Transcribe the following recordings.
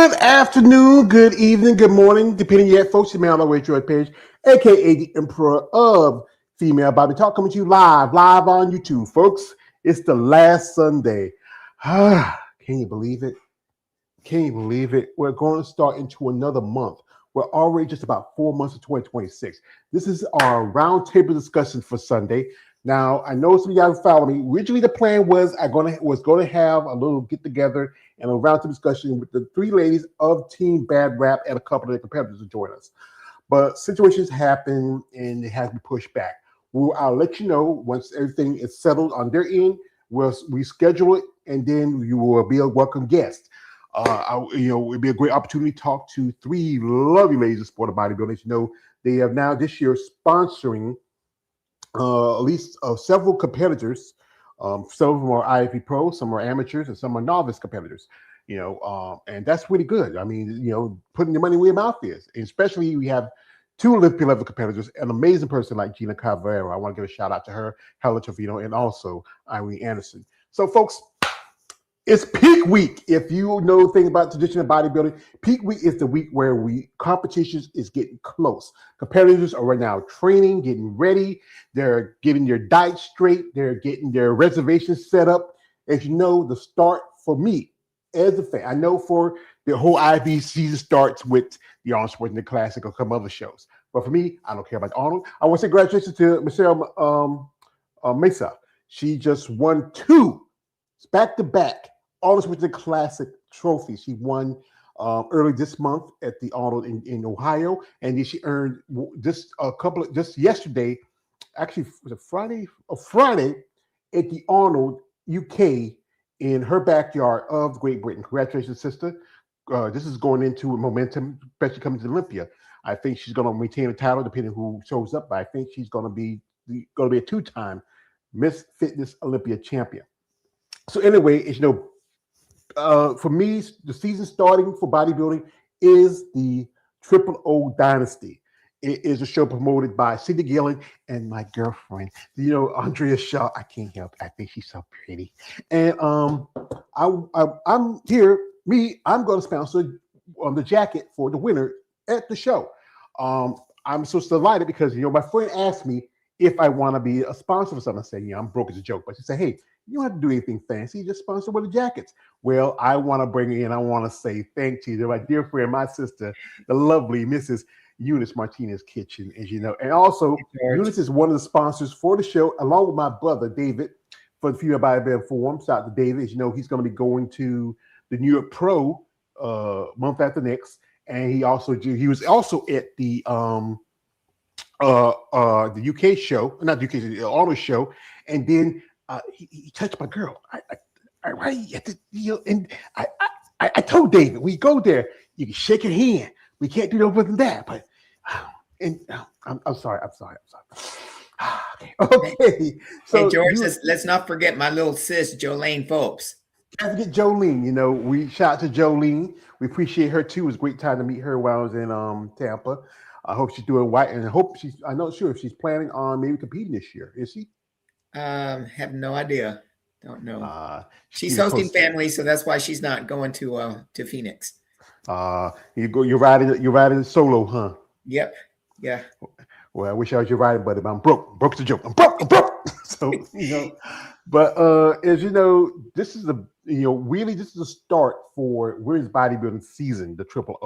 Good afternoon, good evening, good morning, depending yet, folks. You may on the way to your page, aka the Emperor of Female Bobby Talk, coming to you live on YouTube, folks. It's the last Sunday. Can you believe it? Can you believe it? We're going to start into another month. We're already just about 4 months of 2026. This is our roundtable discussion for Sunday. Now, I know some of y'all follow me. Originally, the plan was was going to have a little get together and a roundtable discussion with the three ladies of Team Bad Rap and a couple of their competitors to join us. But situations happen and it has to be pushed back. I'll let you know once everything is settled on their end. We'll reschedule it, and then you will be a welcome guest. It'd be a great opportunity to talk to three lovely ladies of sport of bodybuilding. They have now this year sponsoring at least several competitors. Some of them are IFB pros, some are amateurs, and some are novice competitors. And that's really good. I mean, putting your money where your mouth is. And especially we have two Olympic level competitors, an amazing person like Gina Cavalera. I want to give a shout out to her, Helen Trevino, and also Irene Anderson. So, folks, it's peak week. If you know things about traditional bodybuilding, peak week is the week where competitions is getting close. Competitors are right now training, getting ready. They're getting their diet straight. They're getting their reservations set up. As you know, the start for me as a fan, I know for the whole IB season starts with the Arnold Schwarzenegger Classic or some other shows. But for me, I don't care about Arnold. I want to say congratulations to Michelle Mesa. She just won two back-to-back Arnold Schwarzenegger Classic trophies. She won early this month at the Arnold in Ohio, and then she earned just yesterday. Actually, was it Friday? Friday at the Arnold UK in her backyard of Great Britain. Congratulations, sister. This is going into momentum, especially coming to Olympia. I think she's going to maintain the title depending who shows up, but I think she's going to be a two-time Miss Fitness Olympia champion. So anyway, for me, the season starting for bodybuilding is the Triple O Dynasty. It is a show promoted by Cindy Gillen and my girlfriend, Andrea Shaw. I can't help it. I think she's so pretty. And I'm here. I'm going to sponsor the jacket for the winner at the show. I'm so delighted because, my friend asked me if I want to be a sponsor for something. I said, I'm broke as a joke. But she said, hey, you don't have to do anything fancy. Just sponsor one of the jackets. Well, I want to bring in, I want to say thank you to my dear friend, my sister, the lovely Mrs. Eunice Martinez Kitchen, as you know. And also, Eunice is one of the sponsors for the show, along with my brother, David, for the Female Bodybuilding Forum. Shout out to David. As you know, he's going to be going to the New York Pro month after next. And he was also at the UK show, not the UK, the Arnold show. And then he touched my girl. I told David, we go there, you can shake her hand. We can't do no more than that. But I'm sorry. Okay. So hey, George, let's not forget my little sis, Jolene Phopes. Can't forget Jolene. We shout out to Jolene. We appreciate her too. It was a great time to meet her while I was in Tampa. I hope she's doing right, and I'm not sure if she's planning on maybe competing this year. Is she? Have no idea. Don't know. She's hosting family, so that's why she's not going to Phoenix. You're riding solo, huh? Yep. Yeah. Well, I wish I was your riding buddy, but I'm broke. Broke's the joke. I'm broke. So but as you know, this is really this is a start for women's bodybuilding season, the Triple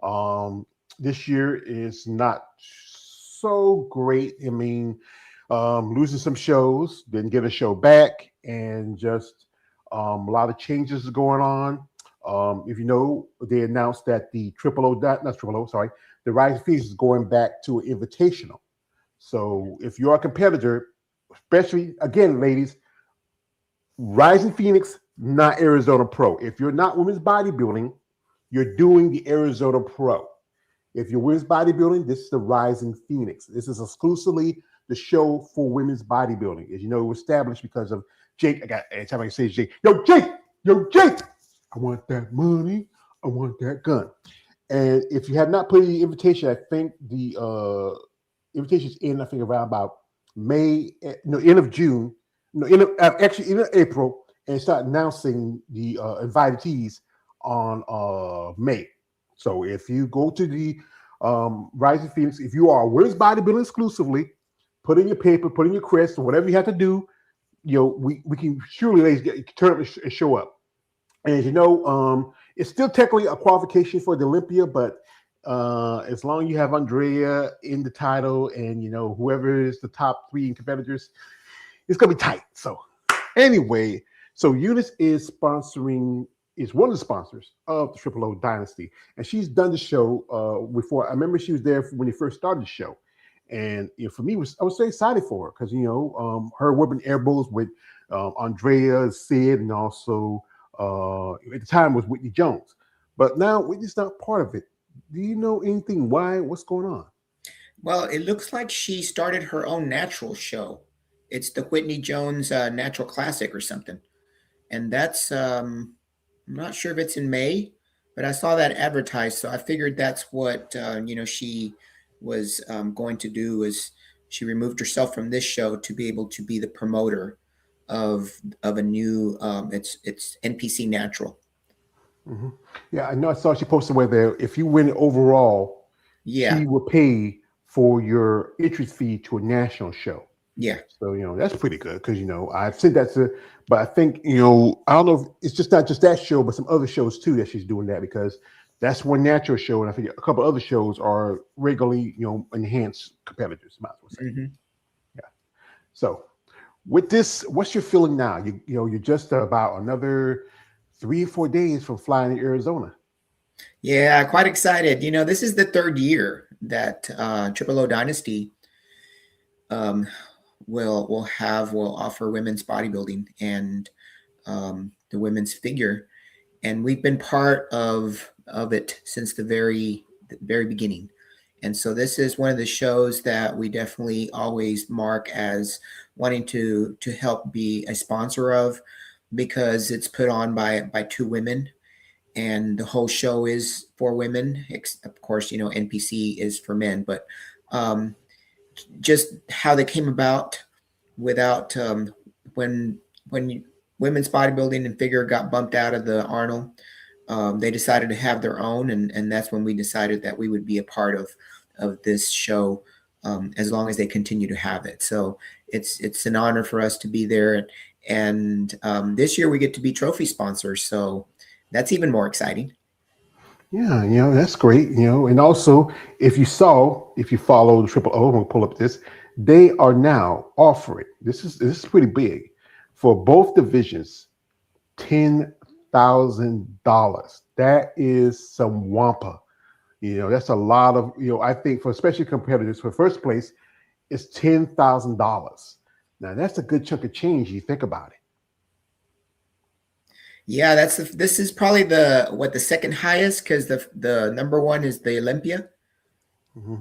O. This year is not so great. I mean, losing some shows, didn't get a show back, and just a lot of changes going on. If you know, they announced that the the Rising Phoenix is going back to an invitational. So if you're a competitor, especially again, ladies, Rising Phoenix, not Arizona Pro. If you're not women's bodybuilding, you're doing the Arizona Pro. If you're women's bodybuilding, this is the Rising Phoenix. This is exclusively the show for women's bodybuilding. As you know, it was established because of Jake. Every time I say Jake, yo, Jake, I want that money. I want that gun. And if you have not put in the invitation, I think the invitation's in, I think around about end of June, end of April, and start announcing the invitees on May. So if you go to the Rising Phoenix, if you are Women's Bodybuilding exclusively, put in your paper, put in your crest, or whatever you have to do. We can surely, ladies, turn up and show up. And as you know, it's still technically a qualification for the Olympia, but as long as you have Andrea in the title and whoever is the top 3 competitors, it's gonna be tight. So anyway, so Eunice is one of the sponsors of the Triple O Dynasty, and she's done the show before. I remember she was there when they first started the show, and for me, I was so excited for her because her whipping elbows with Andrea, Sid, and also at the time was Whitney Jones, but now Whitney's not part of it. Do you know anything why? What's going on? Well, it looks like she started her own natural show. It's the Whitney Jones Natural Classic or something, and that's I'm not sure if it's in May, but I saw that advertised, so I figured that's what she was going to do. Is she removed herself from this show to be able to be the promoter of a new it's NPC Natural. Mm-hmm. Yeah, I know. I saw she posted where there, if you win overall, she will pay for your entry fee to a national show. Yeah. So that's pretty good because I've said that but I think I don't know if it's just not just that show, but some other shows too that she's doing that because that's one natural show, and I think a couple other shows are regularly enhanced competitors. Might as well say. Mm-hmm. Yeah. So with this, what's your feeling now? You're just about another 3 or 4 days from flying to Arizona. Yeah, quite excited. This is the 3rd year that Triple O Dynasty will offer women's bodybuilding and the women's figure, and we've been part of it since the very beginning. And so this is one of the shows that we definitely always mark as wanting to help be a sponsor of, because it's put on by 2 women, and the whole show is for women. Of course, NPC is for men, but just how they came about without when women's bodybuilding and figure got bumped out of the Arnold, they decided to have their own, and that's when we decided that we would be a part of this show as long as they continue to have it. So it's an honor for us to be there, and this year we get to be trophy sponsors, so that's even more exciting. Yeah, that's great. And also if you follow the Triple O, I'm gonna pull up this. They are now offering, this is pretty big, for both divisions, $10,000. That is some wampa. That's a lot of, I think for especially competitors, for first place, it's $10,000. Now that's a good chunk of change. You think about it. Yeah, this is probably the second highest, because the number one is the Olympia. Mm-hmm.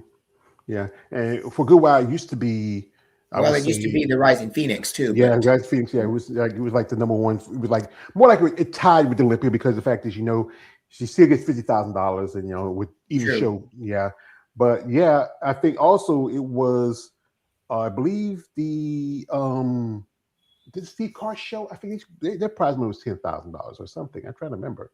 Yeah, and for a good while it used to be. It used to be the Rising Phoenix too. Yeah, Rising Phoenix. Yeah, it was like the number one. It was like more like it tied with the Olympia because the fact is, she still gets $50,000, and with either show. Yeah, but yeah, I think also it was, I believe the Steve Carr show. I think their prize money was $10,000 or something. I'm trying to remember.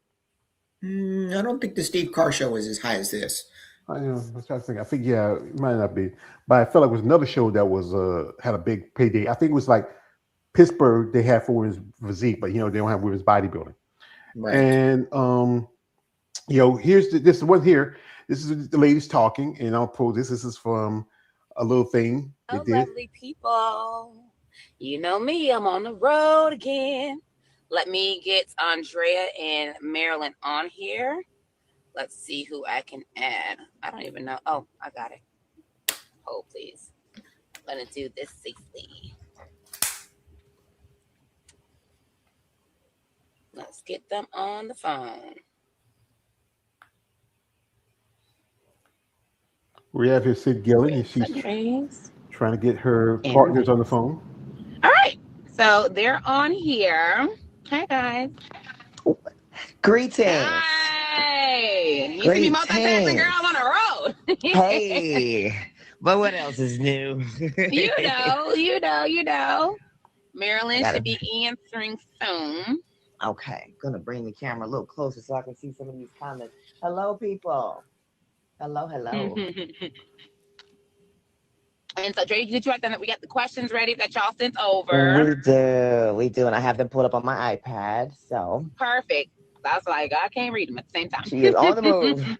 I don't think the Steve Carr show was as high as this. I was trying to think. I think it might not be, but I felt like it was another show that was had a big payday. I think it was like Pittsburgh. They had for women's physique, but they don't have women's bodybuilding. Right. And here's this one here. This is the ladies talking, and I'll pull this. This is from a little thing. Oh, lovely people. You know me. I'm on the road again. Let me get Andrea and Marilyn on here. Let's see who I can add. I don't even know. Oh, I got it. Hold, please. Let me do this safely. Let's get them on the phone. We have here Sid Gillen, and she's trying to get her partners on the phone. All right. So they're on here. Hi, guys. Greetings. Hey, you see me multitasking, girl? I'm on the road. Hey, but what else is new? you know. Marilyn should be answering soon. Okay, gonna bring the camera a little closer so I can see some of these comments. Hello, people. Hello, hello. And so, Dre, did you write that? We got the questions ready that y'all sent over. We do, and I have them pulled up on my iPad. So Perfect. I was like, I can't read them at the same time. she is on the move. Yeah.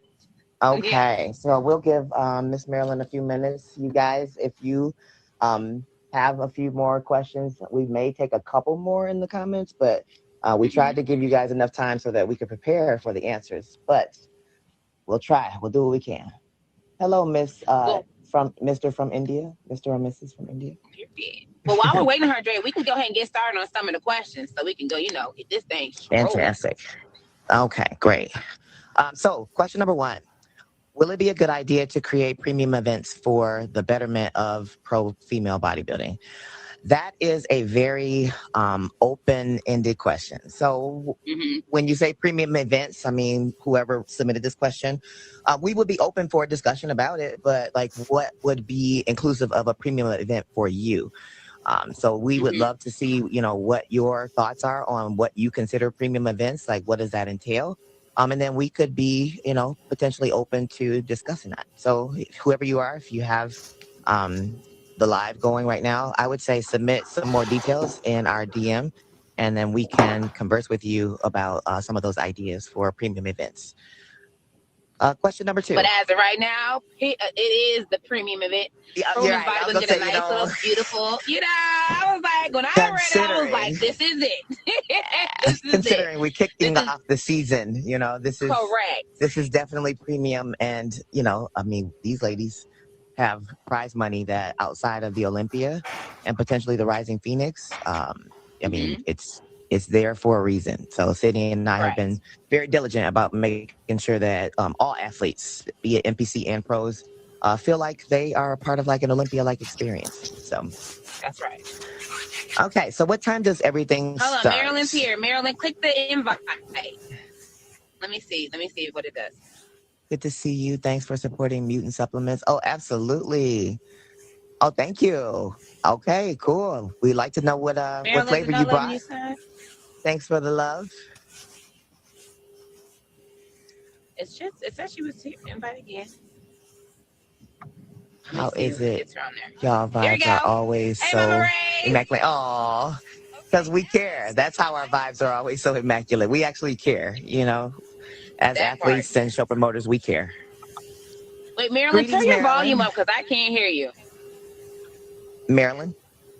Okay, so we'll give Miss Marilyn a few minutes. You guys, if you have a few more questions, we may take a couple more in the comments, but we tried to give you guys enough time so that we could prepare for the answers. But we'll try. We'll do what we can. Hello, Miss Well, from Mr. from India, Mr. or Mrs. from India. period. But while we're waiting on her, Dre, we can go ahead and get started on some of the questions so we can go, get this thing rolling. Fantastic. Okay, great. So, question number one. Will it be a good idea to create premium events for the betterment of pro female bodybuilding? That is a very open-ended question. So when you say premium events, I mean, whoever submitted this question, we would be open for a discussion about it, but like what would be inclusive of a premium event for you? So we would love to see, what your thoughts are on what you consider premium events. Like, what does that entail? And then we could be, potentially open to discussing that. So whoever you are, if you have the live going right now, I would say submit some more details in our DM, and then we can converse with you about some of those ideas for premium events. Question number two. But as of right now, it is the premium event. Yeah, Women's right. bodybuilding get a nice little beautiful. I was like, when I read it, I was like, this is it. Considering we're kicking off the season, this is correct. This is definitely premium, and I mean, these ladies have prize money that outside of the Olympia and potentially the Rising Phoenix. I mean, it's there for a reason. So Sydney and I have been very diligent about making sure that all athletes, be it NPC and pros, feel like they are a part of like an Olympia-like experience. So that's right. Okay, so what time does everything start? Hold on, Marilyn's here. Marilyn, click the invite. Let me see what it does. Good to see you. Thanks for supporting Mutant Supplements. Oh, absolutely. Oh, thank you. Okay, cool. We'd like to know what flavor you brought. Thanks for the love. It says she was here. Invite again. How is it? It's around there. Y'all vibes are always so immaculate. Oh, because we care. That's how our vibes are always so immaculate. We actually care, as athletes and show promoters, we care. Wait, Marilyn, turn your volume up because I can't hear you. Marilyn?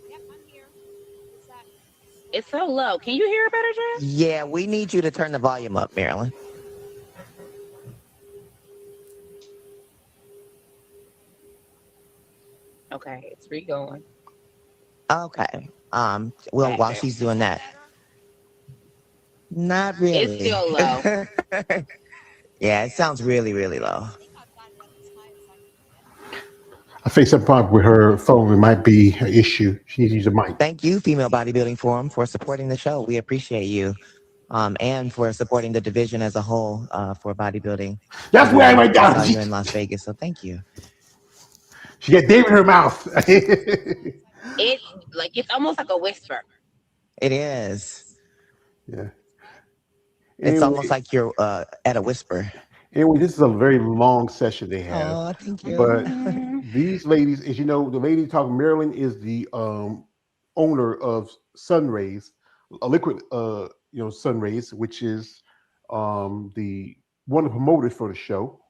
Yep, I'm here. It's so low. Can you hear it better, Jen? Yeah, we need you to turn the volume up, Marilyn. Okay, it's re-going. Okay. Well, while she's doing that. Not really. It's still low. Yeah, it sounds really, really low. I think some problem with her phone. It might be an issue. She needs to use a mic. Thank you, Female Bodybuilding Forum, for supporting the show. We appreciate you. And for supporting the division as a whole for bodybuilding. That's where I went down. I saw you in Las Vegas, so thank you. She got Dave in her mouth. It's almost like a whisper. It is. Yeah. It's almost like you're at a whisper. Anyway, this is a very long session they have. Oh, thank you. But these ladies, as you know, the lady talking, Marilyn is the owner of Sunrays, a liquid, Sunrays, which is the one of the promoters for the show.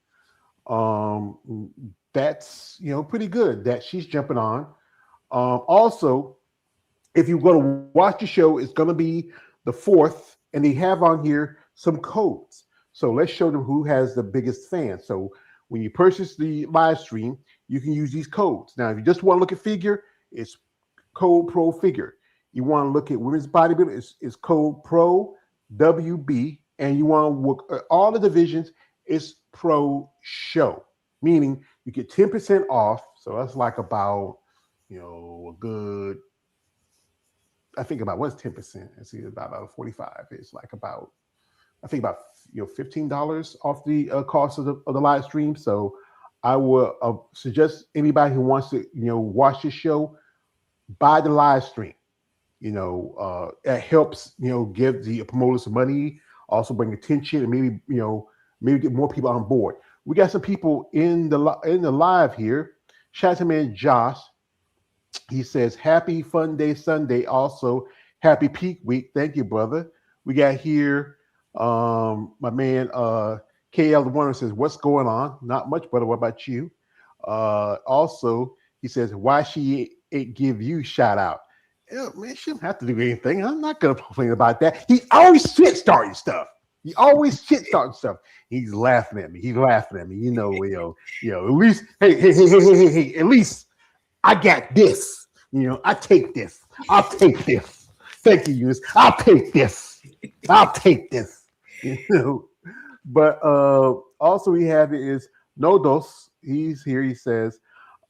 That's pretty good that she's jumping on. Also, if you're going to watch the show, it's going to be the 4th, and they have on here some codes. So let's show them who has the biggest fan. So when you purchase the live stream, you can use these codes. Now, if you just want to look at figure, it's code pro figure. You want to look at women's bodybuilding, it's code pro WB. And you want to look at all the divisions, it's pro show, meaning you get 10% off. So that's like about, a good, I think about what's 10%? It's about 45. It's like about, I think about $15 off the cost of the live stream. So I will suggest anybody who wants to watch the show, buy the live stream. That helps, give the promoters money, also bring attention, and maybe get more people on board. We got some people in the live here. Shout out to man Josh. He says, "Happy Fun Day Sunday." Also, happy Peak Week. Thank you, brother. We got here my man KL the Wonder says, "What's going on?" Not much, brother. What about you? Also, he says, "Why she ain't give you shout out?" Yeah, man, she don't have to do anything. I'm not gonna complain about that. He always shit starting stuff. He always shit starting stuff. He's laughing at me. He's laughing at me. At least, hey, at least I got this. I take this. I'll take this. Thank you, Eunice. I'll take this. I'll take this. But also we have is Nodos. He's here. He says,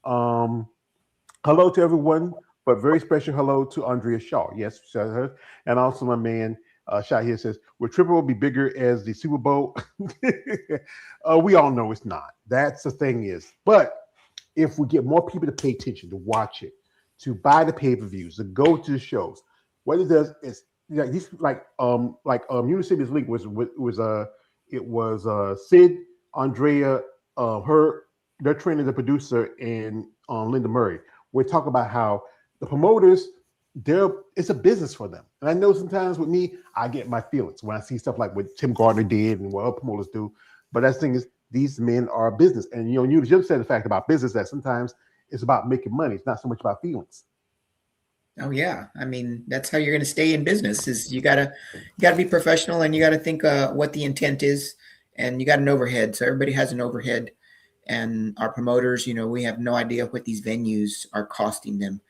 hello to everyone, but very special hello to Andrea Shaw. Yes, shout her. And also my man Shaw here says, will Triple be bigger as the Super Bowl? We all know it's not. That's the thing is. But if we get more people to pay attention, to watch it, to buy the pay-per-views, to go to the shows, what it does is he's like Unisib's League was Sid, Andrea, they're training the producer, and Linda Murray. We're talking about how the promoters, it's a business for them. And I know sometimes with me, I get my feelings when I see stuff like what Tim Gardner did and what other promoters do. But that's the thing is, these men are a business. And you just said the fact about business that sometimes it's about making money. It's not so much about feelings. Oh yeah, I mean that's how you're going to stay in business. Is you gotta be professional, and you got to think what the intent is, and you got an overhead. So everybody has an overhead, and our promoters, we have no idea what these venues are costing them.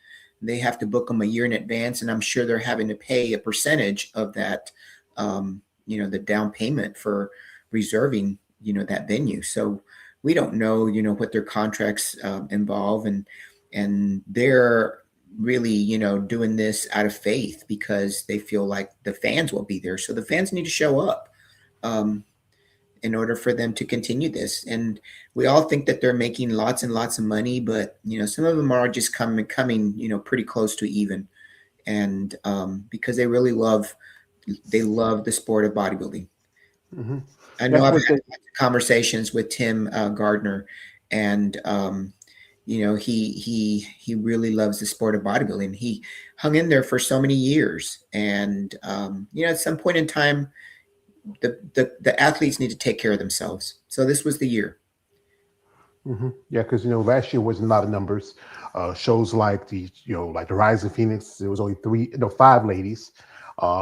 They have to book them a year in advance, and I'm sure they're having to pay a percentage of that, the down payment for reserving, that venue. So we don't know, what their contracts involve, and they're really, doing this out of faith because they feel like the fans will be there. So the fans need to show up in order for them to continue this. And we all think that they're making lots and lots of money, but some of them are just coming, pretty close to even. And because they really love the sport of bodybuilding. Mm-hmm. I know I've had conversations with Tim Gardner, and he really loves the sport of bodybuilding. He hung in there for so many years, and at some point in time, the athletes need to take care of themselves. So this was the year. Mm-hmm. Yeah, because last year wasn't a lot of numbers. Shows like the Rising Phoenix, there was only 5 ladies.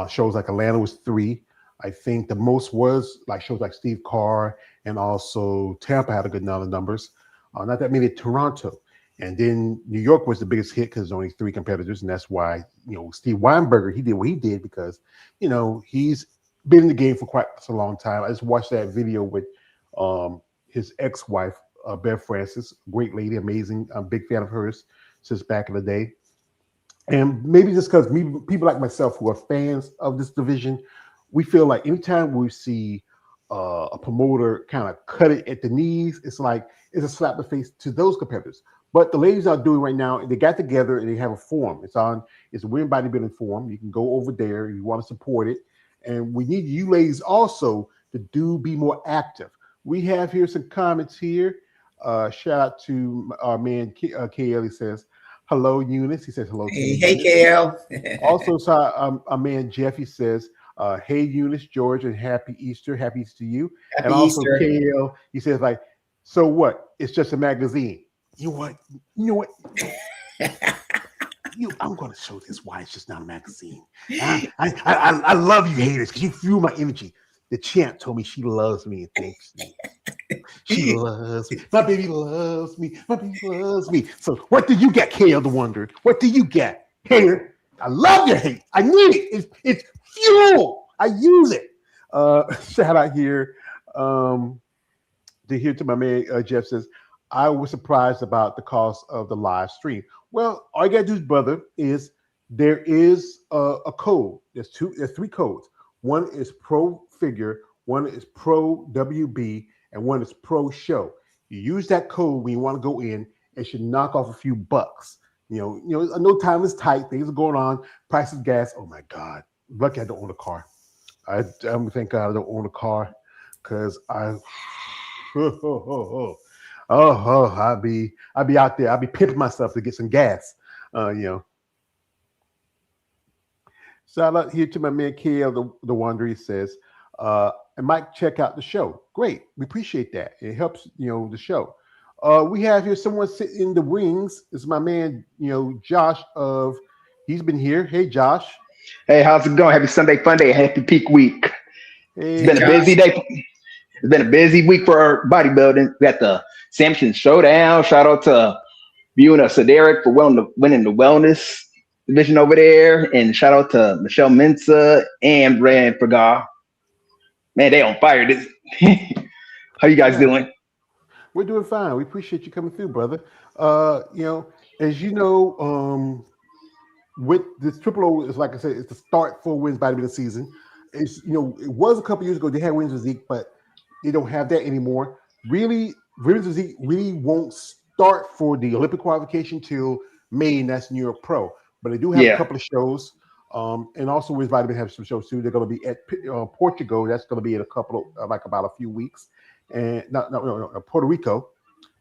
Shows like Atlanta was 3. I think the most was like shows like Steve Carr, and also Tampa had a good amount of numbers. Not that many at Toronto. And then New York was the biggest hit because there's only 3 competitors. And that's why, Steve Weinberger, he did what he did because, he's been in the game for quite a long time. I just watched that video with his ex-wife, Bev Francis, great lady, amazing. I'm a big fan of hers since back in the day. And maybe just because people like myself who are fans of this division, we feel like anytime we see a promoter kind of cut it at the knees, it's a slap in the face to those competitors. But the ladies are doing right now, they got together and they have a forum. It's a Women Bodybuilding Forum. You can go over there if you want to support it. And we need you ladies also to be more active. We have here some comments here. Shout out to our man KL. He says, hello, Eunice. He says hello to you. Hey, KL. Also saw our man Jeff. He says, hey, Eunice, George, and happy Easter. Happy Easter to you. Happy and also Easter. KL, he says, so what? It's just a magazine. You know what? I'm going to show this why it's just not a magazine. I love you haters because you fuel my energy. The champ told me she loves me and thanks me. She loves me. My baby loves me. My baby loves me. So what do you get, KL the Wonder? What do you get? Hater. I love your hate. I need it. It's fuel. I use it. Shout out here to my man Jeff says, I was surprised about the cost of the live stream. Well, all you gotta do, brother, is there is a code. There's 3 codes. One is Pro Figure, one is Pro WB, and one is Pro Show. You use that code when you want to go in. It should knock off a few bucks. I know time is tight. Things are going on. Price of gas. Oh my God! Lucky I don't own a car. I'm thank God I don't own a car because I. I'd be out there. I'd be pimping myself to get some gas. Uh, you know. Shout out here to my man KL the Wanderer. He says, I might check out the show. Great, we appreciate that. It helps the show. We have here someone sitting in the wings. This is my man Josh of. He's been here. Hey Josh. Hey, how's it going? Happy Sunday Fun Day. Happy peak week. It's Hey. Hey, been a busy Josh. day. It's been a busy week for bodybuilding. We got the Samson Showdown. Shout out to Buna Sederic for winning the wellness division over there. And shout out to Michelle Mensa and Rand Fragar. Man, they on fire. How you guys Yeah, doing? we're doing fine. We appreciate you coming through, brother. As you know, with this triple O is like I said, it's the start for women's bodybuilding season. It's it was a couple years ago they had women's physique, but they don't have that anymore. Really, women's physique really won't start for the Olympic qualification till May, and that's New York Pro. But they do have a Yeah. couple of shows, and also women's bodybuilding have some shows too. They're going to be at Portugal. That's going to be in a couple of about a few weeks, and no, Puerto Rico,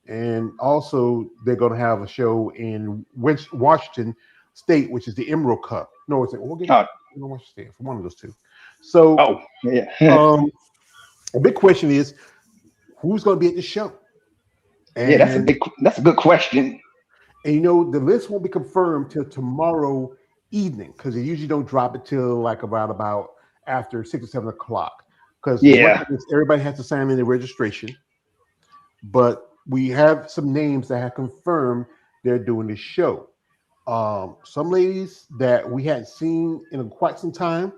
and also they're going to have a show in Washington State, which is the Emerald Cup. No, it's Oregon. Oh, Washington State, for one of those two. So, yeah. the big question is, who's going to be at the show? Yeah, And that's a good question. the list won't be confirmed till tomorrow evening because they usually don't drop it till like around about after 6 or 7 o'clock. Because Yeah. everybody has to sign in their registration. But we have some names that have confirmed they're doing this show. Some ladies that we hadn't seen in quite some time.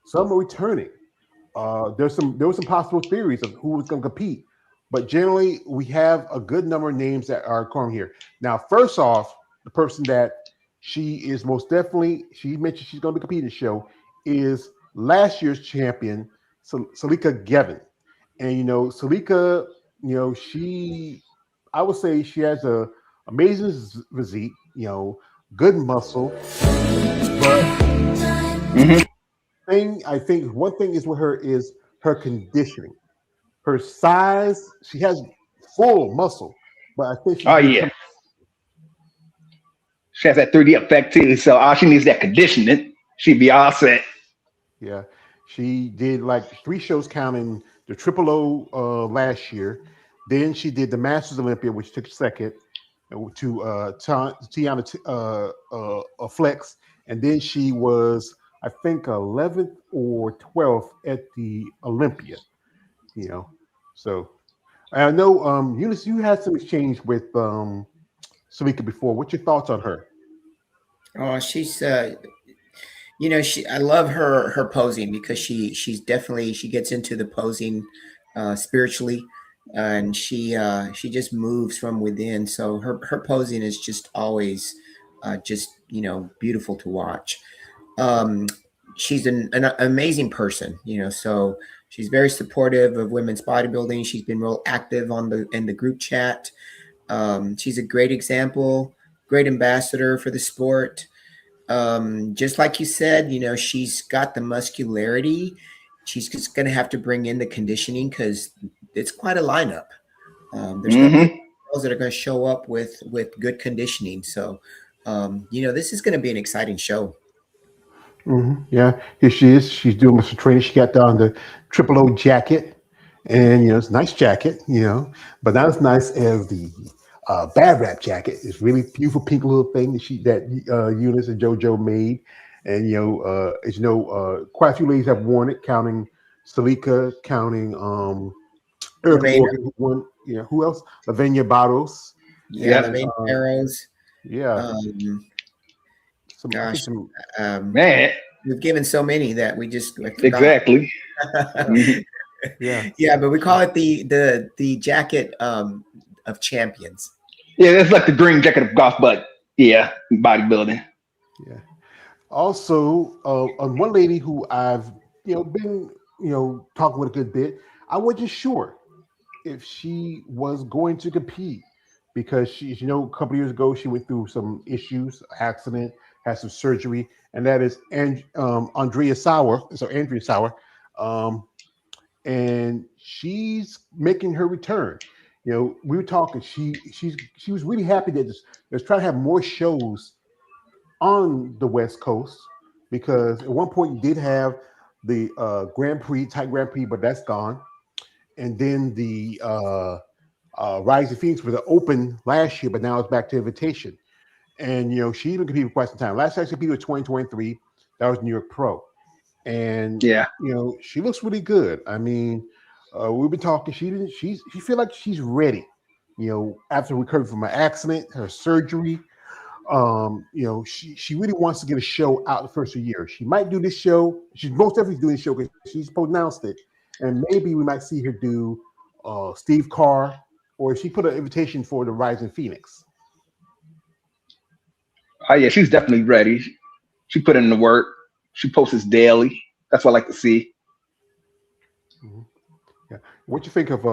Some are returning. There were some possible theories of who was going to compete, but generally we have a good number of names that are coming here. Now, first off, the person that she is most definitely she mentioned she's going to be competing in the show is last year's champion Salika Gevin, and Salika, she I would say she has a amazing physique, good muscle, but Hmm. I think one thing is with her is her conditioning. Her size, she has full muscle, but I think she's Oh yeah. become She has that 3D effect too. So all she needs is that conditioning. She'd be all set. yeah. She did like 3 shows counting the Triple O last year. Then she did the Masters Olympia, which took second to Tiana Flex, and then she was I think 11th or 12th at the Olympia. You know, so I know Eunice, you had some exchange with Salika before. What's your thoughts on her? Oh, she's I love her posing because she's definitely she gets into the posing spiritually, and she just moves from within. So her posing is just always just beautiful to watch. Um, she's an amazing person, so she's very supportive of women's bodybuilding. She's been real active on the group chat. She's a great example, great ambassador for the sport. Just like you said, she's got the muscularity. She's just going to have to bring in the conditioning because it's quite a lineup. There's going to be Hmm. girls that are going to show up with good conditioning. So, this is going to be an exciting show. Yeah, here she is. She's doing some training. She got down the Triple O jacket, and it's a nice jacket, but not as nice as the bad rap jacket. It's really beautiful pink little thing that Eunice and JoJo made, and as you know, quite a few ladies have worn it, counting Salika, counting Erica Levine, Morgan, who won. Who else? Lavinia Barros, yeah, Yep. and Levine Arrows. yeah, Um, some I think gosh, some um, Man, we've given so many that we just like, forgot. exactly. yeah, Hmm. yeah, Yeah, but we call it the jacket of champions. Yeah, it's like the green jacket of golf, but yeah, bodybuilding. yeah. Also, on one lady who I've been talking with a good bit, I wasn't sure if she was going to compete, because she, a couple years ago, she went through some issues, accident, had some surgery, and that is Andrea Sauer. So Andrea Sauer, um, and she's making her return. We were talking. She was really happy that there's trying to have more shows on the West Coast because at one point you did have the Grand Prix, type Grand Prix, but that's gone. And then the Rising Phoenix was open last year, but now it's back to invitation. And she even competed for quite some time. Last time she competed was 2023. That was New York Pro, and Yeah. she looks really good. I mean, we've been talking. She feel like she's ready. After recovering from an accident, her surgery. She really wants to get a show out the first of the year. She might do this show. She's most definitely doing this show because she's pronounced it, and maybe we might see her do Steve Carr, or she put an invitation for the Rising Phoenix. Oh yeah, she's definitely ready. She put in the work. She posts daily. That's what I like to see. Mm-hmm. Yeah. What you think of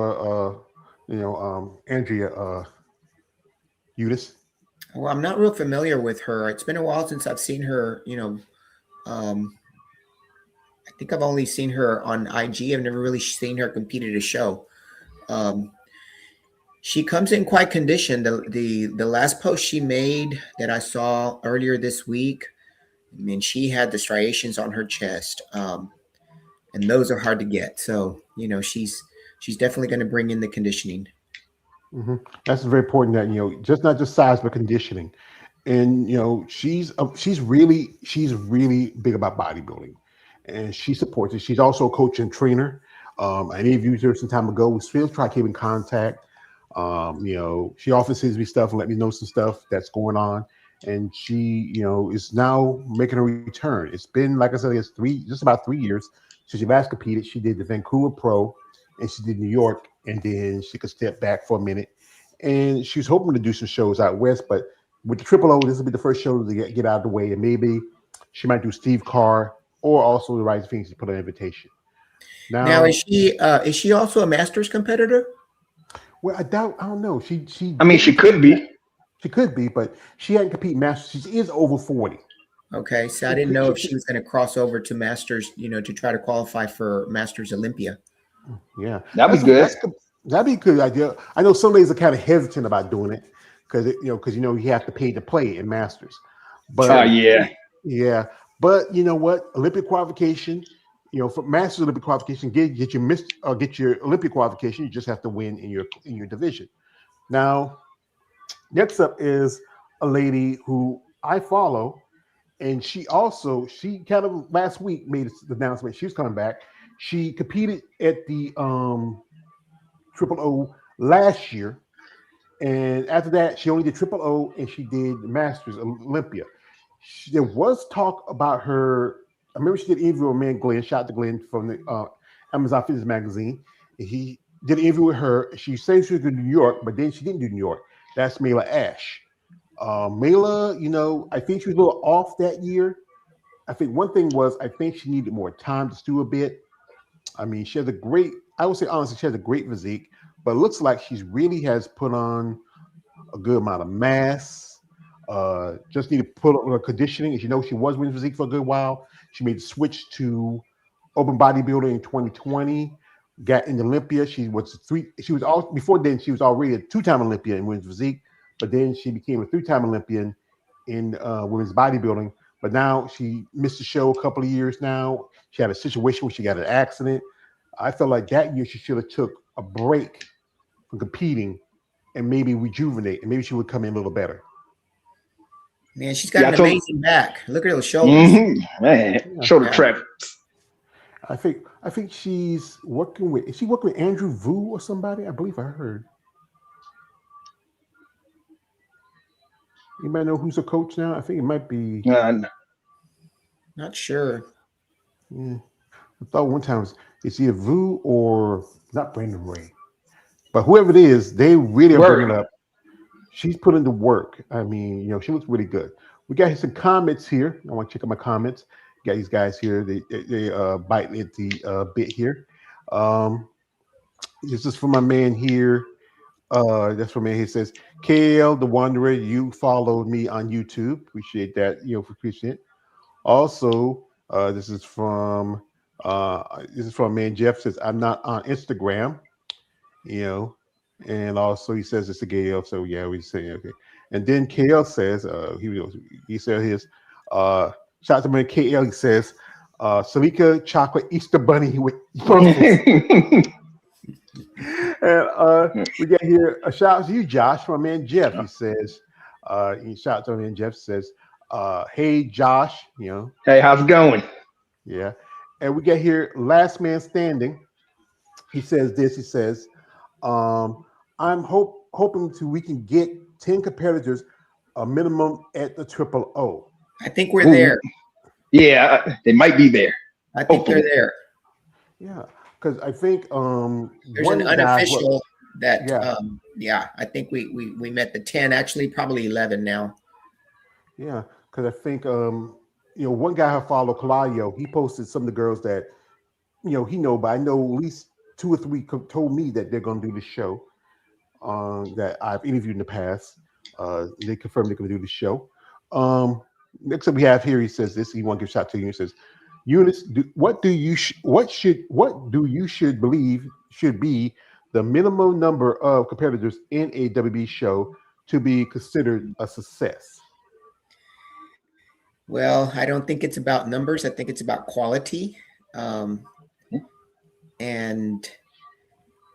Andrea Udis? Well, I'm not real familiar with her. It's been a while since I've seen her. I think I've only seen her on IG. I've never really seen her compete at a show. Um, she comes in quite conditioned. The last post she made that I saw earlier this week, I mean, she had the striations on her chest, and those are hard to get. So she's definitely going to bring in the conditioning. Mm-hmm. That's very important. That just not just size but conditioning, and she's really big about bodybuilding, and she supports it. She's also a coach and trainer. I interviewed her some time ago. We still try to keep in contact. She often sends me stuff and let me know some stuff that's going on. And she, is now making a return. It's been, like I said, it's just about 3 years since she last competed. She did the Vancouver Pro, and she did New York, and then she could step back for a minute. And she was hoping to do some shows out west, but with the Triple O, this will be the first show to get out of the way, and maybe she might do Steve Carr or also the Rising Phoenix to put an invitation. Now, is she also a Masters competitor? Well, I don't know. She I mean, she could be. She could be, but she hadn't competed Masters. She is over 40. Okay, so I didn't know if she was going to cross over to Masters, to try to qualify for Masters Olympia. Yeah, that'd be good. That'd be a good idea. I know some ladies are kind of hesitant about doing it because you have to pay to play in Masters. But yeah. But you know what? Olympic qualification. For Masters Olympic qualification, get your Olympic qualification. You just have to win in your division. Now, next up is a lady who I follow, and she kind of last week made the announcement she was coming back. She competed at the Triple O last year, and after that, she only did Triple O, and she did Masters Olympia. There was talk about her. I remember she did an interview with man Glenn. Shout out to Glenn from the Amazon Fitness magazine. He did an interview with her. She said she was going to New York, but then she didn't do New York. That's Mayla Ash. Mayla, I think she was a little off that year. I think one thing was I think she needed more time to stew a bit. I mean, I would say honestly, she has a great physique, but it looks like she really has put on a good amount of mass. Just need to put up her conditioning. As you know, she was winning physique for a good while. She made the switch to open bodybuilding in 2020. Got in Olympia. She was before then. She was already a two-time Olympian in women's physique, but then she became a three-time Olympian in women's bodybuilding. But now she missed the show a couple of years. Now she had a situation where she got an accident. I felt like that year she should have took a break from competing and maybe rejuvenate, and maybe she would come in a little better. Man, she's got an amazing back. Look at those shoulders. Mm-hmm. Man, shoulder trap. I think she's working with. Is she working with Andrew Vu or somebody? I believe I heard. Anybody know who's a coach now? I think it might be. Not sure. Yeah, I thought one time it's either Vu or not Brandon Ray, but whoever it is, they really are bringing up. She's put in the work. I mean, she looks really good. We got some comments here. I want to check out my comments. Got these guys here. They biting at the bit here. This is for my man here. That's from me. He says, KL the Wanderer, you followed me on YouTube. Appreciate that. Appreciate it. Also, this is from man Jeff says, I'm not on Instagram, you know. And also he says it's a KL, so yeah, we say okay. And then KL says, he said his shout out to man KL, he says, Salika chocolate Easter bunny with pearls. And we got here a shout out to you, Josh, from my man Jeff. He says, he shout out to my man Jeff says, hey Josh, Hey, how's it going? yeah. And we get here last man standing. He says this, he says, I'm hoping we can get 10 competitors a minimum at the triple O. I think we're there. Yeah, they might be there. I think they're there. Yeah, because I think there's an unofficial that I think we met the 10, actually probably 11 now. Yeah, because I think one guy I follow, Claudio, he posted some of the girls that he know, but I know at least 2 or 3 told me that they're going to do the show that I've interviewed in the past. They confirmed they're going to do the show. Next up we have here, he says this. He wants to give a shout to you. He says, Eunice, what do you should believe should be the minimum number of competitors in a WB show to be considered a success? Well, I don't think it's about numbers. I think it's about quality. And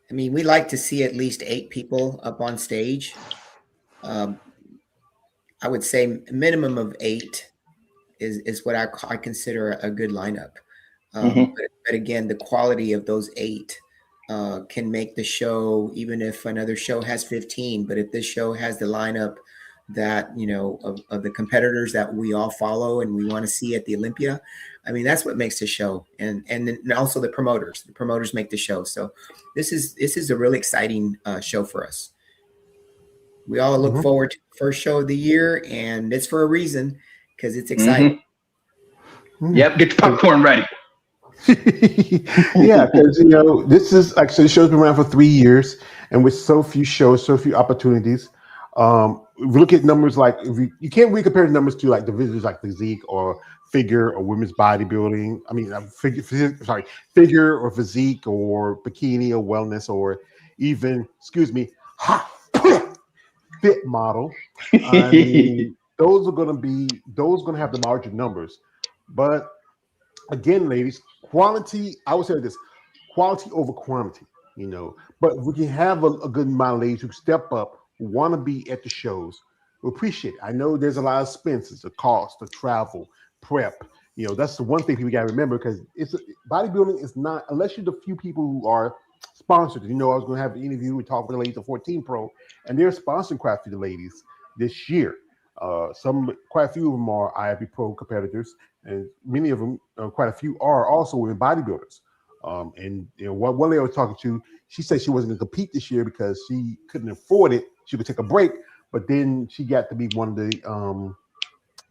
I mean, we like to see at least 8 people up on stage. I would say a minimum of 8 is what I consider a good lineup. But again, the quality of those 8 can make the show, even if another show has 15, but if this show has the lineup that, of the competitors that we all follow and we want to see at the Olympia, I mean, that's what makes the show. And also the promoters make the show. So this is a really exciting show for us. We all look forward to the first show of the year, and it's for a reason, because it's exciting. Yep, get the popcorn ready. Yeah, because this is actually the show's been around for 3 years, and with so few shows, so few opportunities. If you look at numbers like you can't really compare the numbers to like divisions like physique or figure or women's bodybuilding. I mean, figure or physique or bikini or wellness or even fit model. I mean, those are going to have the larger numbers. But again, ladies, quality, I would say this, quality over quantity, But if we can have a good amount of ladies who step up, who want to be at the shows, we appreciate it. I know there's a lot of expenses, the cost, the travel, prep. That's the one thing people got to remember, because bodybuilding is not, unless you're the few people who are sponsored. I was going to have an interview. We talked with the ladies at 14 Pro, and they're sponsoring quite a few of the ladies this year. Quite a few of them are IFB Pro competitors, and many of them, quite a few, are also women bodybuilders. And one lady I was talking to, she said she wasn't going to compete this year because she couldn't afford it. She would take a break, but then she got to be one of the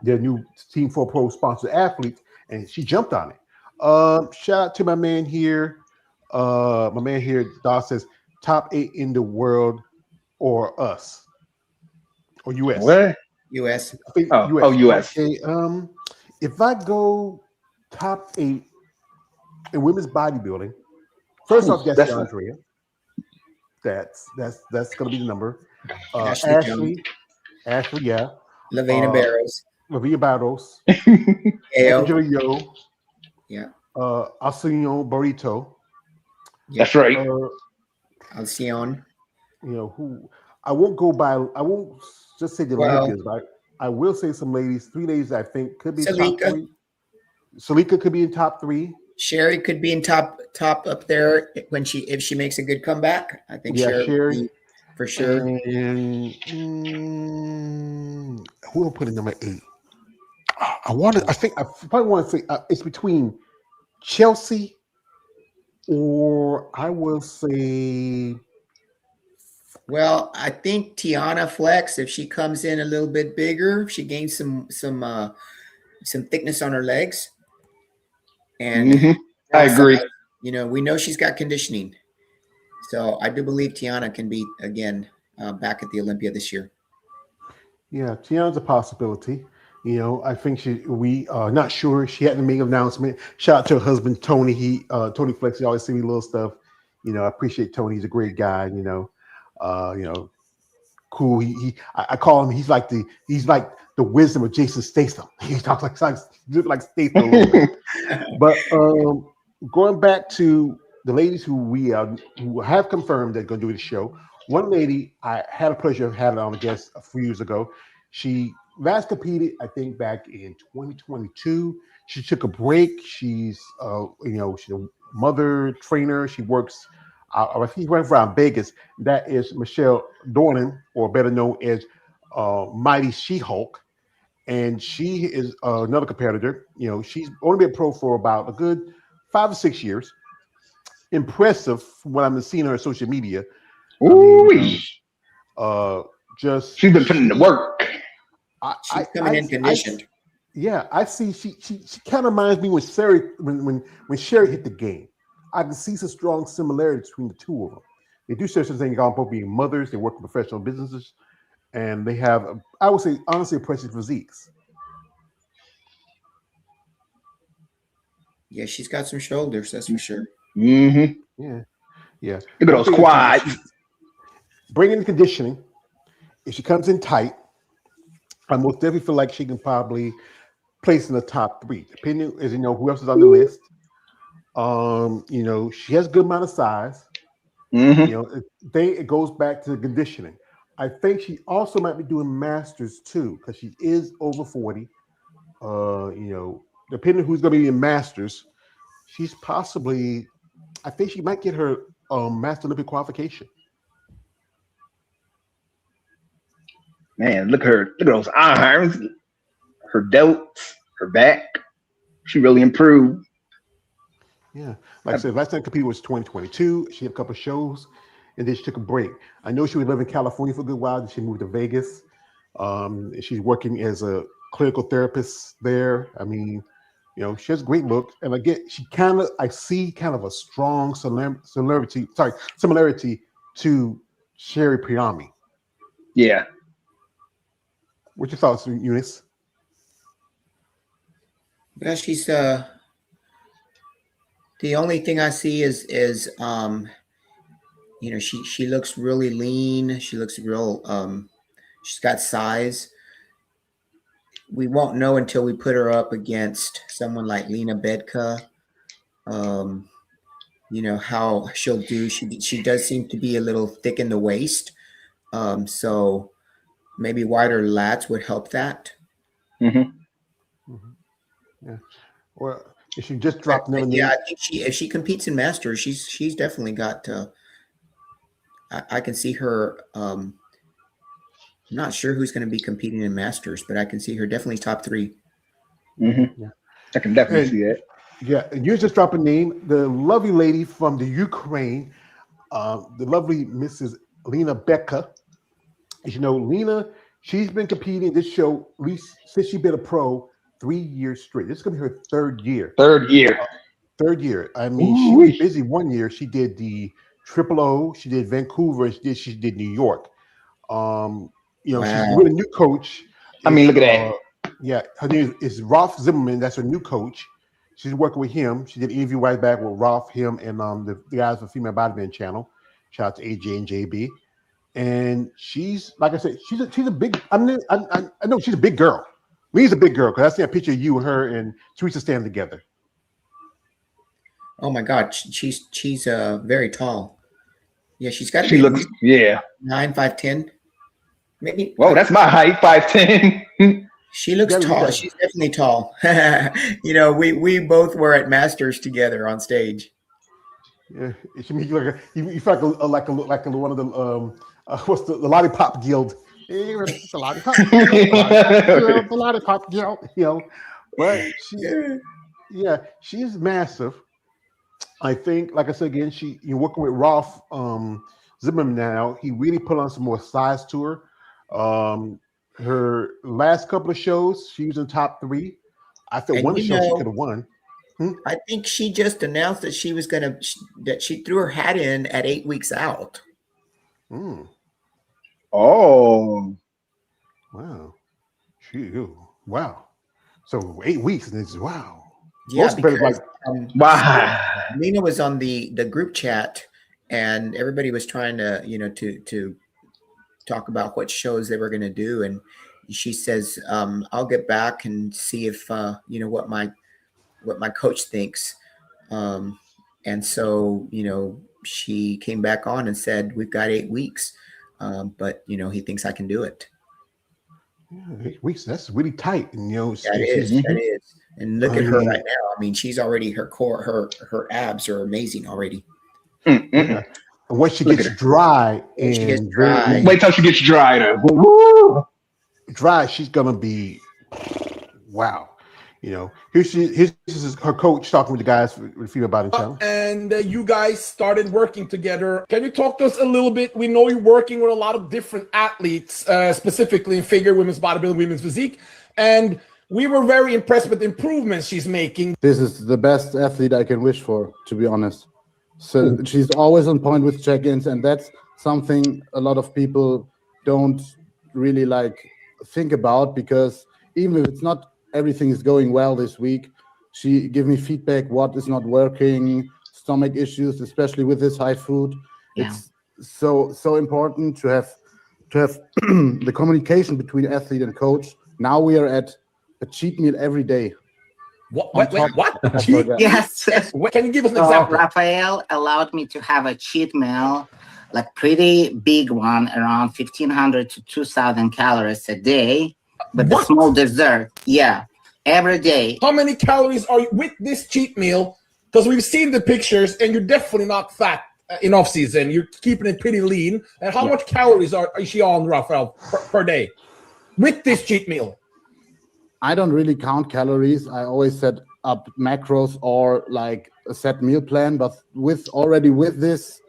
their new Team 4 Pro sponsored athletes, and she jumped on it. Shout out to my man here. Dawes says top 8 in the world or us or US. What? US. US. Okay, if I go top 8 in women's bodybuilding, first off, that's Andrea. That's going to be the number. Ashley, yeah. Lavina Barros. Angela Yo. Yeah. Alcione Burrito. That's right. Alcione. Who I won't just say the Olympians, but I will say some ladies, 3 ladies I think could be top 3. Salika could be in top 3. Sherry could be in top up there if she makes a good comeback. I think Sherry for sure. And who will put in number 8? I probably want to say it's between Chelsea, or I will say. Well, I think Tiana Flex, if she comes in a little bit bigger, if she gains some thickness on her legs, and I agree. We know she's got conditioning, so I do believe Tiana can be again back at the Olympia this year. Yeah, Tiana's a possibility. I think we not sure. She hadn't made an announcement. Shout out to her husband Tony. Tony Flex. He always send me little stuff. I appreciate Tony. He's a great guy. Cool. I call him. He's like the wisdom of Jason Statham. He talks like Statham a little bit. But going back to the ladies who have confirmed they're going to do the show. One lady I had a pleasure of having on a guest a few years ago. She last competed, I think, back in 2022. She took a break. She's she's a mother trainer. She works. I think right around Vegas. That is Michelle Dornan, or better known as Mighty She-Hulk. And she is another competitor. She's only been pro for about a good 5 or 6 years. Impressive from what I've been seeing her on social media. Ooh, She's been putting in the work. She's coming in conditioned. I see. She kind of reminds me when Sherry hit the game. I can see some strong similarities between the two of them. They do certain things about both being mothers. They work in professional businesses, and they have, I would say, honestly, impressive physiques. Yeah, she's got some shoulders, that's for sure. Mm-hmm. Yeah. Look at those quads. Bringing the conditioning. If she comes in tight, I most definitely feel like she can probably place in the top 3, depending as who else is on the list. She has a good amount of size. Mm-hmm. It goes back to the conditioning. I think she also might be doing masters too, because she is over 40. Depending who's going to be in masters, she's possibly. I think she might get her Master Olympic qualification. Man, look at those arms, her delts, her back. She really improved. Yeah, like I said, last time I competed was 2022. She had a couple of shows, and then she took a break. I know she would live in California for a good while. Then she moved to Vegas. She's working as a clinical therapist there. I mean, she has a great look, and again, I see kind of a strong similarity to Sherry Priami. Yeah. What's your thoughts, Eunice? Yeah, she's the only thing I see is she looks really lean. She looks real. She's got size. We won't know until we put her up against someone like Lena Bedka. How she'll do. She does seem to be a little thick in the waist. So maybe wider lats would help that. Mm-hmm. Yeah. Well, if she just dropped another name. Yeah, I think if she competes in masters, she's definitely got. I can see her. I'm not sure who's going to be competing in masters, but I can see her definitely top 3. Mm-hmm. Yeah, I can definitely see that. Yeah, and you just drop a name. The lovely lady from the Ukraine, the lovely Mrs. Lena Becca. As you know, Lena, she's been competing this show at least since she's been a pro 3 years straight. This is going to be her 3rd year. 3rd year. I mean, she was busy one year. She did the Triple O. She did Vancouver. She did New York. Wow. She's with a new coach. Look at that. Yeah, her name is Rolf Zimmerman. That's her new coach. She's working with him. She did an interview right back with Rolf, him, and the guys from Female Bodybuilding Channel. Shout out to AJ and JB. And she's, like I said, she's a big. I know she's a big girl. Lee's a big girl because I see a picture of you, her, and Teresa standing together. Oh my God, she's very tall. Yeah, she's got. She looks 9, 5'10", maybe. Whoa, that's my height, 5'10". She looks tall. She's definitely tall. We both were at Masters together on stage. Yeah, you feel like one of the what's the Lollipop Guild? The Lollipop Guild, the Lollipop Guild. But she's massive. I think, like I said again, you're working with Rolf Zimmerman now. He really put on some more size to her. Her last couple of shows, she was in top 3. I thought one show she could have won. I think she just announced that she was that she threw her hat in at 8 weeks out. Oh, Wow. Wow. So 8 weeks, and it's wow. Yeah, Most competitors because like wow. Nina was on the group chat, and everybody was trying to to talk about what shows they were going to do, and she says, I'll get back and see if what my coach thinks. And so she came back on and said, we've got 8 weeks, but he thinks I can do it. yeah, 8 weeks. That's really tight, and That is. And look I at her mean, right now. I mean, she's already, her core, her abs are amazing already. yeah. And once she Look gets at her. dry When she gets and dry, Wait till she gets dry. Woo. dry, she's gonna be wow. Here's her coach talking with the guys with the female body challenge. And you guys started working together. Can you talk to us a little bit? We know you're working with a lot of different athletes, specifically in figure, women's bodybuilding, women's physique, and we were very impressed with the improvements she's making. This is the best athlete I can wish for, to be honest. So she's always on point with check-ins, and that's something a lot of people don't really think about, because even if it's not everything is going well this week, she give me feedback what is not working, stomach issues, especially with this high food. Yeah. It's so important to have the communication between athlete and coach. Now we are at a cheat meal every day. What? Cheat? Yes. Can you give us an So example? Raphael allowed me to have a cheat meal, like pretty big one, around 1,500 to 2,000 calories a day, with a small dessert. Yeah, every day. How many calories are you with this cheat meal? Because we've seen the pictures, and you're definitely not fat in off season. You're keeping it pretty lean. And how much calories is she on, Raphael, per day with this cheat meal? I don't really count calories. I always set up macros or like a set meal plan. But with this,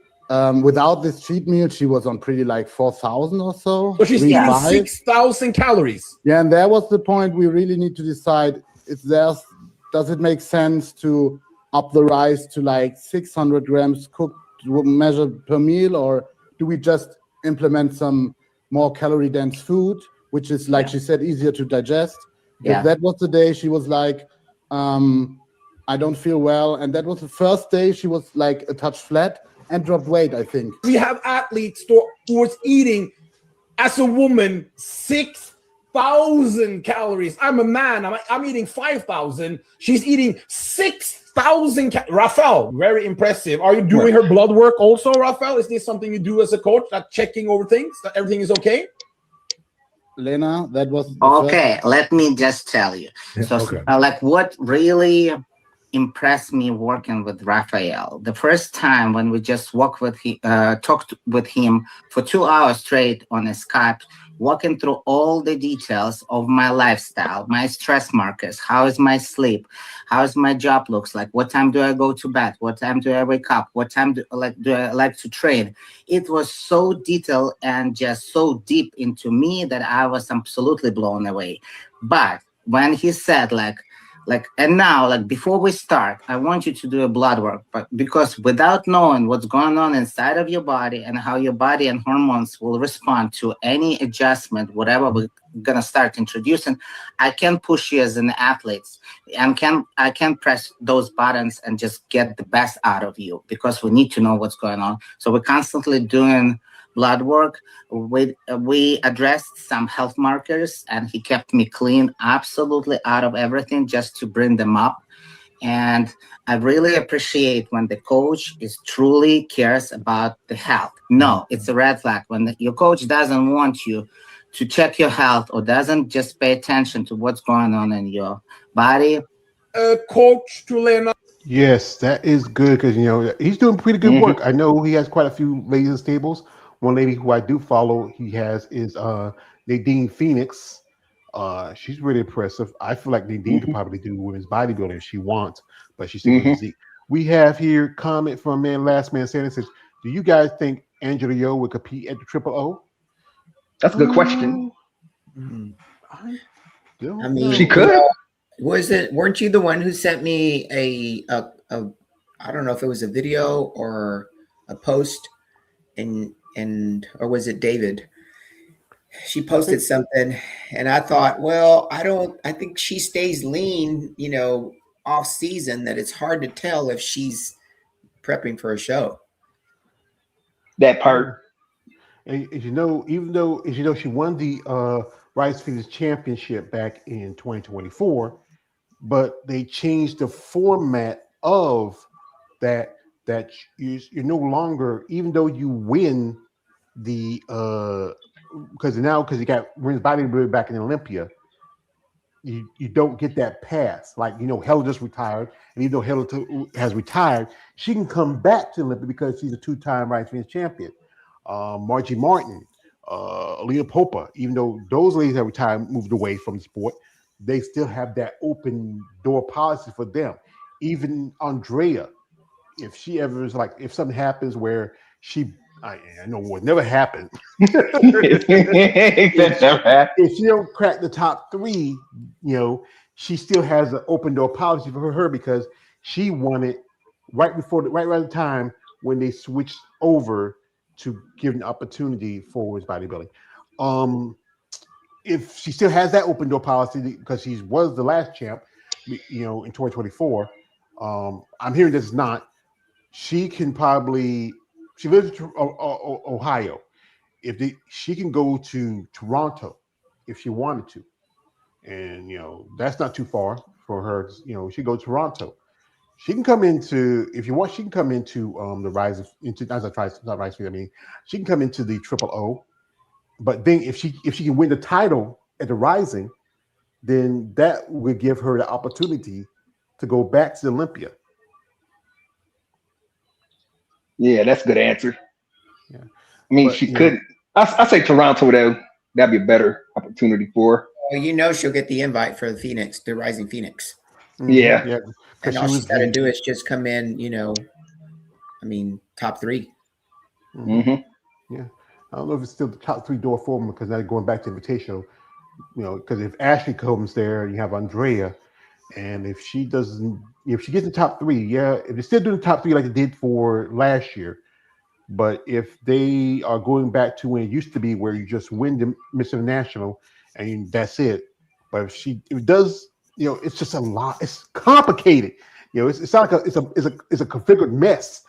without this cheat meal, she was on pretty like 4,000 or so. So she's eating 3,500. 6,000 calories. Yeah, and that was the point. We really need to decide: does it make sense to up the rice to like 600 grams cooked measured per meal, or do we just implement some more calorie dense food, which is like she said, easier to digest? Yeah. If that was the day she was like, I don't feel well, and that was the first day she was like a touch flat and dropped weight, I think. We have athletes who was eating, as a woman, 6,000 calories. I'm a man. I'm eating 5,000. She's eating 6,000. Raphael, very impressive. Are you doing her blood work also, Raphael? Is this something you do as a coach, like checking over things, that everything is okay? Lena, that was Okay, let me just tell you. So, like, what really impressed me working with Raphael, the first time when we just talked with him for 2 hours straight on a Skype, walking through all the details of my lifestyle, my stress markers, how is my sleep, how is my job looks like, what time do I go to bed, what time do I wake up, what time do I like to train. It was so detailed and just so deep into me that I was absolutely blown away. But when he said and now, like, before we start, I want you to do a blood work, but because without knowing what's going on inside of your body and how your body and hormones will respond to any adjustment, whatever we're gonna start introducing, I can push you as an athlete, and I can press those buttons and just get the best out of you, because we need to know what's going on. So we're constantly doing blood work. We addressed some health markers, and he kept me clean, absolutely out of everything, just to bring them up. And I really appreciate when the coach truly cares about the health. No, it's a red flag when your coach doesn't want you to check your health, or doesn't just pay attention to what's going on in your body. Coach Tulena. Yes, that is good, because he's doing pretty good work. I know he has quite a few ladies in stables. One lady who I do follow, is Nadine Phoenix. She's really impressive. I feel like Nadine could probably do women's bodybuilding if she wants, but she's still physique. We have here comment from Last Man Standing says, do you guys think Angela Yo would compete at the Triple O? That's a good question. I mean, she could. Weren't you the one who sent me a I don't know if it was a video or a post, or was it David? She posted something, and I thought, well, I think she stays lean, off season, that it's hard to tell if she's prepping for a show. That part. And as you know, she won the Rice Phoenix Championship back in 2024, but they changed the format of that. That you're no longer, even though you win the because you got women's bodybuilding back in Olympia, you don't get that pass. Like, Hella just retired, and even though Hella has retired, she can come back to Olympia because she's a two-time Rice Phoenix champion. Margie Martin, Alina Popa, even though those ladies have retired, moved away from the sport, they still have that open door policy for them. Even Andrea, if she ever is like, if something happens where I know what never happened. If she don't crack the top 3, she still has an open door policy for her because she won it right around the time when they switched over to give an opportunity for women's bodybuilding. If she still has that open door policy because she was the last champ, in 2024, I'm hearing this is not. She can probably. She lives in Ohio. She can go to Toronto if she wanted to, and that's not too far for her. She go to Toronto. She can come into, if you want. She can come into the rise of into as I try not rise. I mean, she can come into the Triple O, but then if she can win the title at the Rising, then that would give her the opportunity to go back to Olympia. Yeah, that's a good answer. Yeah. I mean, she could. I say Toronto though. That'd be a better opportunity for her. Well, she'll get the invite for the Rising Phoenix. Mm-hmm. Yeah. And all she's got to do is just come in, top 3. Mm-hmm. Yeah. I don't know if it's still the top 3 door for them because now going back to Invitational, because if Ashley comes there, you have Andrea, and if she gets the top 3, yeah, if they're still doing the top 3 like they did for last year, but if they are going back to when it used to be where you just win the Miss International and that's it, but if it does, it's just a lot. It's complicated. It's not like it's a configured mess.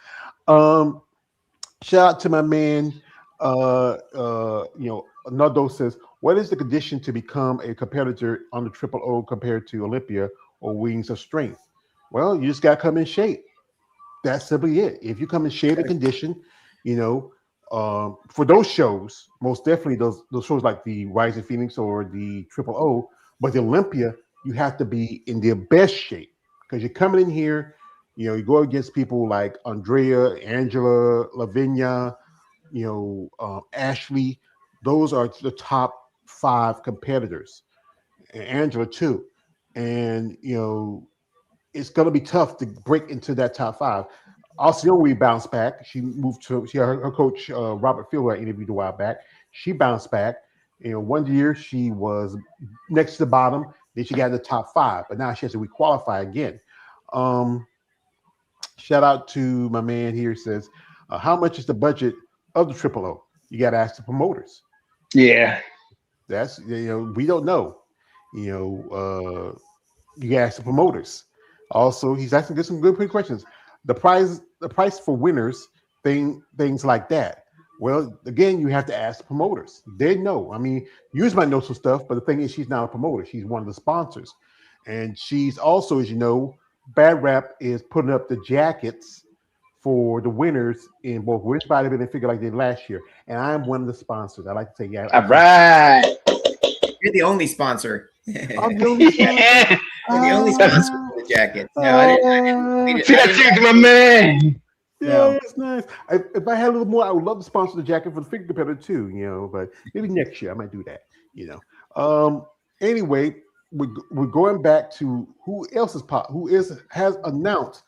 Shout out to my man. Naldo says, what is the condition to become a competitor on the Triple O compared to Olympia or Wings of Strength? Well, you just got to come in shape. That's simply it. If you come in shape and condition, for those shows, most definitely those shows like the Rising Phoenix or the Triple O, but the Olympia, you have to be in their best shape because you're coming in here, you go against people like Andrea, Angela, Lavinia, Ashley. Those are the top 5 competitors, and Angela too. And it's going to be tough to break into that top 5. Alcione bounced back. She moved to her coach Robert Field, who I interviewed a while back. She bounced back. One year she was next to the bottom. Then she got in the top 5, but now she has to requalify again. Shout out to my man here. Says, how much is the budget of the Triple O? You got to ask the promoters. Yeah, that's we don't know. You got to ask the promoters. Also, he's asking some good questions. The price for winners, things like that. Well, again, you have to ask the promoters. They know. I mean, you might know some stuff, but the thing is, she's not a promoter. She's one of the sponsors, and she's also, as you know, Bad Rap is putting up the jackets for the winners in both women's bodybuilding and figure like they did last year. And I'm one of the sponsors. I like to say, yeah. All right. You're the only sponsor. I'm the only sponsor. You're the only sponsor for the jacket. No, I didn't. See that check, my man. Yeah, it's nice. If I had a little more, I would love to sponsor the jacket for the figure competitor too. But maybe next year I might do that. Anyway, we're going back to who has announced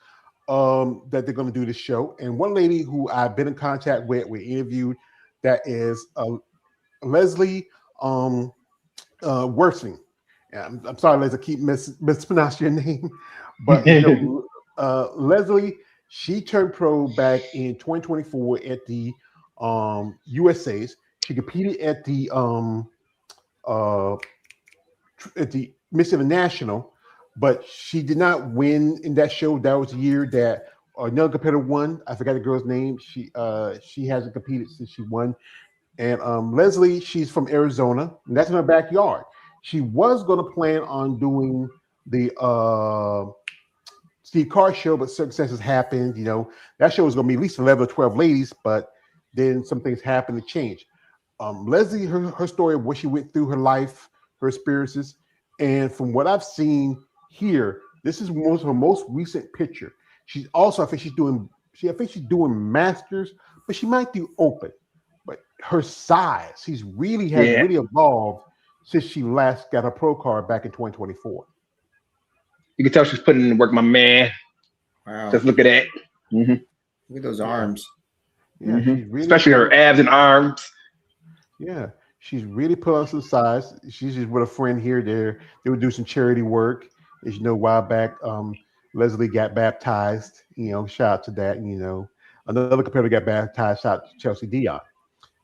that they're going to do this show, and one lady who I've been in contact with, we interviewed, that is Leslie Worsing. I'm sorry, Leslie, I keep mispronouncing your name, but Leslie, she turned pro back in 2024 at the USA's. She competed at the Miss International, but she did not win in that show. That was the year that another competitor won. I forgot the girl's name. She hasn't competed since she won. And Leslie, she's from Arizona, and that's in her backyard. She was going to plan on doing the Steve Carr show, but circumstances happened. You know, that show was going to be at least 11 or 12 ladies, but then some things happened to change. Leslie, her story of what she went through, her life, her experiences, and from what I've seen here, this is her most recent picture. She's also, I think she's doing masters, but she might do open. But her size, she's really evolved since she last got her pro card back in 2024. You can tell she's putting in the work, my man. Wow. Just look at that. Look at those arms. Yeah, she's really, especially her abs and arms. Yeah, she's really put on some size. She's just with a friend here. They would do some charity work. As you know, a while back, Leslie got baptized. You know, shout out to that. You know, another competitor got baptized. Shout out to Chelsea Dion.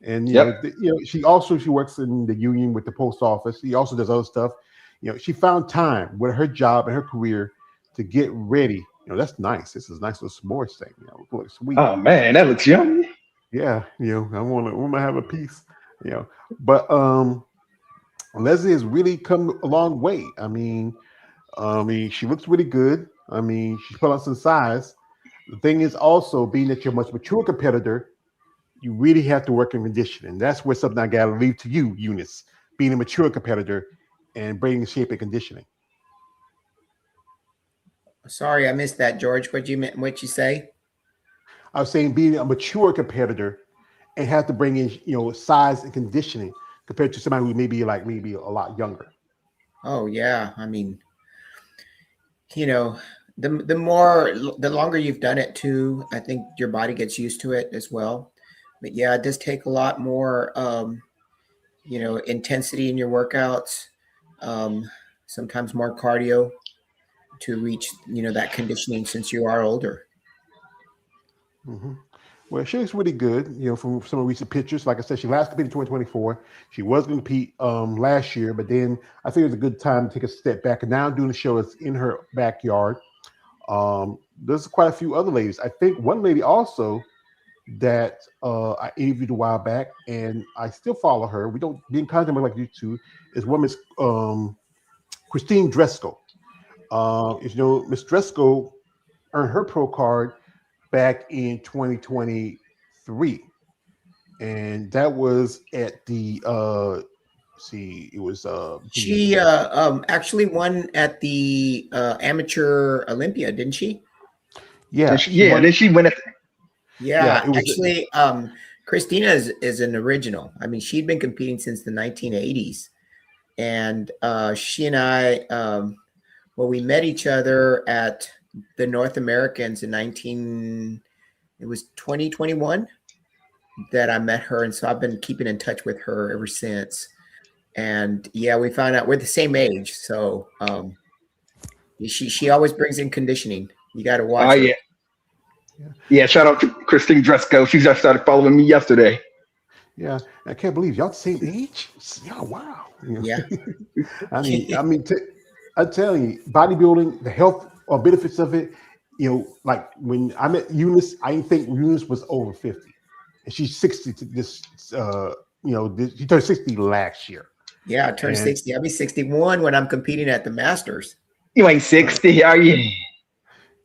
And you know, she works in the union with the post office. She also does other stuff. You know, she found time with her job and her career to get ready. You know, that's nice. This is a nice little s'mores thing. You know, looks sweet. Oh man, that looks yummy. Yeah, you know, I want to have a piece. You know, but Leslie has really come a long way. I mean, she looks really good. I mean, she's put on some size. The thing is also being that you're a much mature competitor, you really have to work in conditioning. That's where something I got to leave to you, Eunice, being a mature competitor and bringing shape and conditioning. Sorry, I missed that, George. What'd you say? I was saying being a mature competitor and have to bring in, you know, size and conditioning compared to somebody who maybe a lot younger. Oh yeah, I mean, you know, the longer you've done it too, I think your body gets used to it as well. But yeah, it does take a lot more, you know, intensity in your workouts. Sometimes more cardio to reach, you know, that conditioning since you are older. Mm-hmm. Well, she looks really good, you know, from some of the recent pictures. Like I said, she last competed in 2024. She was going to compete last year, but then I think it was a good time to take a step back. And now doing the show is in her backyard. There's quite a few other ladies. I think one lady also that I interviewed a while back, and I still follow her. We don't be in contact with like you two. Is one Miss Christine Dresco. You know, Miss Dresco earned her pro card back in 2023, and that was at the it was she actually won at the amateur Olympia, didn't she? Yeah, then she went at actually Christina is an original. I mean, she'd been competing since the 1980s, and she and I well, we met each other at the North Americans in 2021 that I met her. And so I've been keeping in touch with her ever since. And yeah, we found out we're the same age. So she always brings in conditioning. You got to watch her. Yeah. Shout out to Christine Dresco. She just started following me yesterday. Yeah. I can't believe y'all the same age. Yeah. Wow. Yeah. I'm telling you, bodybuilding, the health or benefits of it, you know, like when I met Eunice, I didn't think Eunice was over 50. And she's 60 to this, she turned 60 last year. Yeah, I turned 60. I'll be 61 when I'm competing at the Masters. You ain't 60, are you?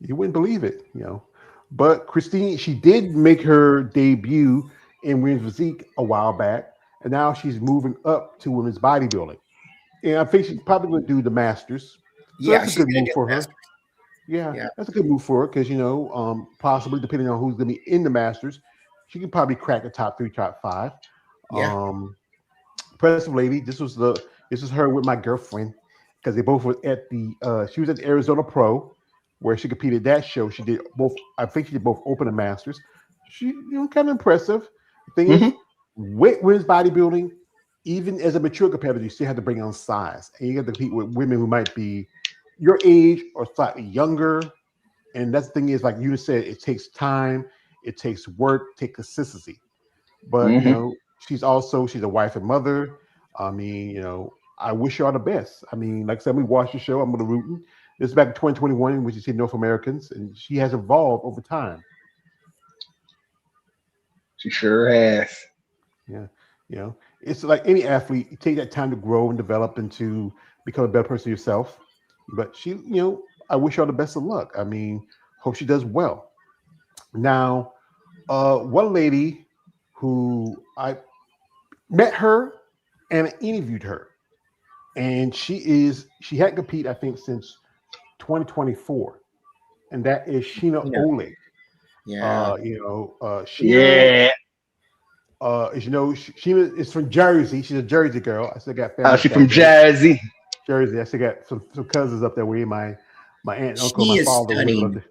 You wouldn't believe it, you know. But Christine, she did make her debut in women's physique a while back, and now she's moving up to women's bodybuilding. And I think she's probably going to do the Masters. So that's a good move for her. Yeah, that's a good move for her because, you know, possibly depending on who's going to be in the Masters, she can probably crack the top 3, top 5. Yeah. Impressive lady. This is her with my girlfriend because they both were at she was at the Arizona Pro where she competed that show. She did both. I think she did both Open and Masters. She, you know, kind of impressive. The thing is, with women's bodybuilding, even as a mature competitor, you still have to bring on size, and you have to compete with women who might be your age or slightly younger. And that's the thing is, like you said, it takes time, it takes work, it takes consistency. But you know, she's a wife and mother. I mean, I wish her all the best. I mean, like I said, we watched the show. I'm going to root. This is back in 2021, which you see North Americans, and she has evolved over time. She sure has. Yeah, it's like any athlete. You take that time to grow and develop and to become a better person yourself. But she, I wish her all the best of luck. I mean, hope she does well. Now, one lady who I met her and I interviewed her, and she hadn't competed, I think, since 2024, and that is Sheena Oleg. Yeah. Sheena. Sheena is from Jersey. She's a Jersey girl. I still got family. She's from Jersey. Jersey. I still got some cousins up there. Where my aunt, and uncle, She my is father live up stunning. there.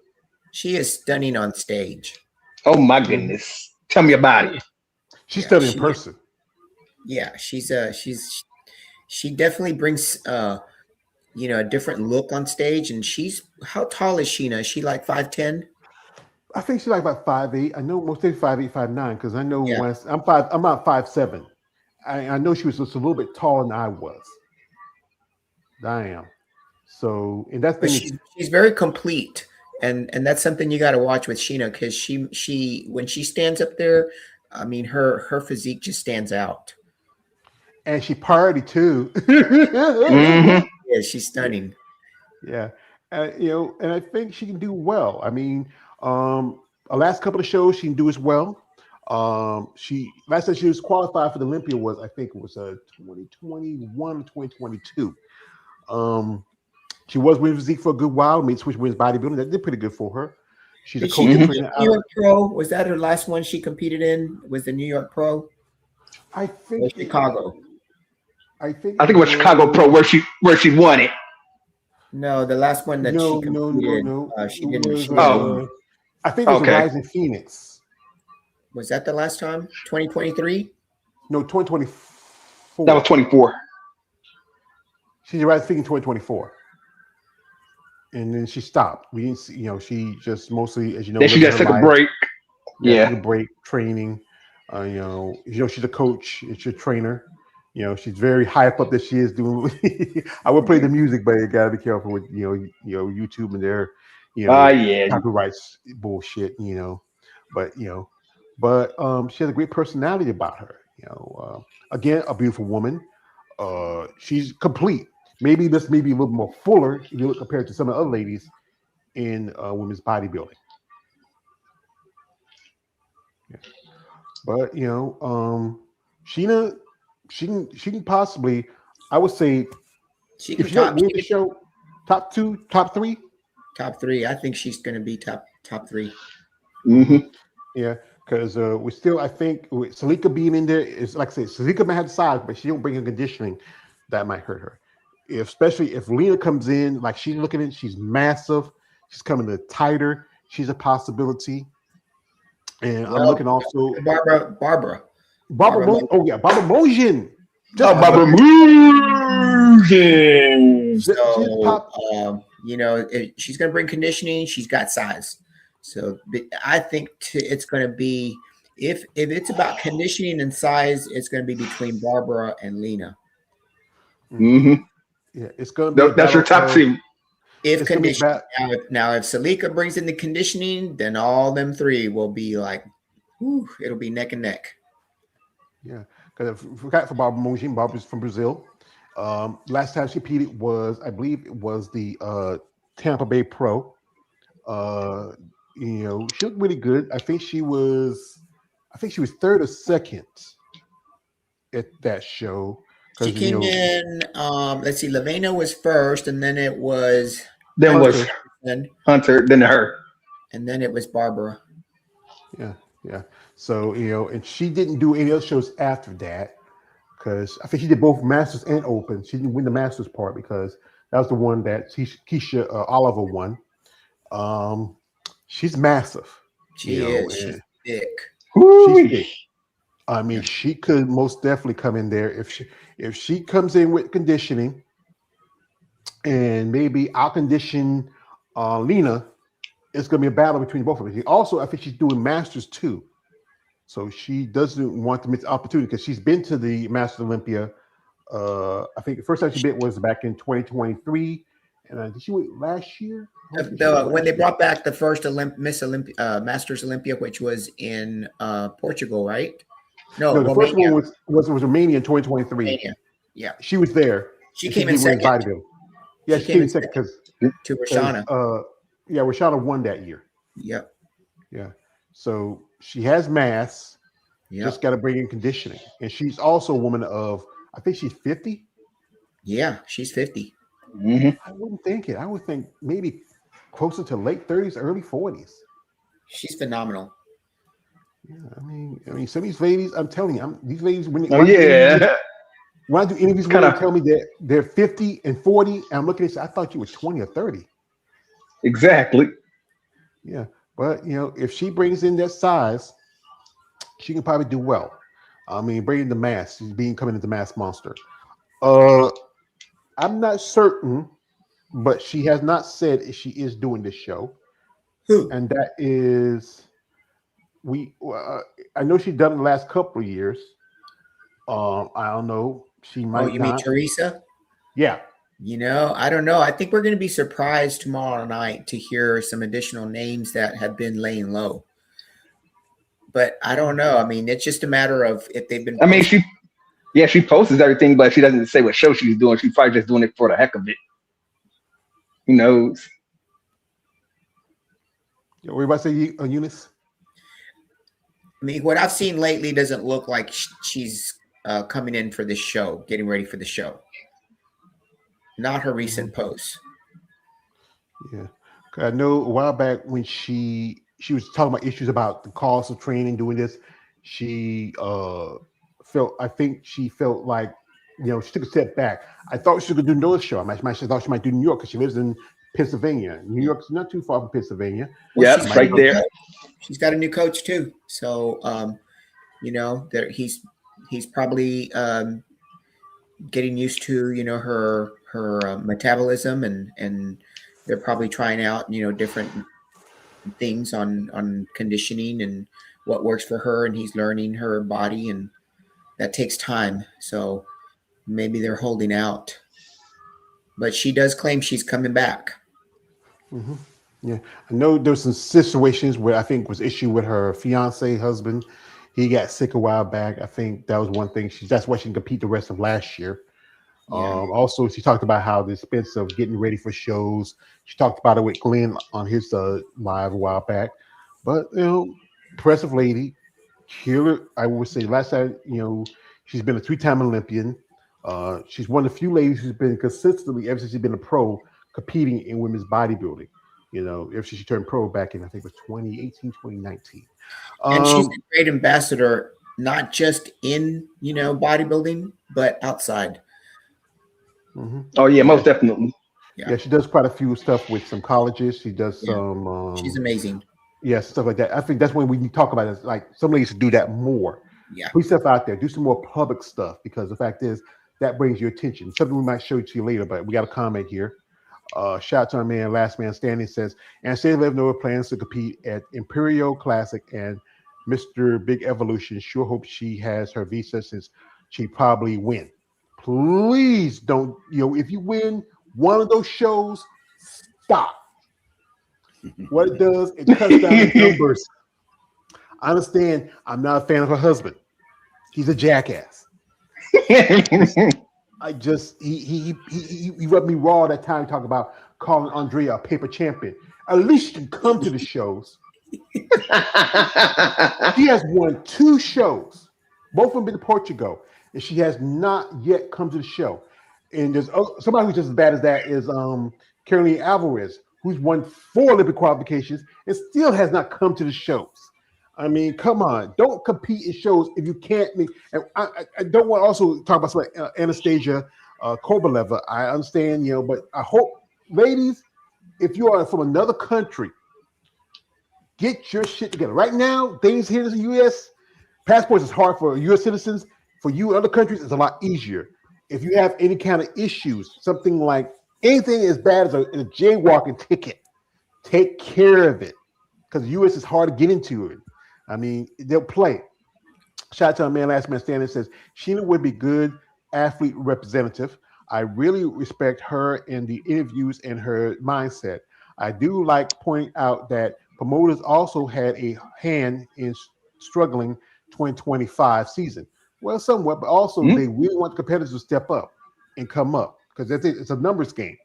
She is stunning on stage. Oh my goodness! Tell me about it. She's stunning in person. Yeah, she definitely brings a different look on stage. And how tall is Sheena? Is she like 5'10"? I think she's like about 5'8". I know most days 5'8", 5'9", because I know when I'm about 5'7". I know she was just a little bit taller than I was. I am. So, and that's she's very complete, and that's something you got to watch with Sheena, because she when she stands up there, I mean her physique just stands out. And she party too. Mm-hmm. Yeah, she's stunning. Yeah, and I think she can do well. I mean, the last couple of shows she can do as well. She last time she was qualified for the Olympia was, I think it was 2021 or 2022. She was winning physique for a good while. I mean, switch women's bodybuilding. That did pretty good for her. She's a coach and trainer. New York Pro, was that her last one she competed in? Was the New York Pro? I think Chicago. I think it was Chicago Pro where she won it. No, the last one that she competed. No. She didn't. I think it was Rising Phoenix. Was that the last time? 2023? No, 2024. That was 24. She's Rising Phoenix 2024. And then she stopped. We didn't see, she just mostly, as you know, then she just took a break. Took a break training. She's a coach. It's your trainer. She's very hype up that she is doing. I would play the music, but you gotta be careful with YouTube and their copyrights bullshit. But she has a great personality about her. Again, a beautiful woman. She's complete. Maybe this may be a little more fuller if you look compared to some of the other ladies in women's bodybuilding. Yeah. But Sheena, she can possibly, I would say, if she don't win the show, top 2, top 3. Top 3. I think she's going to be top 3. Mm-hmm. Yeah, because we still, I think, with Salika being in there, is like I said, Salika might have size, but she don't bring in conditioning that might hurt her. Especially if Lena comes in, like she's looking at, she's massive, she's coming in tighter, she's a possibility. And I'm looking also Barbara. Oh yeah, Barbara Mojin. Barbara Mojin. So she's going to bring conditioning. She's got size. So I think it's going to be, if it's about conditioning and size, it's going to be between Barbara and Lena. Mm-hmm. Yeah, it's going to be. That's your top team. If conditioning, now if Salika brings in the conditioning, then all them 3 will be like, it'll be neck and neck. Yeah, because I forgot for Barbara Mojin. Barbara's from Brazil. Last time she competed was, I believe, it was the Tampa Bay Pro. She looked really good. I think she was 3rd or 2nd at that show. She came in. Let's see. Lavena was 1st, and then it was. Then was Hunter. Then her. And then it was Barbara. Yeah. So and she didn't do any other shows after that, because I think she did both Masters and Open. She didn't win the Masters part because that was the one that Keisha Oliver won. She's massive. She is. She's thick. She's thick. I mean, she could most definitely come in there if she comes in with conditioning, and maybe I'll condition Lena. It's going to be a battle between both of them. Also, I think she's doing Masters too, So she doesn't want to miss the opportunity because she's been to the Master Olympia. I think the first time she bit was back in 2023, and did she went last year? When they brought back the first Masters Olympia, which was in Portugal, right? No, the first one was Romania in 2023. Romania. Yeah, she was there. She came in second. Yeah, she came in second because to Roshana. Yeah, Roshana won that year. Yep. Yeah. So she has mass. Yep. Just got to bring in conditioning, and she's also a woman of, I think she's 50. Yeah, she's 50. Mm-hmm. I wouldn't think it. I would think maybe closer to late 30s, early 40s. She's phenomenal. Yeah, I mean, some of these ladies, I'm telling you, these ladies when when I do interviews, when they tell me that they're 50 and 40, and I'm looking at you, I thought you were 20 or 30. Exactly. Yeah, but if she brings in that size, she can probably do well. I mean, bringing the mass, she's coming into mass monster. I'm not certain, but she has not said if she is doing this show. Who? And that is I know she's done it the last couple of years. I don't know. She might. Oh, you mean Teresa? Yeah. I don't know. I think we're going to be surprised tomorrow night to hear some additional names that have been laying low. But I don't know. I mean, it's just a matter of if they've been. I mean, she posts everything, but she doesn't say what show she's doing. She's probably just doing it for the heck of it. Who knows? What were you about to say, Eunice? I mean, what I've seen lately doesn't look like she's coming in for this show, getting ready for the show. Not her recent posts. Yeah. I know a while back when she was talking about issues about the cost of training, doing this, she felt like, she took a step back. I thought she could do another show. I thought she might do New York because she lives in Pennsylvania. New York's not too far from Pennsylvania. Yeah, it's right there. She's got a new coach too. So, he's probably getting used to, her metabolism and they're probably trying out, different things on conditioning and what works for her, and he's learning her body, and that takes time. So maybe they're holding out, but she does claim she's coming back. Mm-hmm. Yeah, I know there's some situations where I think was issue with her husband. He got sick a while back. I think that was one thing. That's why she can compete the rest of last year. Yeah. Also, she talked about how the expense of getting ready for shows. She talked about it with Glenn on his live a while back. But impressive lady, killer. I would say last time, she's been a 3-time Olympian. She's one of the few ladies who's been consistently, ever since she's been a pro, competing in women's bodybuilding. Ever since she turned pro back in, I think it was 2018, 2019. And she's a great ambassador, not just in, bodybuilding, but outside. Mm-hmm. Oh, yeah, most definitely. Yeah, she does quite a few stuff with some colleges. She does some. She's amazing. Yeah, stuff like that. I think that's when we talk about it. Like some ladies should do that more. Yeah. Put stuff out there. Do some more public stuff because the fact is that brings your attention. Something we might show to you later, but we got a comment here. Shout out to our man, Last Man Standing, says, Anastasia Levnova plans to compete at Imperial Classic and Mr. Big Evolution. Sure hope she has her visa since she probably win. Please don't, if you win one of those shows, stop. What it does, it cuts down the numbers. I understand I'm not a fan of her husband. He's a jackass. I just he rubbed me raw that time talking about calling Andrea a paper champion. At least you can come to the shows. She has won 2 shows, both of them been to Portugal, and she has not yet come to the show. And there's somebody who's just as bad as that is Caroline Alvarez, who's won 4 Olympic qualifications and still has not come to the shows. I mean, come on. Don't compete in shows if you can't make. And I don't want to also talk about something like Anastasia Kovaleva. I understand, but I hope, ladies, if you are from another country, get your shit together. Right now, things here in the U.S., passports is hard for U.S. citizens. For you in other countries, it's a lot easier. If you have any kind of issues, something like anything as bad as a jaywalking ticket, take care of it because the U.S. is hard to get into it. I mean, they'll play. Shout out to a man, last man standing, says Sheena would be good athlete representative. I really respect her in the interviews and her mindset. I do like point out that promoters also had a hand in struggling 2025 season. Well, somewhat, but also they really want the competitors to step up and come up because it's a numbers game.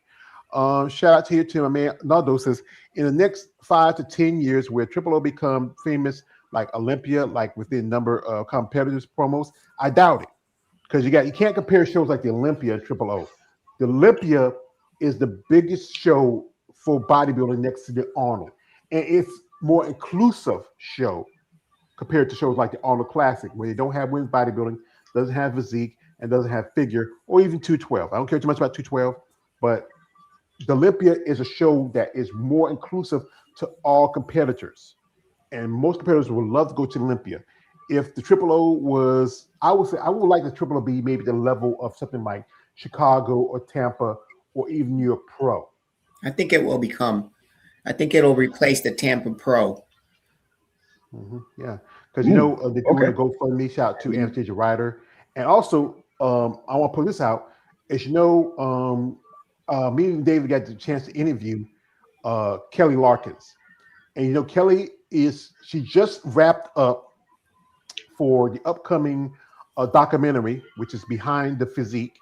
Shout out to you to my man Naldo says in the next 5 to 10 years, where Triple O become famous like Olympia, like within number of competitors promos, I doubt it because you can't compare shows like the Olympia and Triple O. The Olympia is the biggest show for bodybuilding next to the Arnold, and it's more inclusive show compared to shows like the Arnold Classic, where they don't have women's bodybuilding, doesn't have physique, and doesn't have figure, or even 212. I don't care too much about 212, but the Olympia is a show that is more inclusive to all competitors, and most competitors would love to go to Olympia. If the Triple O was, I would say, I would like the Triple O be maybe the level of something like Chicago or Tampa or even New York Pro. I think it will become. I think it'll replace the Tampa Pro. Yeah, because they're doing a GoFundMe. Shout out to Anastasia Ryder, and also I want to put this out. As you know, me and David got the chance to interview Kelly Larkins, and Kelly she just wrapped up for the upcoming documentary, which is Behind the Physique,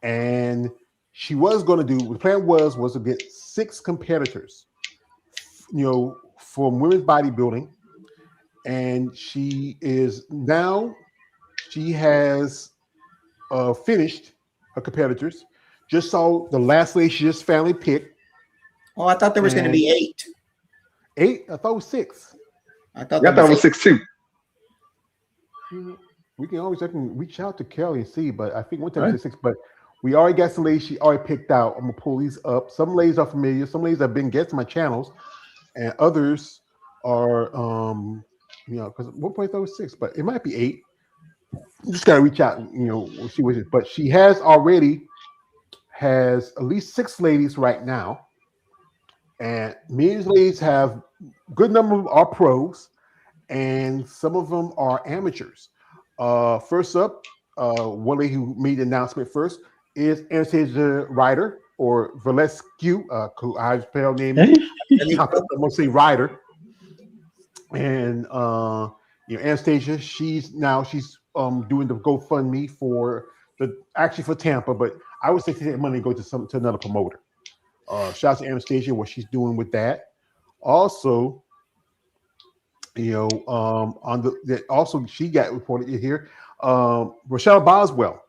and she was going to do. The plan was to get 6 competitors, from women's bodybuilding. And she has finished her competitors. Just saw the last lady she just finally picked. Oh, I thought there was going to be 8. 8? I thought it was 6. I thought it was 6 too. I can reach out to Kelly and see, but I think one time it was 6. But we already got some ladies she already picked out. I'm gonna pull these up. Some ladies are familiar. Some ladies have been guests on my channels, and others are because at one point that was 6, but it might be 8. You just gotta reach out and we'll see what it is. But she has at least 6 ladies right now, and many of these ladies have good number of them are pros, and some of them are amateurs. First up, one lady who made the announcement first is Anastasia Ryder or Valescu, who I spell name. I'm gonna say Ryder. And Anastasia, she's doing the GoFundMe for Tampa, but I would say that money go to another promoter. Shout out to Anastasia, what she's doing with that. Also, also she got reported here. Rochelle Boswell,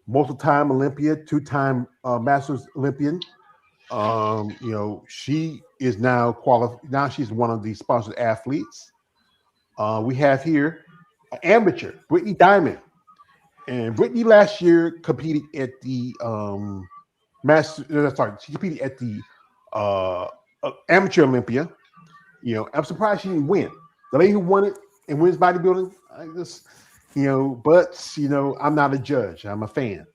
multiple-time Olympia, 2-time Masters Olympian. She is now qualified. Now she's one of the sponsored athletes. We have here an amateur, Brittany Diamond, and Brittany last year competed at the she competed at the amateur Olympia. I'm surprised she didn't win. The lady who won it in women's bodybuilding, I'm not a judge. I'm a fan.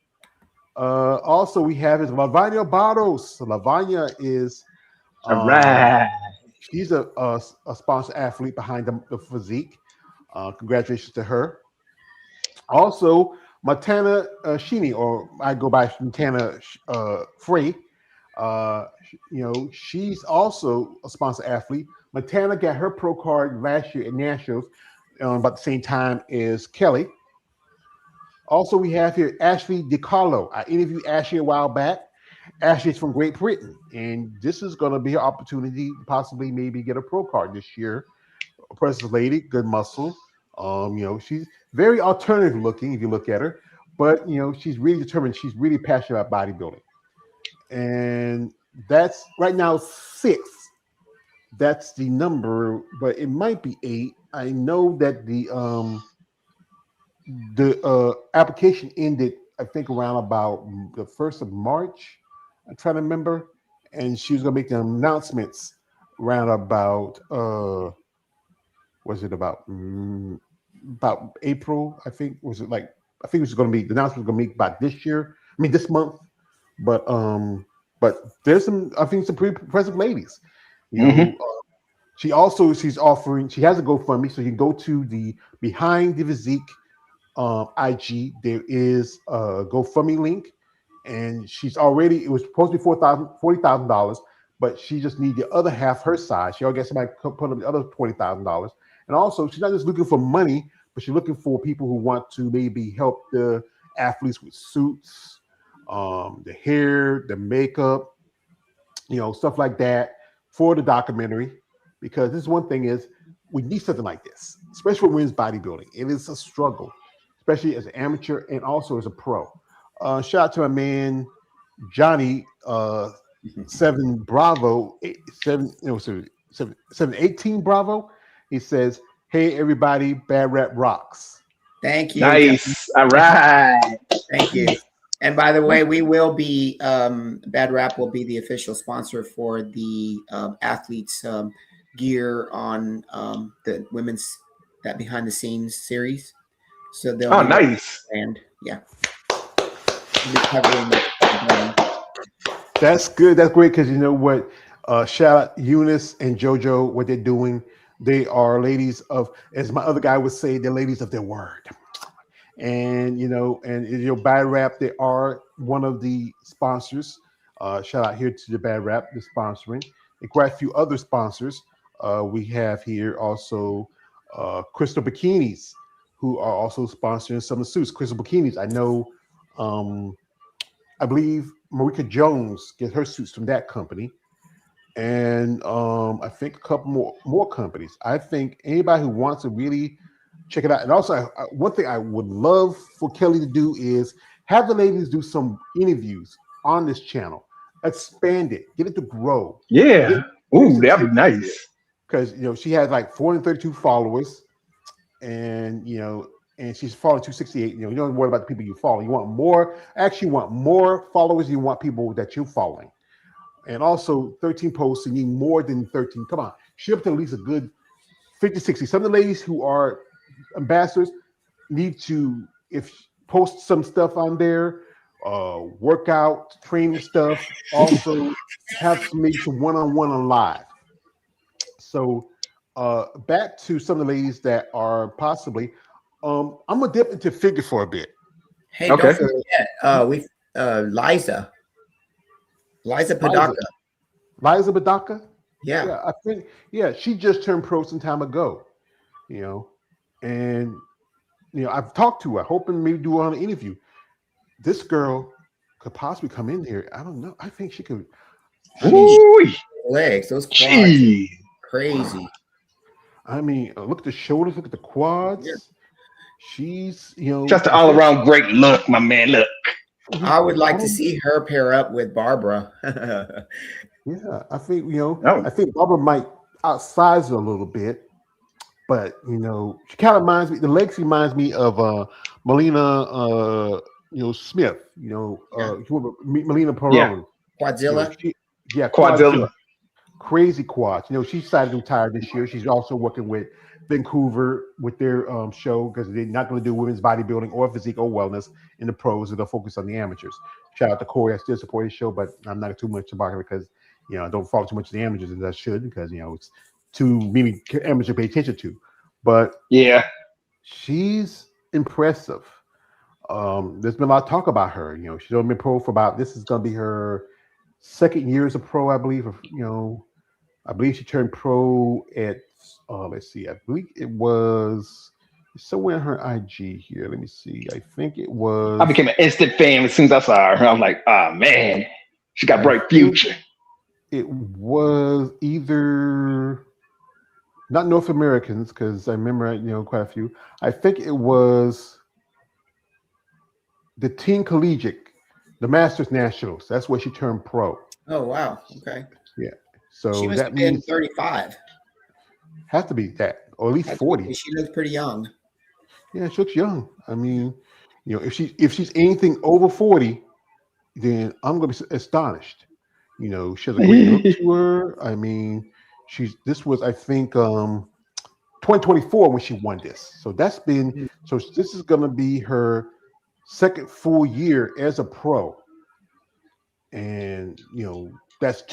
Also, we have is Lavanya Barros. Lavanya is she's a sponsored athlete behind the physique. Congratulations to her. Also, Matana Shini, or I go by Matana Frey. She's also a sponsored athlete. Matana got her pro card last year at Nationals about the same time as Kelly. Also, we have here Ashley DiCarlo. I interviewed Ashley a while back. Ashley's from Great Britain, and this is going to be her opportunity to possibly maybe get a pro card this year. A precious lady, good muscle. She's very alternative looking if you look at her, but she's really determined. She's really passionate about bodybuilding, and that's right now 6. That's the number, but it might be 8. I know that the application ended, I think, around about the 1st of March. I'm trying to remember, and she was going to make the announcements around about was it about April? I think it was going to be the announcement was going to be about this month. But there's some, I think, some pretty impressive ladies. She's offering. She has a GoFundMe, so you can go to the Behind the Physique IG. There is a GoFundMe link, and she's already. It was supposed to be $40,000, but she just needs the other half her size. She already got somebody put up the other $20,000, and also she's not just looking for money, but she's looking for people who want to maybe help the athletes with suits, the hair, the makeup, stuff like that for the documentary. Because this one thing is, we need something like this, especially for women's bodybuilding. It is a struggle, especially as an amateur and also as a pro. Shout out to my man Johnny 7 Bravo 718 Bravo. He says, "Hey everybody, Bad Rap rocks." Thank you. Nice. All right. Thank you. And by the way, we will be Bad Rap will be the official sponsor for the athletes gear on the women's that behind the scenes series. So they'll be nice. And yeah. That's good. That's great because you know what? Shout out Eunice and JoJo, what they're doing. They are ladies of, as my other guy would say, they're ladies of their word. And Bad Rap, they are one of the sponsors. Shout out here to the Bad Rap, the sponsoring. And quite a few other sponsors. We have here also Crystal Bikinis, who are also sponsoring some of the suits. Crystal Bikinis, I know, I believe Marika Jones gets her suits from that company. And I think a couple more companies. I think anybody who wants to really check it out. And also, one thing I would love for Kelly to do is have the ladies do some interviews on this channel. Expand it. Get it to grow. Yeah. Ooh, that'd be nice. Because, she has like 432 followers. And, and she's following 268. You don't worry about the people you follow. You want more. Actually, you want more followers. You want people that you're following. And also 13 posts. You need more than 13. Come on. She up to at least a good 50, 60. Some of the ladies who are ambassadors need to post some stuff on there, workout, training stuff. Also have maybe some one-on-one on live. So back to some of the ladies that are possibly. I'm gonna dip into figure for a bit. Hey, don't forget, Liza Padaka. Liza Padaka? Yeah. I think, she just turned pro some time ago, and, I've talked to her, hoping maybe do her on an interview. This girl could possibly come in here. I don't know. I think she could. Legs, those quads, crazy. I mean, look at the shoulders, look at the quads. Yeah. She's, just an all-around great look, my man. Look. I would like to see her pair up with Barbara. Yeah, I think I think Barbara might outsize her a little bit, but she kind of reminds me. The legs reminds me of Melina, Smith. Melina Perron. Quadzilla. Quadzilla. Crazy quads. She decided to retire this year. She's also working with Vancouver with their show because they're not going to do women's bodybuilding or physique or wellness in the pros. They'll focus on the amateurs. Shout out to Corey. I still support his show, but I'm not too much about it because I don't follow too much of the amateurs as I should because it's too many amateurs to pay attention to. But yeah, she's impressive. There's been a lot of talk about her. She's only been pro for this is going to be her second year as a pro, I believe. I believe she turned pro at let's see. I believe it was somewhere in her IG here. Let me see. I think it was. I became an instant fan as soon as I saw her. I'm like, man, she got a bright future. It was either not North Americans because I remember quite a few. I think it was the Teen Collegiate, the Masters Nationals. That's where she turned pro. Oh wow! Okay. Yeah. So she must that have been means 35. Has to be that, or at least 40. She looks pretty young. Yeah, she looks young. I mean, if she's anything over 40, then I'm going to be astonished. She has a great look to her. I mean, this was, I think, 2024 when she won this. So this is going to be her second full year as a pro. And, that's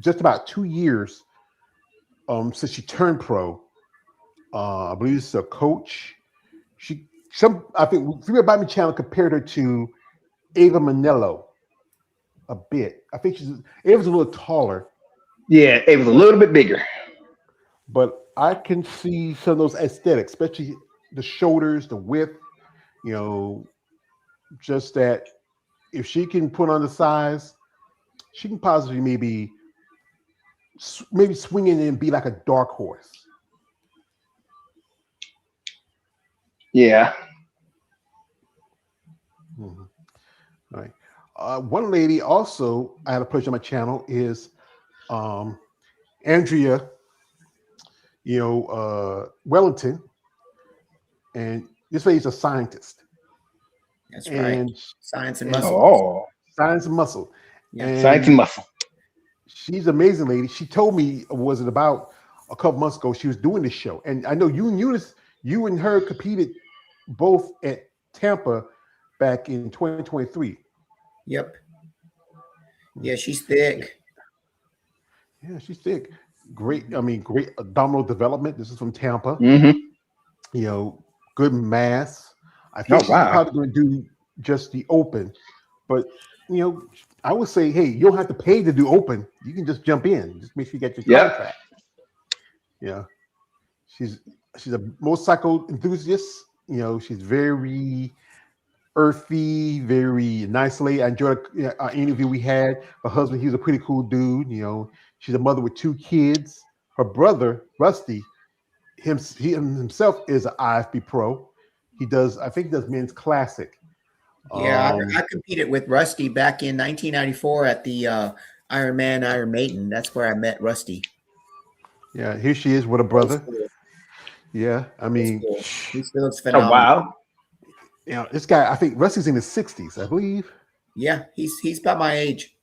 just about 2 years since she turned pro. I believe it's a coach. I think Female Body Channel compared her to Ava Manello a bit. I think Ava's a little taller. Yeah, it was a little bit bigger. But I can see some of those aesthetics, especially the shoulders, the width, you know, just that if she can put on the size, she can possibly maybe swing in and be like a dark horse. Yeah. Mm-hmm. All right. One lady also I had a push on my channel is Andrea, Wellington, and this lady's a scientist. That's and right. Science and muscle. Oh, science and muscle. Yeah. And science and muscle. she's an amazing lady. She told me, was it about a couple months ago, she was doing this show. And I know you and Eunice, you and her competed both at Tampa back in 2023. Yep. Yeah, she's thick. Yeah, she's thick. Great abdominal development. This is from Tampa. Mm-hmm. You know, good mass. I think she's probably going to do just the open. But, I would say, hey, you don't have to pay to do open. You can just jump in. Just make sure you get your contract. Yeah. She's a motorcycle enthusiast. She's very earthy, very nice lady. I enjoyed our interview we had. Her husband, he was a pretty cool dude. She's a mother with 2 kids. Her brother, Rusty, he himself is an IFB pro. I think he does men's classic. Yeah, I competed with Rusty back in 1994 at the Iron Man, Iron Maiden. That's where I met Rusty. Yeah, here she is with her brother. Yeah, I mean, he still looks phenomenal. Oh, wow. This guy, I think Rusty's in his 60s, I believe. Yeah, he's about my age.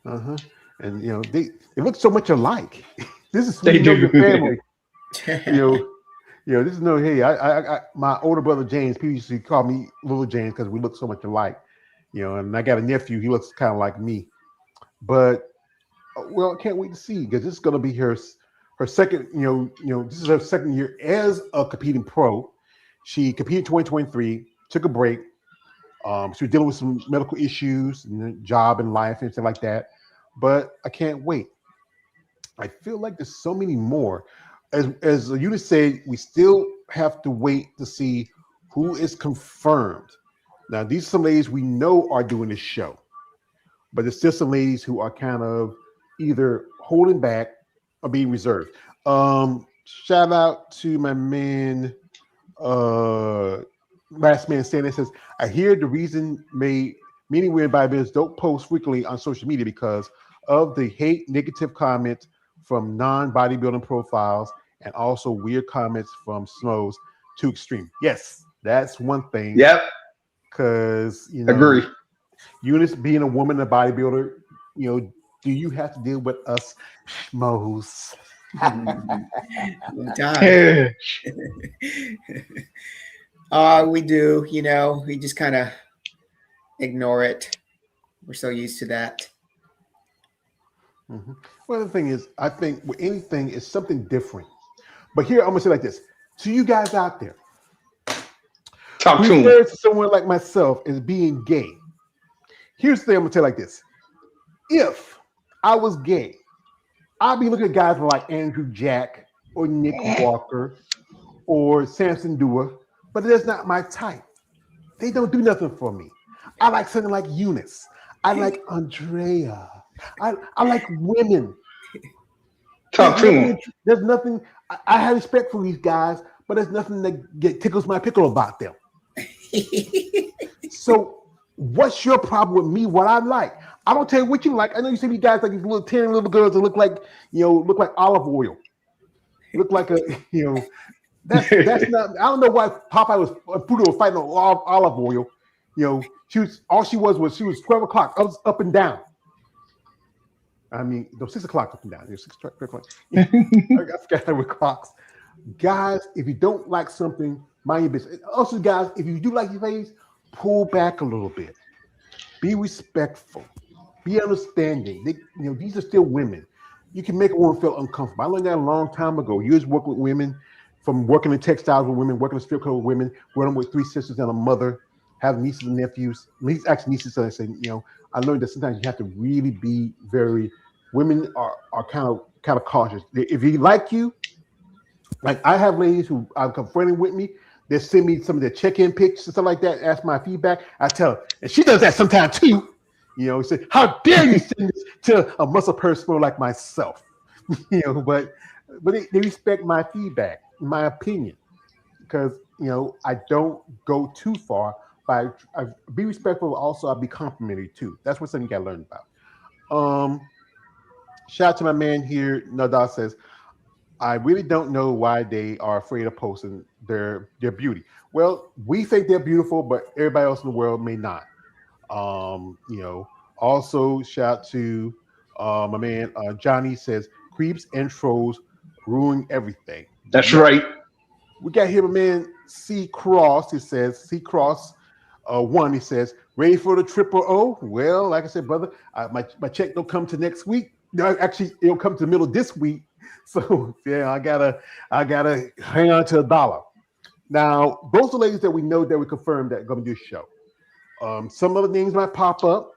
Uh-huh. And they look so much alike. This is when your family. This is hey, I my older brother James, people used to call me Little James because we look so much alike. And I got a nephew, he looks kind of like me. But I can't wait to see, because this is gonna be her second, this is her second year as a competing pro. She competed in 2023, took a break. She was dealing with some medical issues and job and life and stuff like that. But I can't wait. I feel like there's so many more. As Eunice said, we still have to wait to see who is confirmed. Now, these are some ladies we know are doing this show, but there's still some ladies who are kind of either holding back or being reserved. Shout out to my man, Last Man Standing, says, I hear the reason many women bodybuilders don't post frequently on social media because of the hate, negative comments from non-bodybuilding profiles, and also weird comments from SMOs too extreme. Yes, that's one thing. Yep. Because agree. Eunice being a woman, a bodybuilder, do you have to deal with us schmoes? We do. We just kind of ignore it. We're so used to that. Mm-hmm. Well, the thing is, I think with anything is something different. But here, I'm gonna say like this to you guys out there: talk to me. Someone like myself is being gay. Here's the thing: I'm gonna tell you like this: if I was gay, I'd be looking at guys like Andrew Jack or Nick Walker or Samson Dua, but that's not my type. They don't do nothing for me. I like something like Eunice. I like Andrea. I like women. Talk to them. There's nothing. I have respect for these guys, but there's nothing that tickles my pickle about them. So, what's your problem with me? What I like? I don't tell you what you like. I know you see these guys like these little 10 little girls that look like olive oil. Look like that's not. I don't know why Popeye was Pluto was fighting on olive oil. She was 12 o'clock up and down. I mean, 6 o'clock up and down. 6 o'clock. I forgot with clocks. Guys, if you don't like something, mind your business. Also, guys, if you do like your face, pull back a little bit. Be respectful. Be understanding. These are still women. you can make a woman feel uncomfortable. I learned that a long time ago. Years working with women, from working in textiles with women, working in strip club with women, working with 3 sisters and a mother, having nieces and nephews. Actually, nieces. So I say, I learned that sometimes you have to really be very. Women are kind of cautious. If he like you, like I have ladies who I'm confronting with me. They send me some of their check-in pics and stuff like that. Ask my feedback. I tell her, and she does that sometimes too. Say, "How dare you send this to a muscle person like myself?" But they respect my feedback, my opinion, because I don't go too far. But I be respectful. Also, I'll be complimentary too. That's what something you got to learn about. Shout out to my man here. Nadal says, I really don't know why they are afraid of posting their beauty. Well, we think they're beautiful, but everybody else in the world may not. Also shout out to my man Johnny says creeps and trolls ruin everything. That's Yeah. right. We got here my man C Cross. He says C Cross one. He says ready for the triple O. Well, like I said, brother, my check don't come to next week. No, actually, it'll come to the middle of this week. So yeah, I gotta hang on to $1. Now, those are ladies that we know that we confirmed that are going to do a show. Some other names might pop up.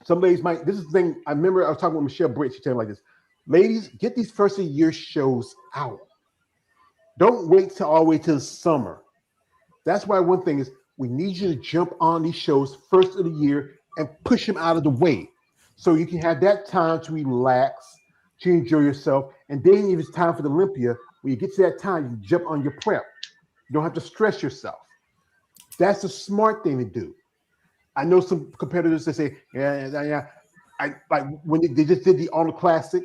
Some ladies might. This is the thing. I remember I was talking with Michelle Britt. She told me like this: ladies, get these first of the year shows out. Don't wait till all the way till the summer. That's why one thing is we need you to jump on these shows first of the year and push them out of the way, so you can have that time to relax, to enjoy yourself, and then if it's time for the Olympia, when you get to that time, you jump on your prep. You don't have to stress yourself. That's a smart thing to do. I know some competitors that say, yeah. I like when they just did the Arnold Classic,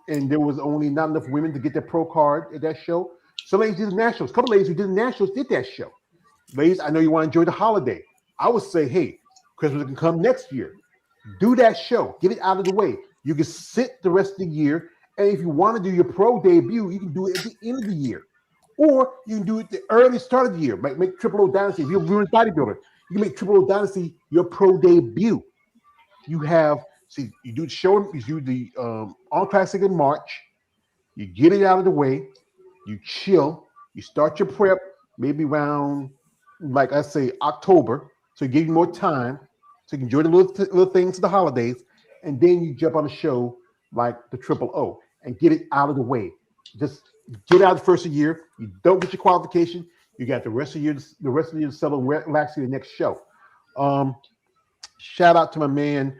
and there was only not enough women to get their pro card at that show. Some ladies did the Nationals. A couple ladies who did the Nationals did that show. Ladies, I know you want to enjoy the holiday. I would say, hey, Christmas can come next year. Do that show. Get it out of the way. You can sit the rest of the year, and if you want to do your pro debut, you can do it at the end of the year. Or you can do it the early start of the year. Make Triple O Dynasty. If you're a women's bodybuilder, you can make Triple O Dynasty your pro debut. You do the show, you do the All Classic in March. You get it out of the way. You chill. You start your prep maybe around, like I say, October. So you give you more time. So you can enjoy the little things of the holidays. And then you jump on a show like the Triple O and get it out of the way. Just get out the first of the year. You don't get your qualification. You got the rest of the year to settle and relax to the next show. Shout out to my man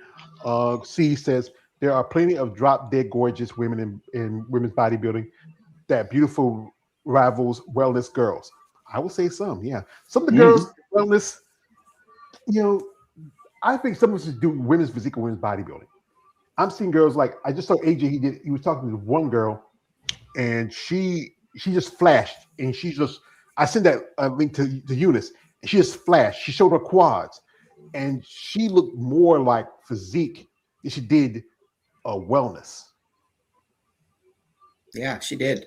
C says there are plenty of drop dead gorgeous women in women's bodybuilding that beautiful rivals wellness girls. I will say some, yeah. Some of the girls wellness, I think some of us should do women's physique and women's bodybuilding. I'm seeing girls like I just saw AJ. He was talking to one girl, and she just flashed, and I sent that link to Eunice. And she just flashed. She showed her quads, and she looked more like physique than she did wellness. Yeah, she did.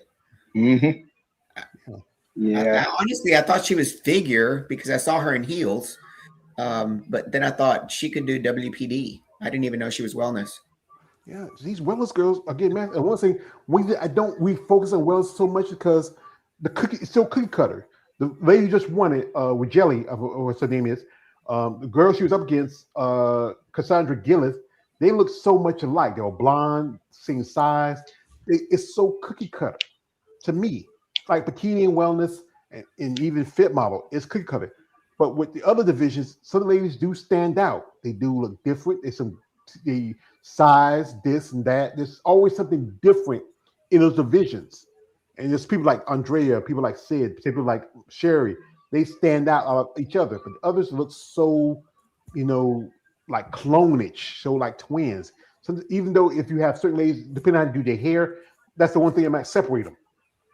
Mm-hmm. Yeah. Honestly, I thought she was figure because I saw her in heels. But then I thought she could do WPD. I didn't even know she was wellness. Yeah, these wellness girls again, man. And one thing we focus on wellness so much because it's still cookie cutter. The lady just won it with Jelly, or what her name is. The girl she was up against, Cassandra Gillis, they look so much alike. They were blonde, same size. It's so cookie cutter to me. Like bikini and wellness and even fit model, it's cookie cutter. But with the other divisions, some ladies do stand out. They do look different. The size, this and that. There's always something different in those divisions. And there's people like Andrea, people like Sid, people like Sherry. They stand out of each other. But the others look so, like clonage, so like twins. So even though if you have certain ladies, depending on how you do their hair, that's the one thing that might separate them.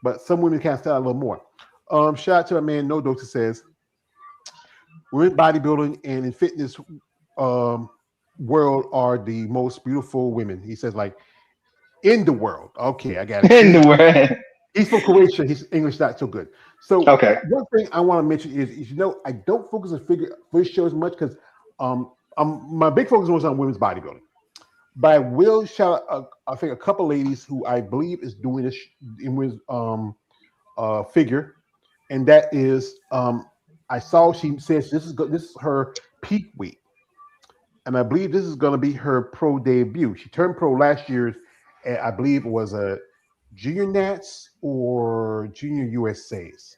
But some women can stand out a little more. Shout out to my man No Dose, who says, we're in bodybuilding and in fitness world are the most beautiful women. He says, like, in the world. Okay, I got it. In the world. He's from Croatia. His English not so good. So okay. One thing I want to mention is I don't focus on figure shows much because my big focus was on women's bodybuilding. But I will shout out, I think, a couple ladies who I believe is doing this in figure, and that is I saw she says this is her peak weight, and I believe this is going to be her pro debut. She turned pro last year, and I believe it was a Junior Nats or Junior USA's,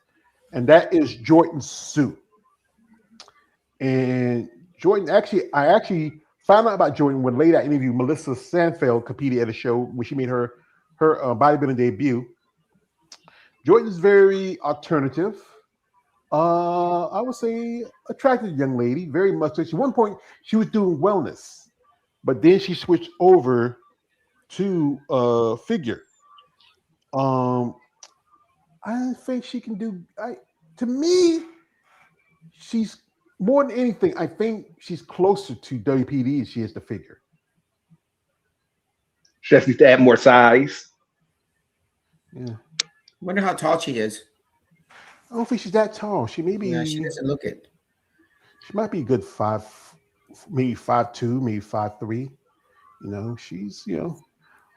and that is Jordan Sue. And Jordan, I actually found out about Jordan when later I interviewed Melissa Sanfeld, competed at a show when she made her bodybuilding debut. Jordan is very alternative. I would say attractive young lady, very much. At one point, she was doing wellness, but then she switched over to figure. I think she can do. To me, she's more than anything. I think she's closer to WPD as she is to figure. She just needs to add more size. Yeah. Wonder how tall she is. I don't think she's that tall. She may be. Yeah, she doesn't look it. She might be a good 5, maybe 5'2", maybe 5'3". She's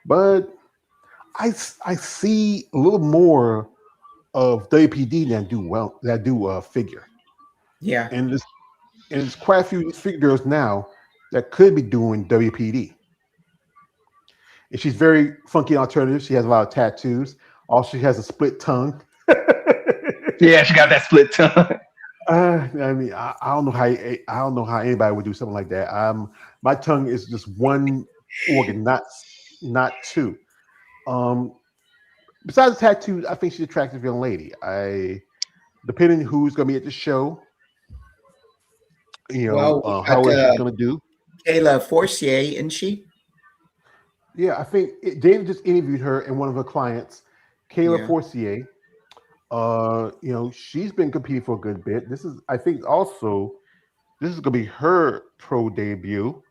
but I see a little more of WPD that do figure. Yeah, and there's quite a few figure girls now that could be doing WPD. And she's very funky and alternative. She has a lot of tattoos. Also, she has a split tongue. Yeah, she got that split tongue. I mean, I don't know how anybody would do something like that. My tongue is just one organ, not two. Besides the tattoos, I think she's an attractive young lady. Depending who's going to be at the show, how she's going to do. Kayla Forcier, isn't she? Yeah, I think David just interviewed her and one of her clients, Kayla Forcier. She's been competing for a good bit. I think also this is gonna be her pro debut.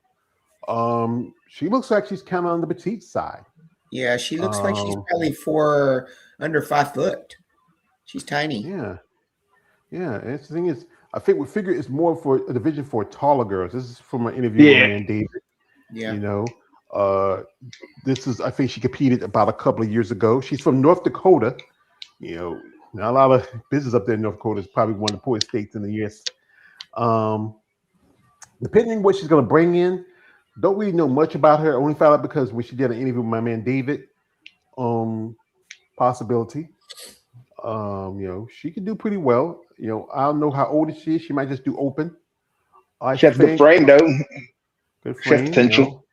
She looks like she's kind of on the petite side. Yeah, she looks like she's probably under 5 foot. She's tiny. Yeah. And the thing is, I think we figure it's more for a division for taller girls. This is from an interview with man David. Yeah. I think she competed about a couple of years ago. She's from North Dakota. Not a lot of business up there in North Dakota. Is probably one of the poorest states in the U.S. Depending on what she's going to bring in, don't really know much about her. I only found out because when she did an interview with my man David, possibility. She could do pretty well. I don't know how old she is. She might just do open. She has a good frame, though. Good frame. She has potential.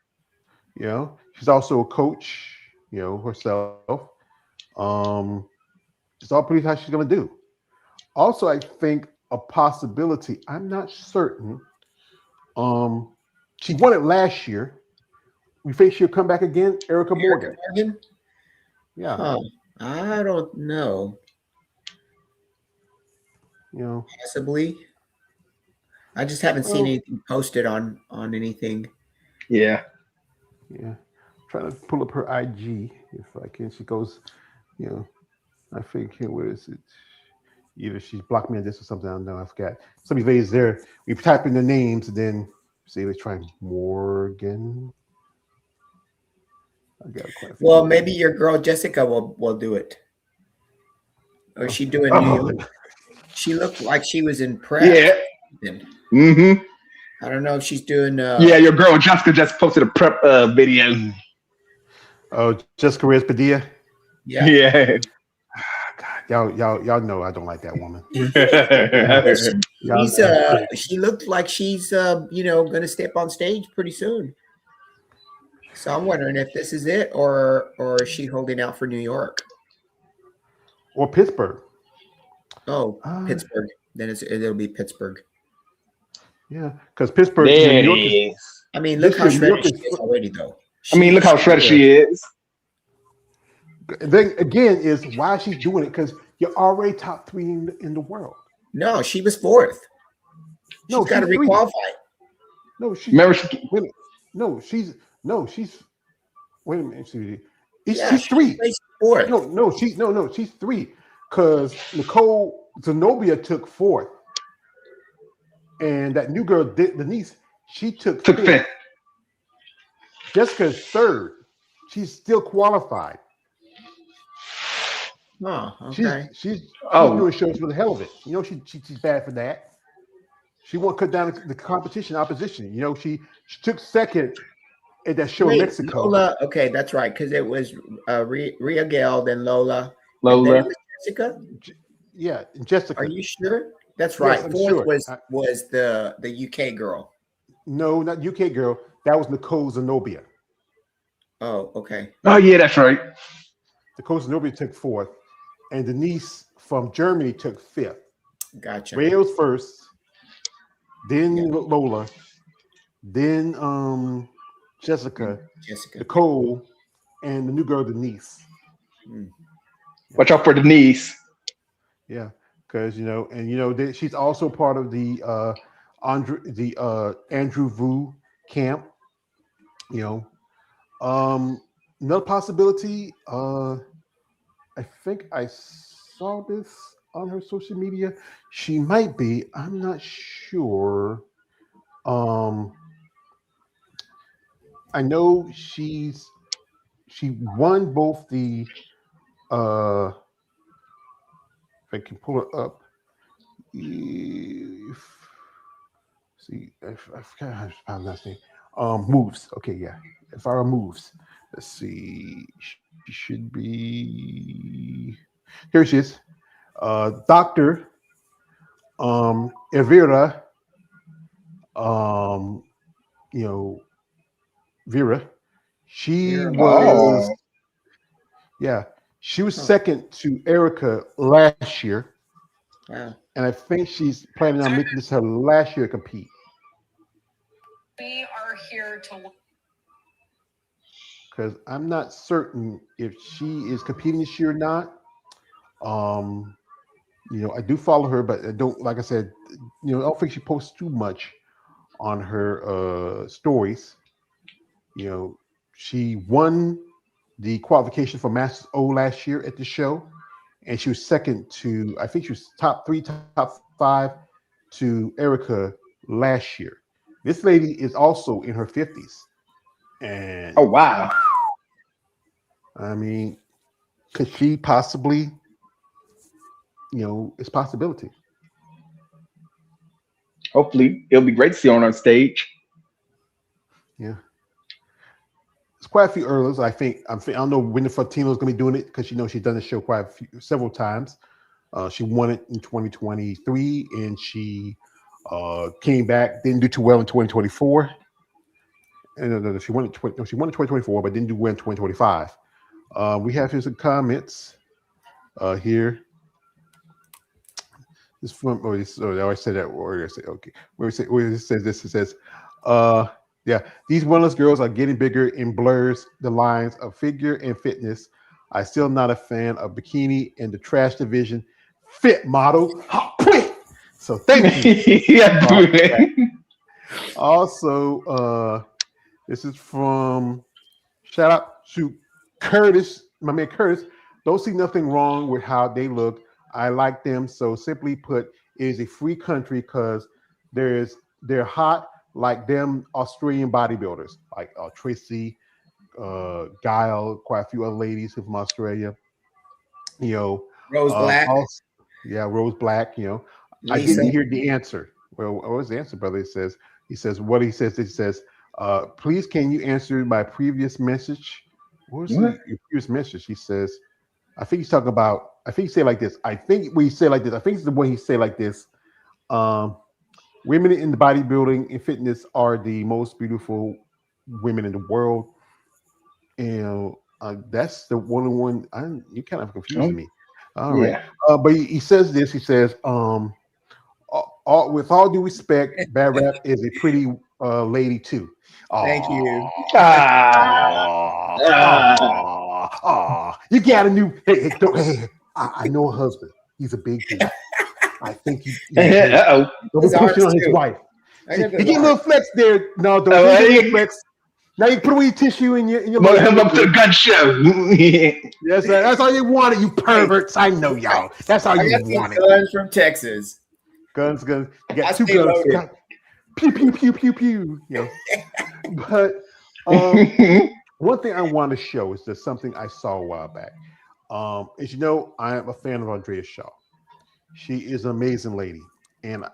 She's also a coach. Herself. It's all pretty how she's going to do. Also, I think a possibility. I'm not certain. She won it last year. We think she'll come back again. Erica Morgan. Yeah. Huh. I don't know. Possibly. I just haven't seen anything posted on anything. Yeah. Trying to pull up her IG if I can. She goes, I think here, where is it? Either she's blocked me on this or something. I don't know. I forgot. Some of you ladies there. We type in the names and then see. Let's try Morgan. I got quite a few. Well, maybe your girl Jessica will do it. Or is she doing New York? She looked like she was in prep. Yeah. Mm-hmm. I don't know if she's doing. Your girl Jessica just posted a prep video. Oh, Jessica Reyes Padilla. Yeah. God, y'all know I don't like that woman. She looked like she's gonna step on stage pretty soon. So I'm wondering if this is it, or is she holding out for New York or Pittsburgh? Oh, Pittsburgh. Then it'll be Pittsburgh. Yeah, because Pittsburgh. There New York is. I mean, look how shredded she is already, though. Look how shredded she is. Then again, is why she's doing it because you're already top 3 in the world. No, she was 4th. She's got to requalify. No, she's. Remember, she's. Wait a minute. She's 3. Fourth. She's 3 because Nicole Zenobia took 4th, and that new girl Denise, she took 5th. Jessica's third. She's still qualified. Oh, okay. She's doing shows for the hell of it. You know, she's bad for that. She won't cut down the competition, opposition. You know, she took second at that show in Mexico. Lola, okay, that's right, because it was Ria Gale, then Lola. Lola. And then it was Jessica? Yeah, Jessica. Are you sure? That's right. Yes, Fourth sure. was the UK girl. No, not UK girl. That was Nicole Zenobia. Oh, okay. Oh, yeah, that's right. Nicole Zenobia took fourth, and Denise from Germany took fifth. Gotcha. Wales first, then Lola, then Jessica, Nicole, and the new girl Denise. Watch out for Denise. Yeah, because she's also part of the Andrew Vu camp. You know, another possibility. I think I saw this on her social media. She might be. I'm not sure. I know she won both the. If I can pull her up. I forgot how to spell last name. Moves. Okay, yeah. Farrah Moves. Let's see. She should be. Here she is. Dr. Elvira. Vera. She was. Yeah. She was second to Erica last year. Wow. And I think she's planning on making this her last year to compete. We are here to. Because I'm not certain if she is competing this year or not. I do follow her, but I don't, like I said, I don't think she posts too much on her stories. She won the qualification for Masters O last year at the show, and she was second to, I think she was top 5 to Erica last year. This lady is also in her 50s. And oh, wow. I mean, could she possibly, it's a possibility. Hopefully, it'll be great to see her on stage. Yeah. There's quite a few earlers. I don't know when the Fatino is going to be doing it because she's done the show several times. She won it in 2023, and she came back, didn't do too well in 2024. And she won in 2024, but didn't do well in 2025. We have here some comments here. This from I always said that word. I say okay. Where it says this, it says, yeah, these wellness girls are getting bigger and blurs the lines of figure and fitness. I'm still not a fan of bikini and the trash division fit model. So thank you. Yeah, also, this is from shout out to Curtis, my man Curtis. Don't see nothing wrong with how they look. I like them. So simply put, it is a free country because they're hot like them Australian bodybuilders, like Tracy, Guile, quite a few other ladies from Australia. Rose Black. Rose Black. Lisa. I didn't hear the answer. Well, what was the answer, brother? He says, please can you answer my previous message? What was your previous message? He says, I think he's talking about, I think he said like this. I think when he said like this, I think it's the way he said like this. Women in the bodybuilding and fitness are the most beautiful women in the world. And that's the one. You kind of confusing me. All right. But he says this. He says, with all due respect, Bad Rap is a pretty lady too. Thank you. You got a new. Hey, I know a husband. He's a big dude. I think he. Don't be pushing on his wife. You get a little flex there. No, don't get a flex. Now you put away your tissue in your. Move him up to the gun show. Yes, that's all you wanted, you perverts. I know y'all. That's all you wanted. Guns from Texas. Guns. You got two guns. Pew pew pew pew pew. But One thing I want to show is just something I saw a while back. As you know, I am a fan of Andrea Shaw. She is an amazing lady, and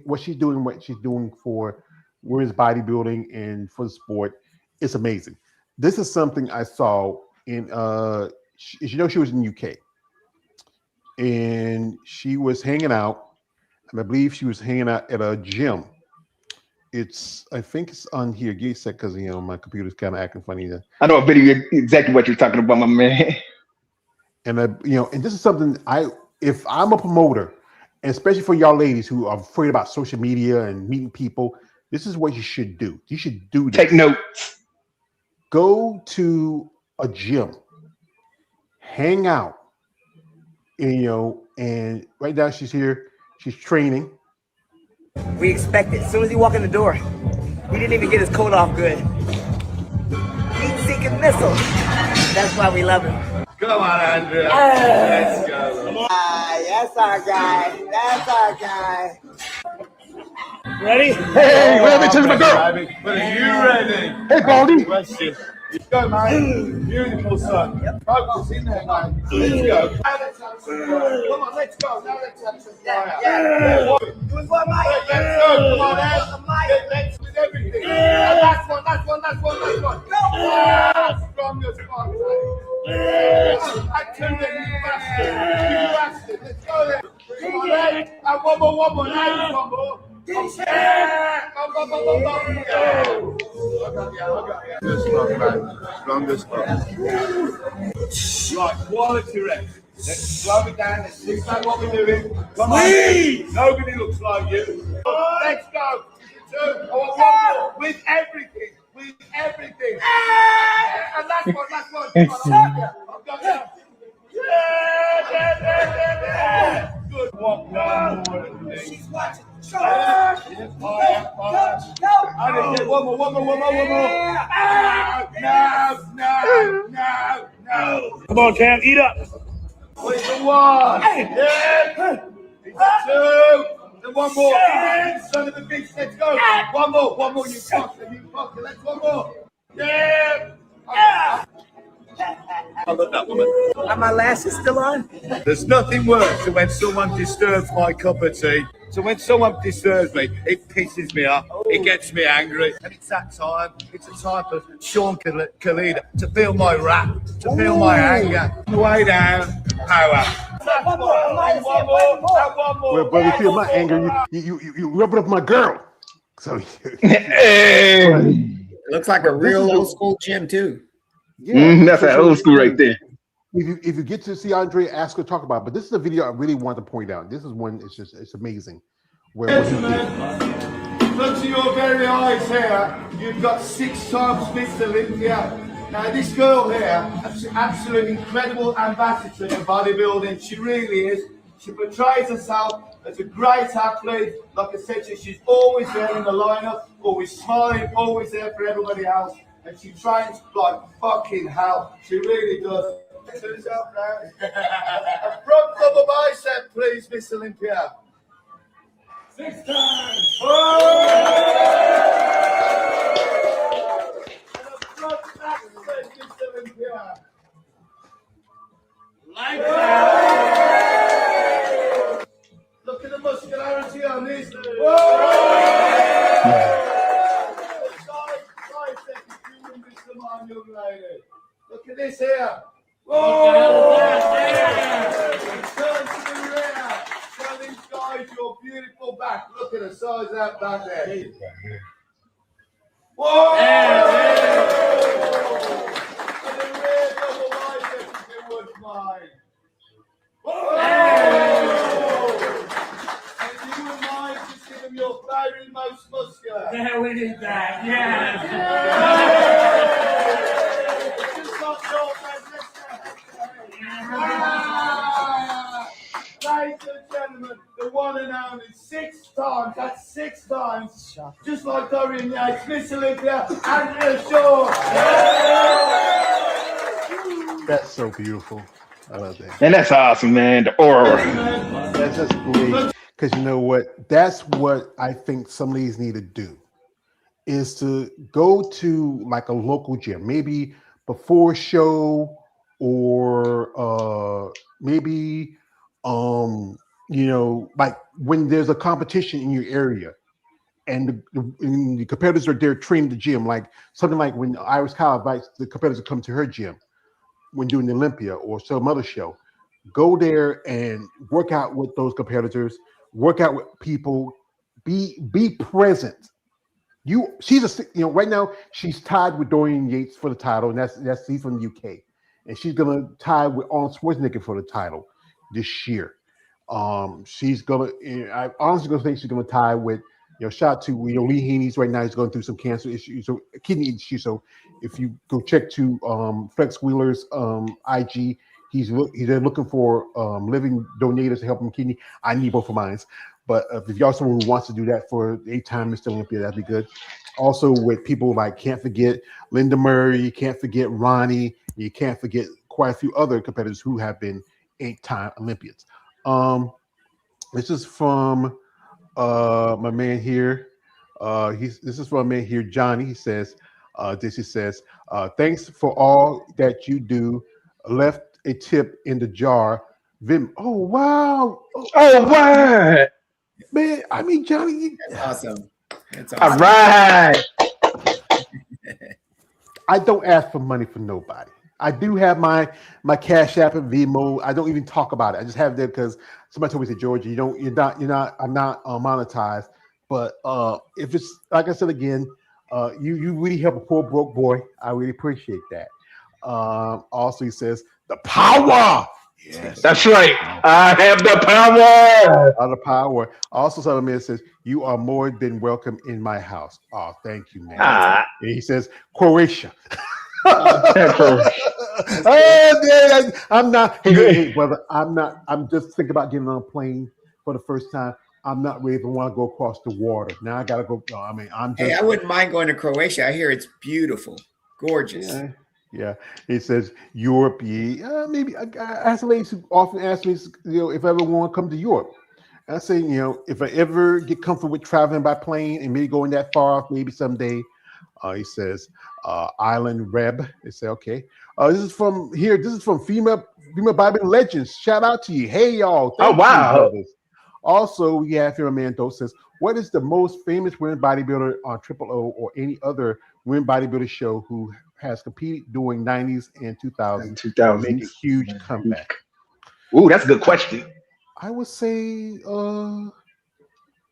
what she's doing for women's bodybuilding and for the sport, it's amazing. This is something I saw in. As you know, she was in the UK, and she was hanging out, and I believe she was hanging out at a gym. I think it's on here. Give me a sec, because my computer's kind of acting funny. I know a video exactly what you're talking about, my man. And and this is something if I'm a promoter, and especially for y'all ladies who are afraid about social media and meeting people, this is what you should do. You should do this. Take notes. Go to a gym, hang out, and right now she's here. She's training. We expect it. As soon as he walked in the door, he didn't even get his coat off good. Heat-seeking missile. That's why we love him. Come on, Andrea. Let's go. That's our guy. That's our guy. Ready? Hey, let me touch my girl. But are you ready? Hey, Baldy. Question. Let's go, mate. Beautiful, son. Focus in there, mate. Let's go. Come on, let's go. Now let's have some fire. Yeah. Do it for Mike. Let's go. Come on, Ed. Let's with everything. Last one. Go. Strongest one. Activate, you bastard. Let's go there. Come on, Ed. And one more. Now one more. Go. Strongest one. Right, quality rest. Let's slow it down. Let's think about what we're doing. Come on. Nobody looks like you. Let's go. 2. One more. With everything. And last one. Come on, I've got you. Yeah. Good one. She's watching. Fire. One more. No. Come on, Cam, eat up. Wait for 1. Yeah. 2. And one more. Son of a bitch, let's go. One more. You fucker. Let's one more. Yeah. I love that woman. Are my lashes still on? There's nothing worse than when someone disturbs my cup of tea. So when someone disturbs me, it pisses me off. It gets me angry. And it's that time. It's a time for Sean Khalida to feel my wrath, to feel my anger. Way down. Power. One more. Well, but we feel my anger. You rubbing up my girl. So looks like a real old school gym too. Yeah, that's that old school right there. If you get to see Andre, ask her to talk about it. But this is a video I really want to point out. This is one. It's amazing. Look to your very eyes here. You've got 6 times Miss Olympia. Now this girl here, she's an absolute incredible ambassador in bodybuilding. She really is. She portrays herself as a great athlete. Like I said, she's always there in the lineup, always smiling, always there for everybody else. And she trains like fucking hell. She really does. A front double bicep, please, Miss Olympia. 6 times. Oh! And a front back split, Miss Olympia. Like that. Look at the muscularity on this. Young lady. Look at this here. Whoa! Turn to the rear. Show these guys your beautiful back. Look at the size of that back there. Whoa! And the rear double bicep if you wouldn't mind. Whoa! And if you wouldn't mind, just give them your favourite most muscular. There we did that. Yes. Ladies and gentlemen, the one and only 6 times. That's 6 times. Just like Dorian Yates, Miss Olympia, Andrea Shaw. that's so beautiful. I love that. And that's awesome, man. The aura. That's just great. Because you know what? That's what I think some ladies need to do. is to go to like a local gym, maybe before show or maybe like when there's a competition in your area and the competitors are there training the gym, like something like when Iris Kyle invites the competitors to come to her gym when doing the Olympia or some other show. Go there and work out with those competitors, work out with people, be present. Right now she's tied with Dorian Yates for the title, and that's he's from the UK, and she's gonna tie with Arnold Schwarzenegger for the title this year. She's gonna. I honestly gonna think she's gonna tie with. Shout out to Lee Haney's right now. He's going through some cancer issues, so kidney issues. So if you go check to Flex Wheeler's IG, they're looking for living donators to help him kidney. I need both of mine. But if y'all someone who wants to do that for 8-time Mr. Olympia, that'd be good. Also with people like, can't forget Linda Murray, you can't forget Ronnie, you can't forget quite a few other competitors who have been 8-time Olympians. This is from my man here. This is from my man here, Johnny. He says, thanks for all that you do. Left a tip in the jar. Vim. Oh wow. Oh wow. Man, I mean, Johnny, That's awesome. All right. I don't ask for money from nobody. I do have my Cash App and Venmo. I don't even talk about it. I just have it there because somebody told me, Georgia, I'm not monetized. But if it's like I said again, you really help a poor broke boy. I really appreciate that. Also, he says the power. Yes, that's right. I have the power. The power. Also, some man says, "You are more than welcome in my house." Oh, thank you, man. And he says, "Croatia." I'm not, hey, brother. I'm just thinking about getting on a plane for the first time. I'm not ready to want to go across the water. Now I gotta go. I wouldn't mind going to Croatia. I hear it's beautiful, gorgeous. Yeah, it says Europe. Yeah, maybe. I ask ladies who often ask me, if I ever want to come to Europe. I say, if I ever get comfortable with traveling by plane and maybe going that far off, maybe someday. He says, Island Reb. They say, okay. This is from here. This is from female Bible Legends. Shout out to you. Hey, y'all. Oh, wow. Also, we have here a man who says, what is the most famous women bodybuilder on Triple O or any other women bodybuilder show who has competed during 90s and 2000s, make a huge comeback? Ooh, that's a good question. I would say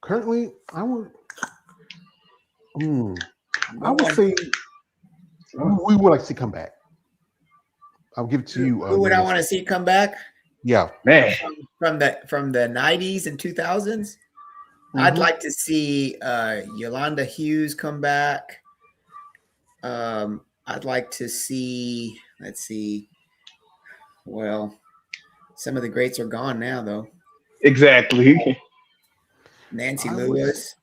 currently I would say we would like to see come back. I'll give it to you. Who would I want to see come back? Yeah, man. From the 90s and 2000s, I'd like to see Yolanda Hughes come back. I'd like to see, let's see. Well, some of the greats are gone now, though. Exactly. Nancy Lewis.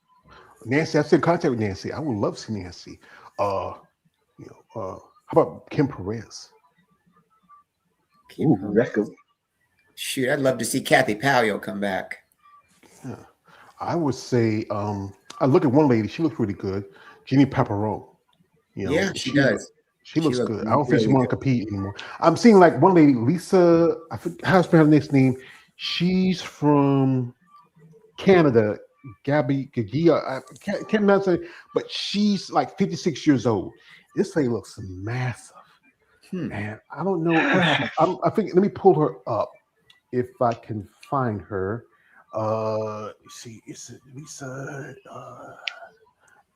Nancy, I'm still in contact with Nancy. I would love to see Nancy. How about Kim Perez? That's good. Shoot, I'd love to see Kathy Palio come back. Yeah. I would say, I look at one lady. She looks really good. Jeannie Paparon. Yeah, she does. She looks good. I don't think she want to compete anymore. I'm seeing like one lady, Lisa. I forget how to spell her next name. She's from Canada. Gabby Gagia. I can't pronounce it, but she's like 56 years old. This lady looks massive. Man, I don't know. I think let me pull her up if I can find her. See, it's Lisa,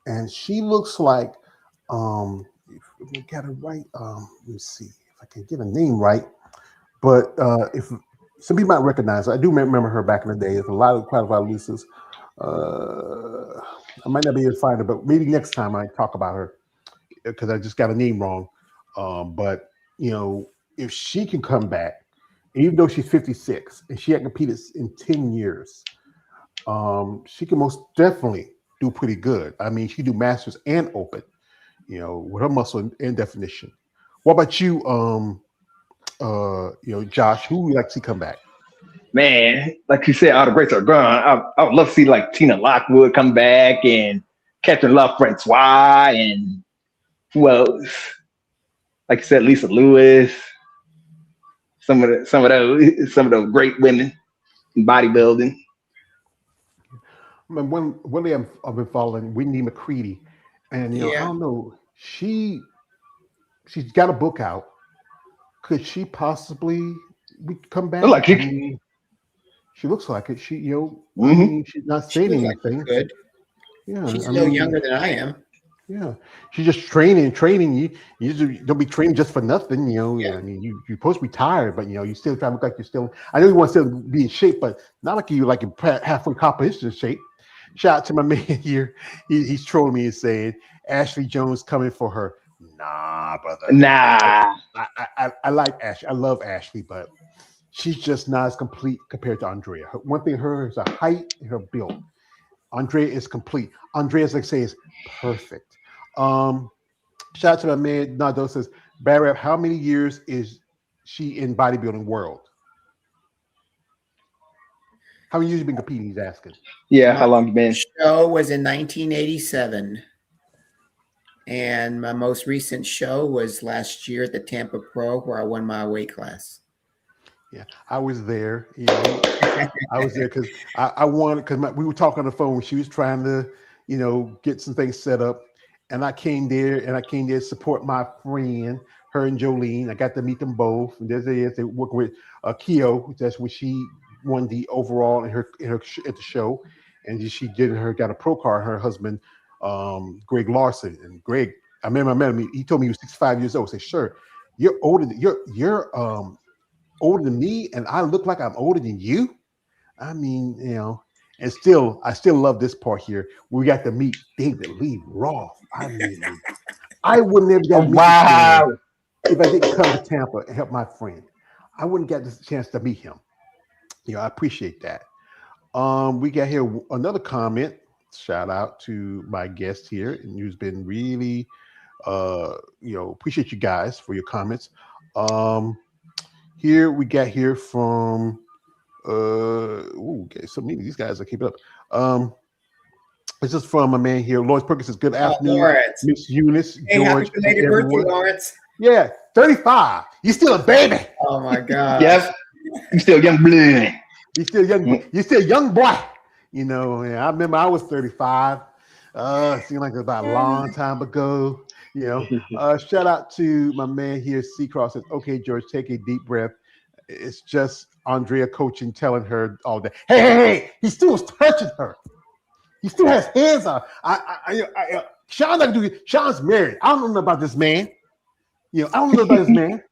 and she looks like if we got it right. Let me see if I can get a name right. But if some people might recognize her, I do remember her back in the day. There's quite a lot of Lisas. I might not be able to find her, but maybe next time I talk about her because I just got a name wrong. But if she can come back, even though she's 56 and she hadn't competed in 10 years, she can most definitely do pretty good. I mean, she can do masters and open, with her muscle and definition. What about you, Josh? Who would you like to see come back? Man, like you said, all the greats are gone. I would love to see like Tina Lockwood come back and Catherine Love Francois, and who else? Like I said, Lisa Lewis. Some of those great women in bodybuilding. One day I've been following Whitney McCready, and I don't know, she's got a book out. Could she possibly come back? Like I mean, she looks like it. She, I mean, she's not saying anything. Like good. Yeah, she's a little younger than I am. Yeah, she's just training. You just don't be training just for nothing. I mean, you're supposed to be tired, but you still try to look like you're still. I know you want to still be in shape, but not like you like in halfway competition shape. Shout out to my man here. He's trolling me and saying Ashley Jones coming for her. Nah, brother. Nah. I like Ashley. I love Ashley, but she's just not as complete compared to Andrea. One thing, her is her height and her build. Andrea is complete. Andrea's, like I say, is perfect. Shout out to my man Nado says, Barrett, how many years is she in bodybuilding world? How many years you been competing? He's asking. Yeah, how long you been? Show was in 1987. And my most recent show was last year at the Tampa Pro, where I won my weight class. Yeah, I was there. I was there because I wanted, because we were talking on the phone when she was trying to, get some things set up, and I came there to support my friend, her and Jolene. I got to meet them both, and they're working with Keo. That's when she won the overall in her at the show, and she got a pro card. Her husband, Greg Larson, and Greg, I met him. He told me he was 65 years old. I said, sure, you're older. You're older than me, and I look like I'm older than you. I mean, and still, I still love this part here. We got to meet David Lee Roth. I mean, I wouldn't have got to meet him if I didn't come to Tampa and help my friend. I wouldn't get the chance to meet him. I appreciate that. We got here another comment. Shout out to my guest here, and who's been really, appreciate you guys for your comments. Here we got here from okay, so many of these guys I keep it up. This is from a man here. Lawrence Perkins says, good afternoon, Miss Eunice, hey, George. Happy belated birthday, Lawrence. Yeah, 35. You still a baby. Oh my God. Yes. You still young blood. You still young. You still young boy. I remember I was 35. It seemed like it was about a long time ago. Shout out to my man here, Seacross says, okay, George, take a deep breath. It's just Andrea coaching, telling her all day. Hey, he still was touching her. He still has hands on. Sean's not doing it. Sean's married. I don't know about this man. I don't know about this man.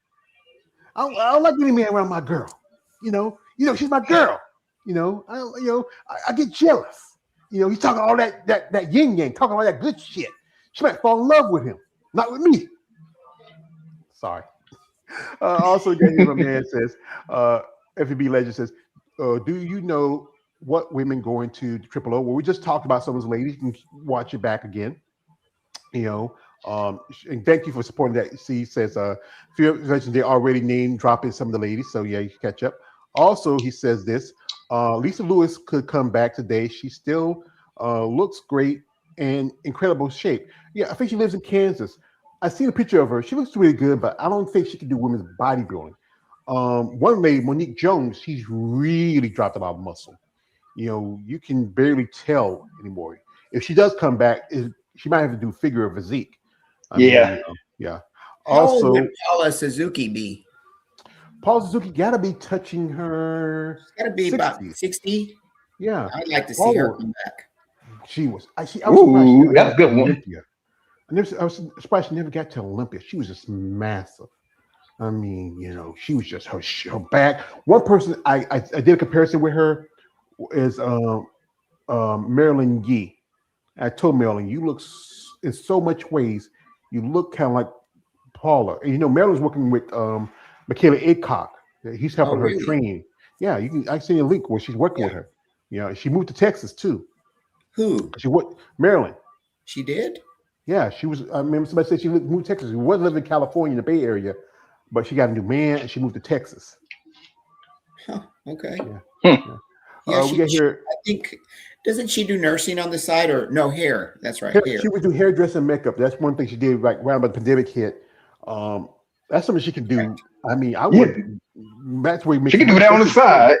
I don't like any man around my girl. She's my girl. I get jealous. He's talking all that yin yang, talking all that good shit. She might fall in love with him, not with me. Sorry. Also, my man says, FB Legend says, do you know what women going to Triple O? Well, we just talked about some of those ladies. You can watch it back again. And thank you for supporting that. See, says, they already name dropping some of the ladies. So yeah, you can catch up. Also, he says this, Lisa Lewis could come back today. She still looks great and incredible shape. Yeah, I think she lives in Kansas. I seen a picture of her. She looks really good, but I don't think she can do women's bodybuilding. One lady, Monique Jones, she's really dropped a lot of muscle. You can barely tell anymore. If she does come back, she might have to do figure of physique. I mean, yeah. Also, how old would Paula Suzuki be? Paula Suzuki got to be touching her. She's got to be 60. About 60. Yeah, I'd like to see her come back. She was. I was Ooh, that's a good one. I was surprised she never got to Olympia. She was just massive. I mean, she was just her back. One person I did a comparison with her is Marilyn Yee. I told Marilyn, you look in so much ways, you look kind of like Paula. And Marilyn's working with Michaela Aycock. He's helping her train. Yeah, I see a link where she's working with her. She moved to Texas too. Who? Marilyn. She did? Yeah, she was. I remember somebody said she moved to Texas. She wasn't living in California, in the Bay Area, but she got a new man and she moved to Texas. Huh, okay. Yeah. Yeah, we got here. I think, doesn't she do nursing on the side or no hair? That's right, hair. She would do hairdressing and makeup. That's one thing she did right around the pandemic hit. That's something she can do. I mean, I would. That's where you make she can do that on the side.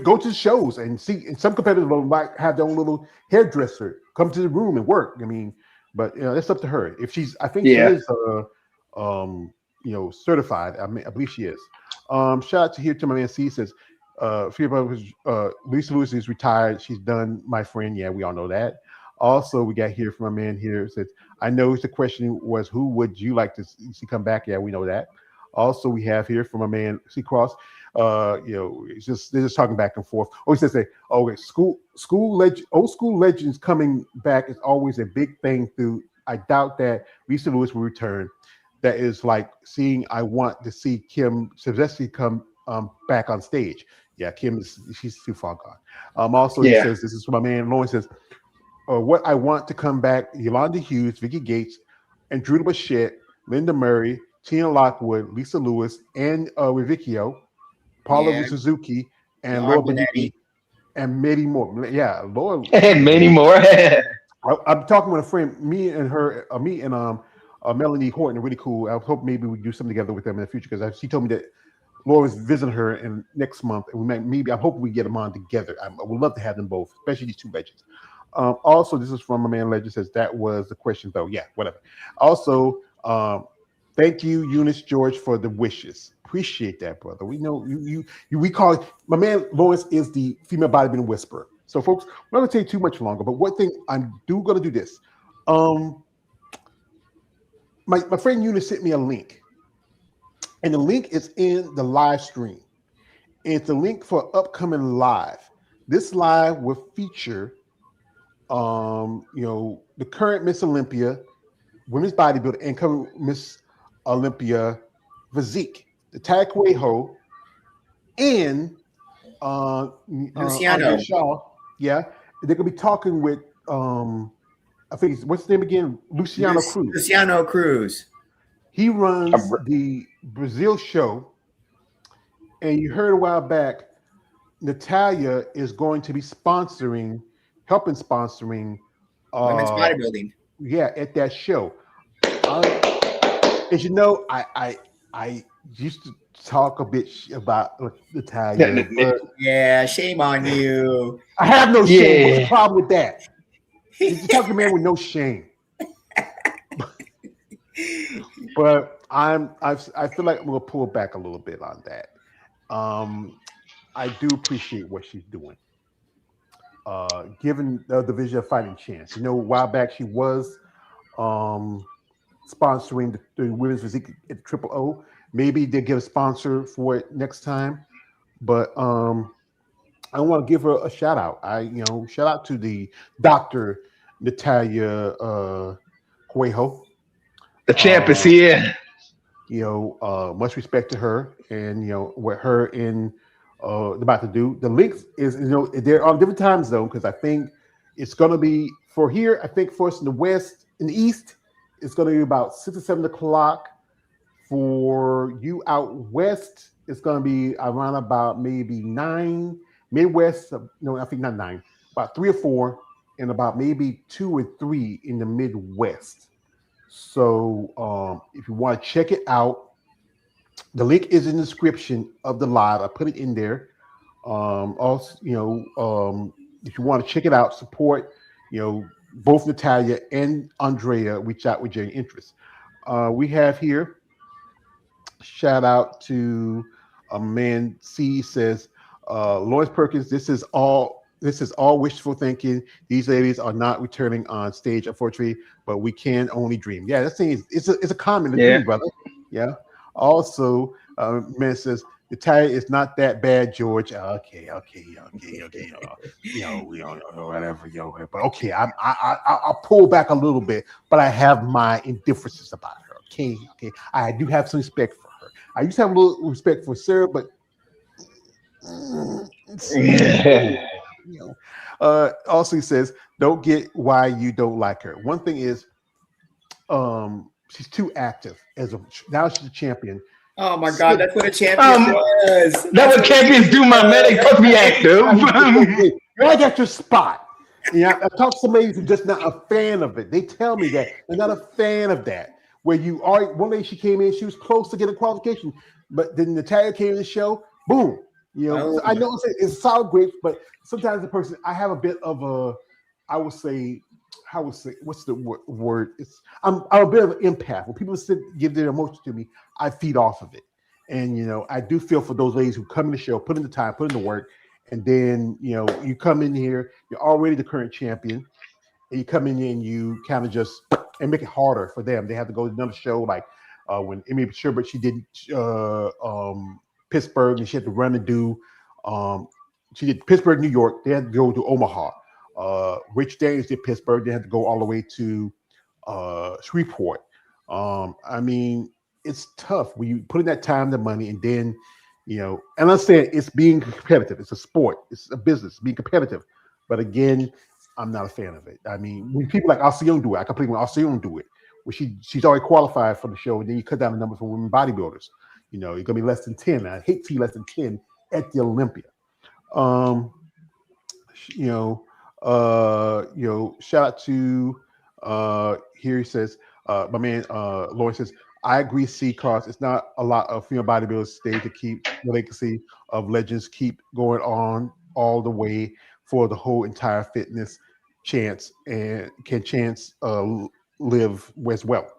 Go to the shows and see. And some competitors will like have their own little hairdresser come to the room and work. I mean, but that's up to her. If she's, I think she is, certified. I believe she is. Shout out to my man C says, Lisa Lewis is retired. She's done, my friend. Yeah, we all know that. Also, we got here from a man here says, I know the question was, who would you like to see come back? Yeah, we know that. Also, we have here from a man, C Cross. It's just they're just talking back and forth. Oh, he says, old school legends coming back is always a big thing. I doubt that Lisa Lewis will return. That is like seeing. I want to see Kim Sylvester come back on stage. Yeah, she's too far gone. Also, he says, this is from my man Lawrence says, what I want to come back: Yolanda Hughes, Vicky Gates, and Drew Bichette, Linda Murray, Tina Lockwood, Lisa Lewis, and Rivicchio, Paula Suzuki, and Laura Benetti, and many more. Yeah, Laura and many more. I'm talking with a friend. Me and Melanie Horton are really cool. I hope maybe we do something together with them in the future because she told me that Laura's visiting her in next month, and we might maybe I hope we get them on together. I would love to have them both, especially these two legends. Also, this is from a man legend says that was the question though. Yeah, whatever. Also, thank you, Eunice George, for the wishes. Appreciate that, brother. We know we call it, my man Lawrence is the female bodybuilding whisperer. So, folks, we're not gonna take too much longer, but one thing I'm gonna do this. My friend Eunice sent me a link, and the link is in the live stream. It's a link for upcoming live. This live will feature, the current Miss Olympia, women's bodybuilder, and current Miss Olympia physique, the Taekwondo, and Luciano Shaw. Yeah, they're gonna be talking with I think what's his name again? Luciano Cruz. Luciano Cruz. He runs the Brazil show, and you heard a while back, Natalia is going to be helping sponsoring women's bodybuilding. Yeah, at that show. As you know, I used to talk a bit about Natalia. Yeah, shame on you. I have no shame. What's the problem with that? You talk to a man with no shame. But I feel like I'm gonna pull back a little bit on that. I do appreciate what she's doing. Given the division a fighting chance. A while back she was sponsoring the women's physique at Triple O. Maybe they'll get a sponsor for it next time. But I want to give her a shout out. Shout out to the Dr. Natalia Cuejo. The champ is here. Much respect to her and what her and about to do. The links is they're on different time zone because I think it's gonna be for here. I think for us in the east, it's gonna be about 6 or 7 o'clock. For you out west, it's gonna be around about maybe 9. Midwest, I think not 9, about 3 or 4, and about maybe 2 or 3 in the Midwest. So if you want to check it out, the link is in the description of the live. I put it in there. Also, if you want to check it out, support, both Natalia and Andrea. Reach out with your interest. We have here. Shout out to a man. C says, Lawrence Perkins. This is all wishful thinking. These ladies are not returning on stage, unfortunately, but we can only dream. Yeah, that thing is it's a common dream, brother. Yeah. Also, man says Natalia is not that bad, George. Okay. Whatever, But okay, I'll pull back a little bit, but I have my indifferences about her. Okay. I do have some respect for her. I used to have a little respect for Sarah, but also he says, don't get why you don't like her. One thing is, she's too active now she's a champion. Oh my God, that's what a champion does. That's what champions do, my man. They supposed to be active. I got your spot. Yeah, I talk to somebody who's just not a fan of it. They tell me that they're not a fan of that. Where you are, one day she came in, she was close to getting qualification, but then Natalia came in the show, boom. You know, so I know it's solid grapes, but sometimes the person, I have a bit of a, what's the word? I'm a bit of an empath. When people give their emotions to me, I feed off of it. And, you know, I do feel for those ladies who come in the show, put in the time, put in the work, and then, you know, you come in here, you're already the current champion, and you come in here and you kind of just, and make it harder for them. They have to go to another show, like when Amy Sherbert, she did Pittsburgh, and she had to run and do, she did Pittsburgh, New York, they had to go to Omaha. Rich Daniels did Pittsburgh, they had to go all the way to Shreveport. I mean, it's tough when you put in that time, the money, and then, you know, and I'm saying it's being competitive. It's a sport. It's a business, being competitive. But again, I'm not a fan of it. I mean, when people like Alcione do it, I completely when Alcione do it, where she's already qualified for the show, and then you cut down the numbers for women bodybuilders. You know, you're gonna be less than 10. I hate to see less than 10 at the Olympia. Shout out to here he says, my man Lawrence says, I agree, C-Cross. It's not a lot of female bodybuilders stay to keep the legacy of legends keep going on all the way for the whole entire fitness chance and can chance live as well.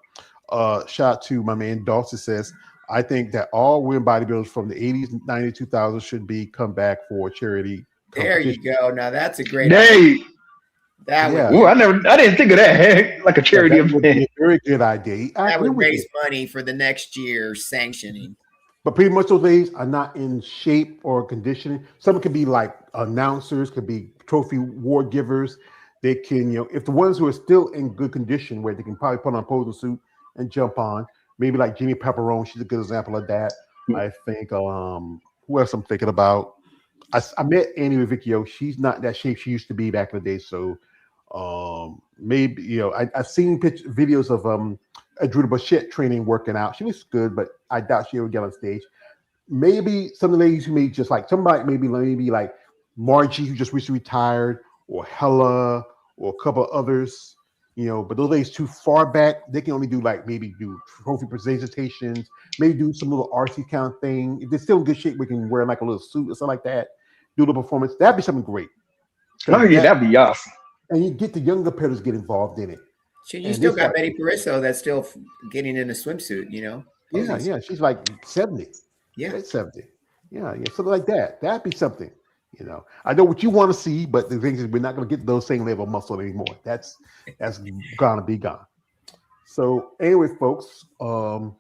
Shout out to my man Dawson says, I think that all women bodybuilders from the 80s, 90s, 2000s should be come back for charity. There you go. Now that's a great idea. I didn't think of that. Like a charity event. A very good idea. That would raise money for the next year's sanctioning. But pretty much those ladies are not in shape or conditioning. Some could be like announcers, could be trophy award givers. They can, you know, if the ones who are still in good condition, where they can probably put on a posing suit and jump on, maybe like Jimmy Pepperone, she's a good example of that. I think, who else I'm thinking about? I met Annie Rivicchio. She's not that shape she used to be back in the day. So maybe, you know, I've seen videos of Adruda Bouchette training, working out. She looks good, but I doubt she ever get on stage. Maybe some of the ladies who may just like somebody, maybe like Margie, who just recently retired, or Hella, or a couple of others, you know, but those ladies too far back, they can only do like maybe do trophy presentations, maybe do some little artsy kind of thing. If they're still in good shape, we can wear like a little suit or something like that, do the performance. That'd be something great. Oh yeah, that'd be awesome. And you get the younger competitors get involved in it. You still got Betty Pariso that's still getting in a swimsuit, you know? Yeah, she's like 70. Yeah. 70. Yeah, something like that. That'd be something, you know. I know what you want to see, but the thing is we're not going to get those same level of muscle anymore. That's gonna be gone. So anyway, folks, the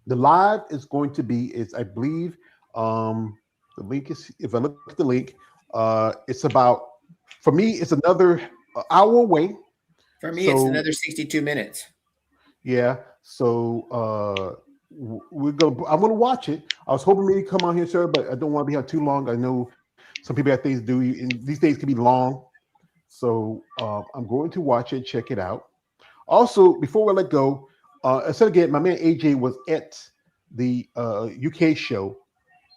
live is going to be, I believe, the link is, if I look at the link, it's about, for me, it's another hour away. For me, it's another 62 minutes. Yeah. So I'm gonna watch it. I was hoping maybe come on here, sir, but I don't want to be here too long. I know some people have things to do, and these days can be long. So I'm going to watch it, check it out. Also, before we let go, I said again, my man AJ was at the UK show,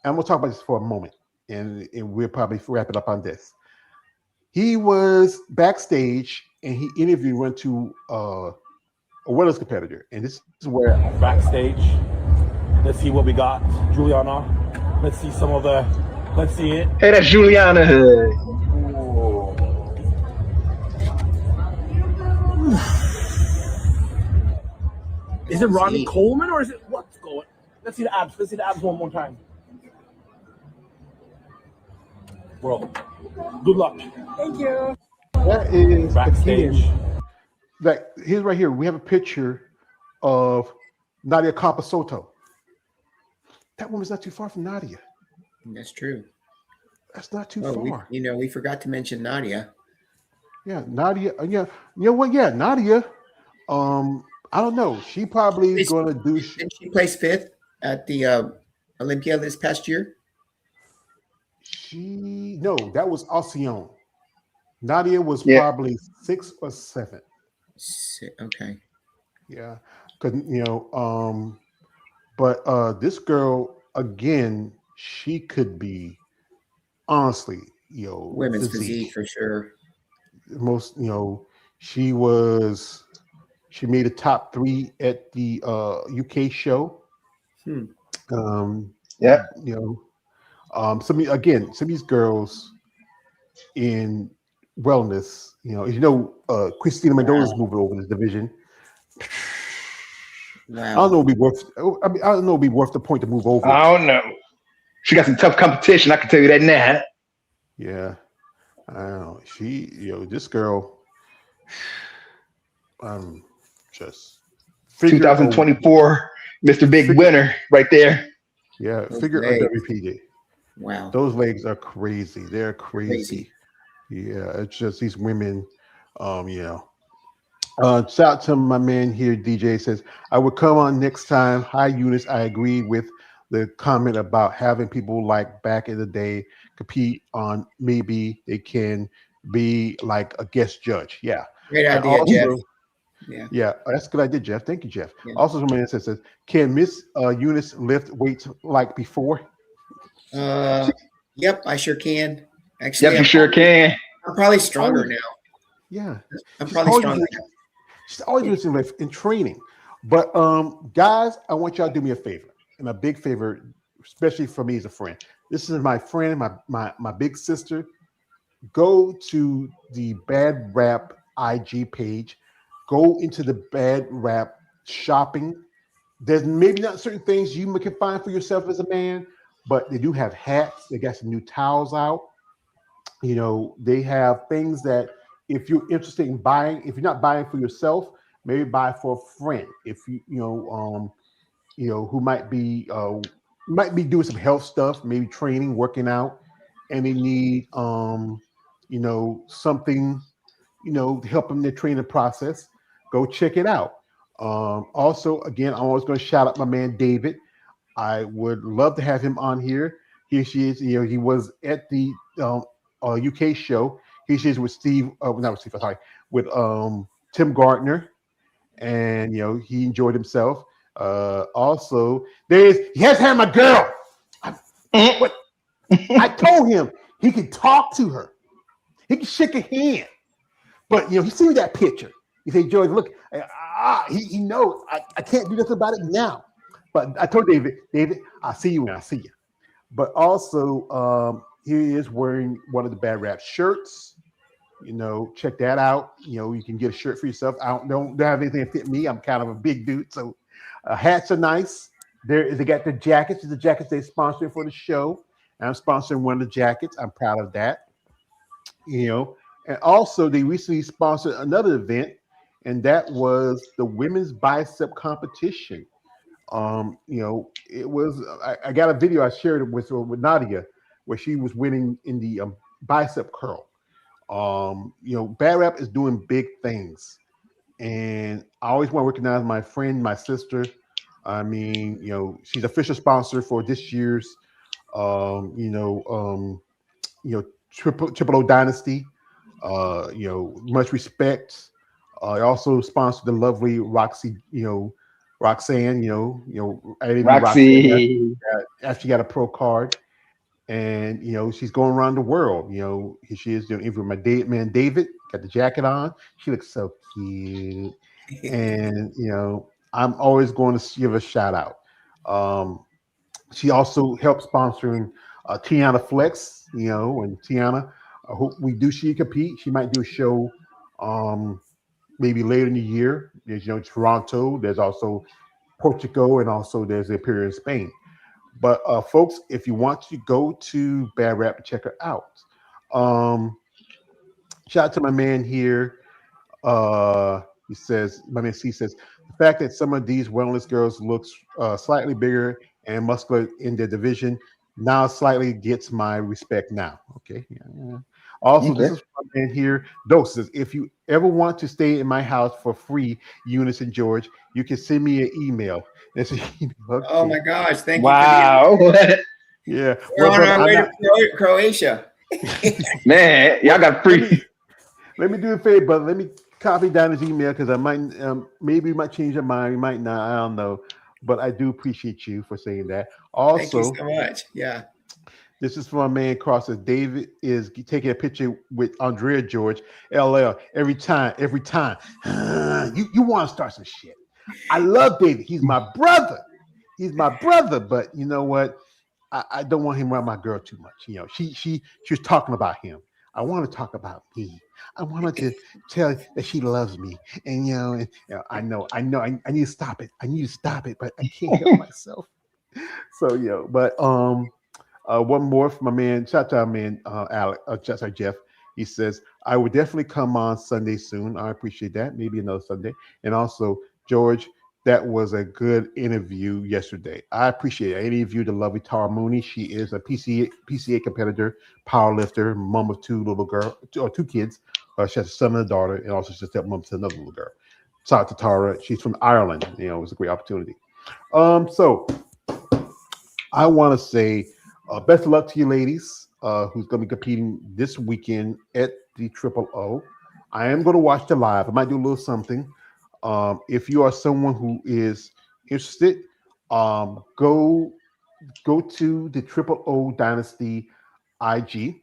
and we'll talk about this for a moment, and we'll probably wrap it up on this. He was backstage and he interviewed, went to a wellness competitor, and this is where backstage. Let's see what we got, Juliana. Let's see some of the. Let's see it. Hey, that's Juliana. Is it Ronnie Coleman or is it what's going? Let's see the abs. Let's see the abs one more time. Bro, good luck. Thank you. That is backstage. Here's right here. We have a picture of Nadia Capasoto. That woman's not too far from Nadia. That's true. That's not too far. We forgot to mention Nadia. Yeah, Nadia. Yeah, you know what? Yeah, Nadia. I don't know. She probably is going to do. Didn't she place 5th at the Olympia this past year? No, that was Alcione. Nadia was probably 6 or 7. Okay. Yeah, because But this girl, again, she could be honestly, Women's physique. physique for sure. Most, she made a top 3 at the UK show. Hmm. Yeah. Some of these girls in wellness, Christina Mendoza's moving over this division. I don't Wow. know it'd be worth. I mean, I don't know it'd be worth the point to move over. I don't know. She got some tough competition. I can tell you that now. Yeah, I don't know. This girl, just figure. 2024, Mr. Big Winner, right there. Yeah, Those figure a legs. WPD. Wow. Those legs are crazy. They're crazy. Yeah, it's just these women. Shout out to my man here, DJ says, I would come on next time. Hi, Eunice. I agree with the comment about having people like back in the day compete on maybe they can be like a guest judge. Yeah. Great And idea, Jeff. Yeah, that's a good idea, Jeff. Thank you, Jeff. Yeah. Also, someone says, can Miss Eunice lift weights like before? Yep, I sure can. Actually, Yep, you sure can. I'm probably stronger now. Yeah. I'm probably stronger now. She's always been in training. But guys, I want y'all to do me a favor, and a big favor, especially for me as a friend. This is my friend, my big sister. Go to the Bad Rap IG page. Go into the Bad Rap shopping. There's maybe not certain things you can find for yourself as a man, but they do have hats. They got some new towels out. They have things that if you're interested in buying, if you're not buying for yourself, maybe buy for a friend. If who might be doing some health stuff, maybe training, working out, and they need something, to help them in their training process. Go check it out. Also, again, I'm always going to shout out my man David. I would love to have him on here. Here she is. He was at the UK show. Here she is with Steve. Not with Steve. Sorry, with Tim Gardner, and he enjoyed himself. Also, he has had my girl. I told him he could talk to her. He could shake her hand. But he seen that picture. He said, George, look, he knows I can't do nothing about it now. But I told David, I'll see you when I see you. But also, he is wearing one of the Bad Rap shirts. Check that out. You can get a shirt for yourself. I don't have anything that fit me. I'm kind of a big dude, so hats are nice. They got the jackets. The jackets they're sponsoring for the show. And I'm sponsoring one of the jackets. I'm proud of that. And also they recently sponsored another event, and that was the women's bicep competition. It was I got a video I shared with Nadia where she was winning in the bicep curl. Bad Rap is doing big things, and I always want to recognize my friend, my sister. I mean, she's official sponsor for this year's, Triple O Dynasty. Much respect. I also sponsored the lovely Roxanne. Roxy. After she got a pro card, and she's going around the world. Here she is doing even my man David got the jacket on. She looks so cute, and I'm always going to give a shout out. She also helped sponsoring Tiana Flex. And Tiana, I hope we do see you compete. She might do a show maybe later in the year. There's Toronto. There's also Portugal, and also there's the Imperial in Spain. But folks, if you want to go to Bad Rap and check her out, shout out to my man here. He says, my man C says, the fact that some of these wellness girls looks slightly bigger and muscular in their division now slightly gets my respect now. Okay. Yeah. Also, this is my man here. Dose says, if you ever want to stay in my house for free, Eunice and George, you can send me an email. Okay. Oh my gosh! Thank you. Wow. Yeah. We're on our way to Croatia. Man, y'all got free. Let me do a favor, but let me copy down his email because I might maybe might change your mind, might not. I don't know. but I do appreciate you for saying that. Thank you Also, so much. Yeah. this is from my man Cross. Says David is taking a picture with Andrea George, LL, every time. You want to start some shit. I love David. He's my brother. But you know what? I don't want him around my girl too much. You know, she was talking about him. I want to talk about me. I wanted to tell her that she loves me. And I know, I need to stop it. But I can't help myself. So but one more from my man, shout out to our man Jeff. He says, I will definitely come on Sunday soon. I appreciate that. Maybe another Sunday. And also, George, that was a good interview yesterday. I appreciate it. I interviewed the lovely Tara Mooney. She is a PCA competitor, power lifter, mom of two kids. She has a son and a daughter, and also she's a stepmom to another little girl. Shout out to Tara. She's from Ireland. It was a great opportunity. So I want to say best of luck to you ladies who's going to be competing this weekend at the Triple O. I am going to watch the live. I might do a little something. If you are someone who is interested, go to the Triple O Dynasty IG,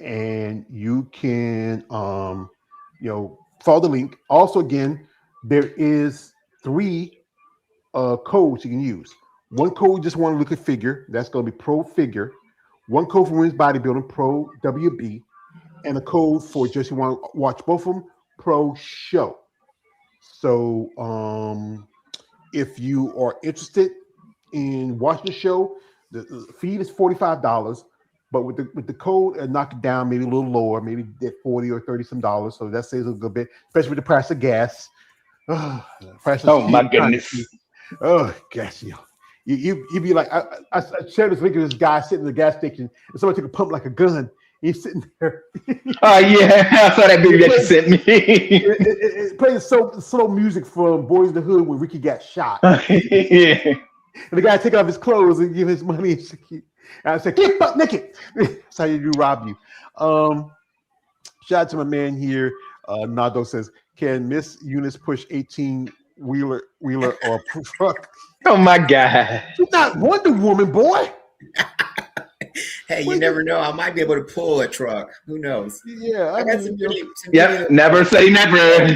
and you can follow the link. Also, again, there is 3 codes you can use. One code you just want to look at figure. That's going to be Pro Figure. One code for women's bodybuilding, Pro WB, and a code for just you want to watch both of them, Pro Show. So if you are interested in watching the show, the fee is $45, but with the code, knock it down maybe a little lower, maybe at $40 or $30 some dollars. So that saves a good bit, especially with the price of gas. My goodness! Oh gosh, you be like, I shared this link of this guy sitting in the gas station, and somebody took a pump like a gun. He's sitting there. Oh yeah, I saw that video that you sent me. It playing slow music from Boys in the Hood when Ricky got shot. Yeah. And the guy take off his clothes and give his money. And I said, "Get butt naked." That's how you do rob you. Shout out to my man here. Nado says, "Can Miss Eunice push 18-wheeler or truck?" Oh my God! She's not Wonder Woman, boy. Hey, you never know. I might be able to pull a truck. Who knows? Yeah, I got some never say never.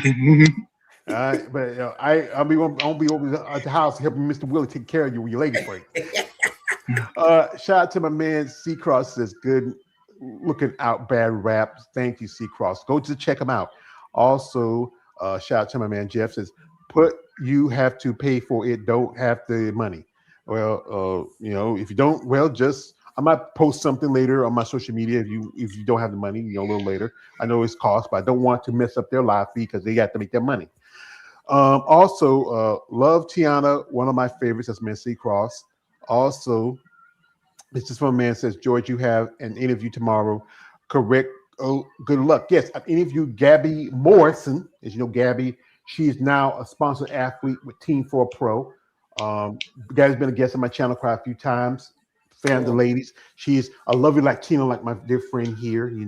All right, but I'll be over at the house helping Mr. Willie take care of you with your lady break. Shout out to my man C Cross. Says good looking out, bad rap. Thank you, C Cross. Go to check him out. Also, shout out to my man Jeff. Says you have to pay for it. Don't have the money. Well, if you don't, well, I might post something later on my social media if you don't have the money, a little later. I know it's cost, but I don't want to mess up their live feed because they got to make their money. Also, love Tiana, one of my favorites. That's Man C Cross. Also, this is from a man says, George, you have an interview tomorrow. Correct. Oh, good luck. Yes, I've interviewed Gabby Morrison. As you know, Gabby, she is now a sponsored athlete with Team 4 Pro. Gabby's been a guest on my channel quite a few times. Fan of the ladies. She's a lovely Latina, like my dear friend here. That's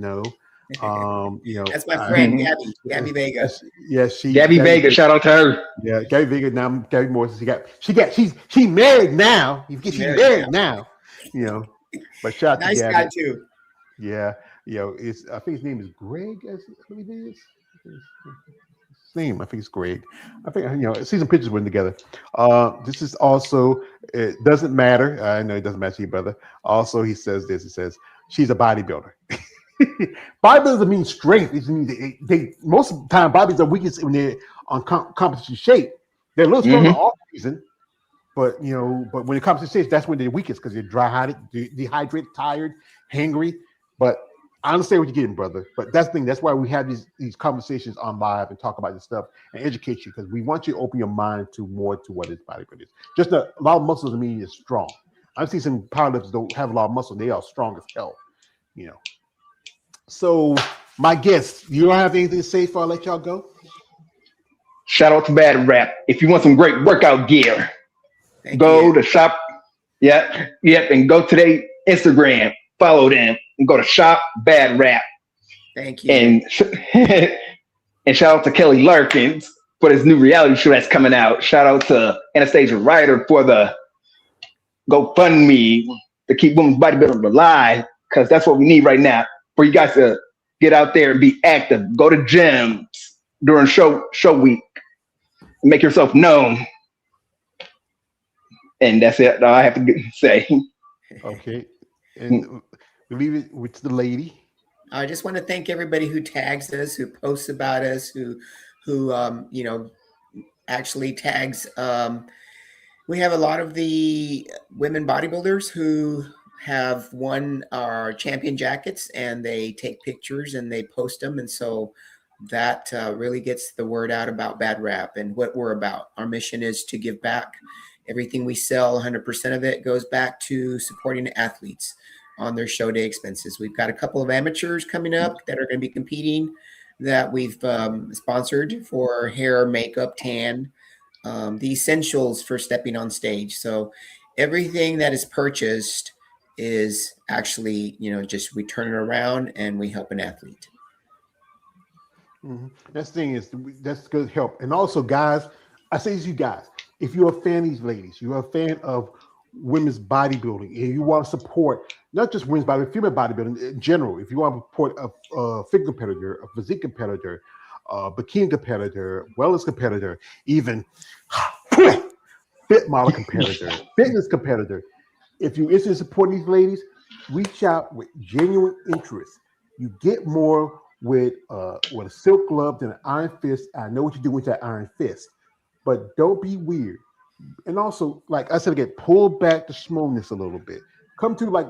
my friend Gabby Vega. Yes, Gabby Vega. Shout out to her. Yeah, Gabby Vega. Now Gabby Morrison. She's married now. She's married now. But shout out to Gabby. Nice guy too. Yeah, I think his name is Greg. His name, I think it's Greg. I think see some pictures with them together. This is also, it doesn't matter. I know it doesn't matter to you, brother. Also, he says this. He says she's a bodybuilder. Bodybuilders doesn't mean strength. It means they most of the time bodybuilders are weakest when they're on competition shape. They're a little stronger all season, but when it comes to shape, that's when they're weakest because they're dehydrated, tired, hangry. But I understand what you're getting, brother. But that's the thing. That's why we have these conversations on live and talk about this stuff and educate you because we want you to open your mind to what is bodybuilding is. Just a lot of muscles doesn't mean it's strong. I've seen some powerlifters don't have a lot of muscle. They are strong as hell. So my guests, you don't have anything to say before I let y'all go? Shout out to Bad Rap. If you want some great workout gear, go to shop. Yep, and go to their Instagram. Follow them and go to Shop Bad Rap. Thank you. And shout out to Kelly Larkins for this new reality show that's coming out. Shout out to Anastasia Ryder for the GoFundMe to keep women's bodybuilding alive, because that's what we need right now. For you guys to get out there and be active, go to gyms during show week, make yourself known. And that's it. All I have to say. Okay, and we leave it with the lady. I just want to thank everybody who tags us, who posts about us, who actually tags. We have a lot of the women bodybuilders who have won our champion jackets, and they take pictures and they post them. And so that really gets the word out about Bad Rap and what we're about. Our mission is to give back. Everything we sell, 100% of it goes back to supporting the athletes on their show day expenses. We've got a couple of amateurs coming up that are going to be competing that we've sponsored for hair, makeup, tan, the essentials for stepping on stage. So everything that is purchased is actually, just we turn it around and we help an athlete. Mm-hmm. That's the thing is that's good help. And also, guys, I say to you guys, if you're a fan of these ladies, you're a fan of women's bodybuilding, and you want to support not just women's bodybuilding, female bodybuilding in general. If you want to support a figure competitor, a physique competitor, a bikini competitor, wellness competitor, even fit model competitor, fitness competitor. If you're interested in supporting these ladies, reach out with genuine interest. You get more with a silk glove than an iron fist. I know what you do with that iron fist, but don't be weird. And also, like I said again, pull back the smoothness a little bit. Come to like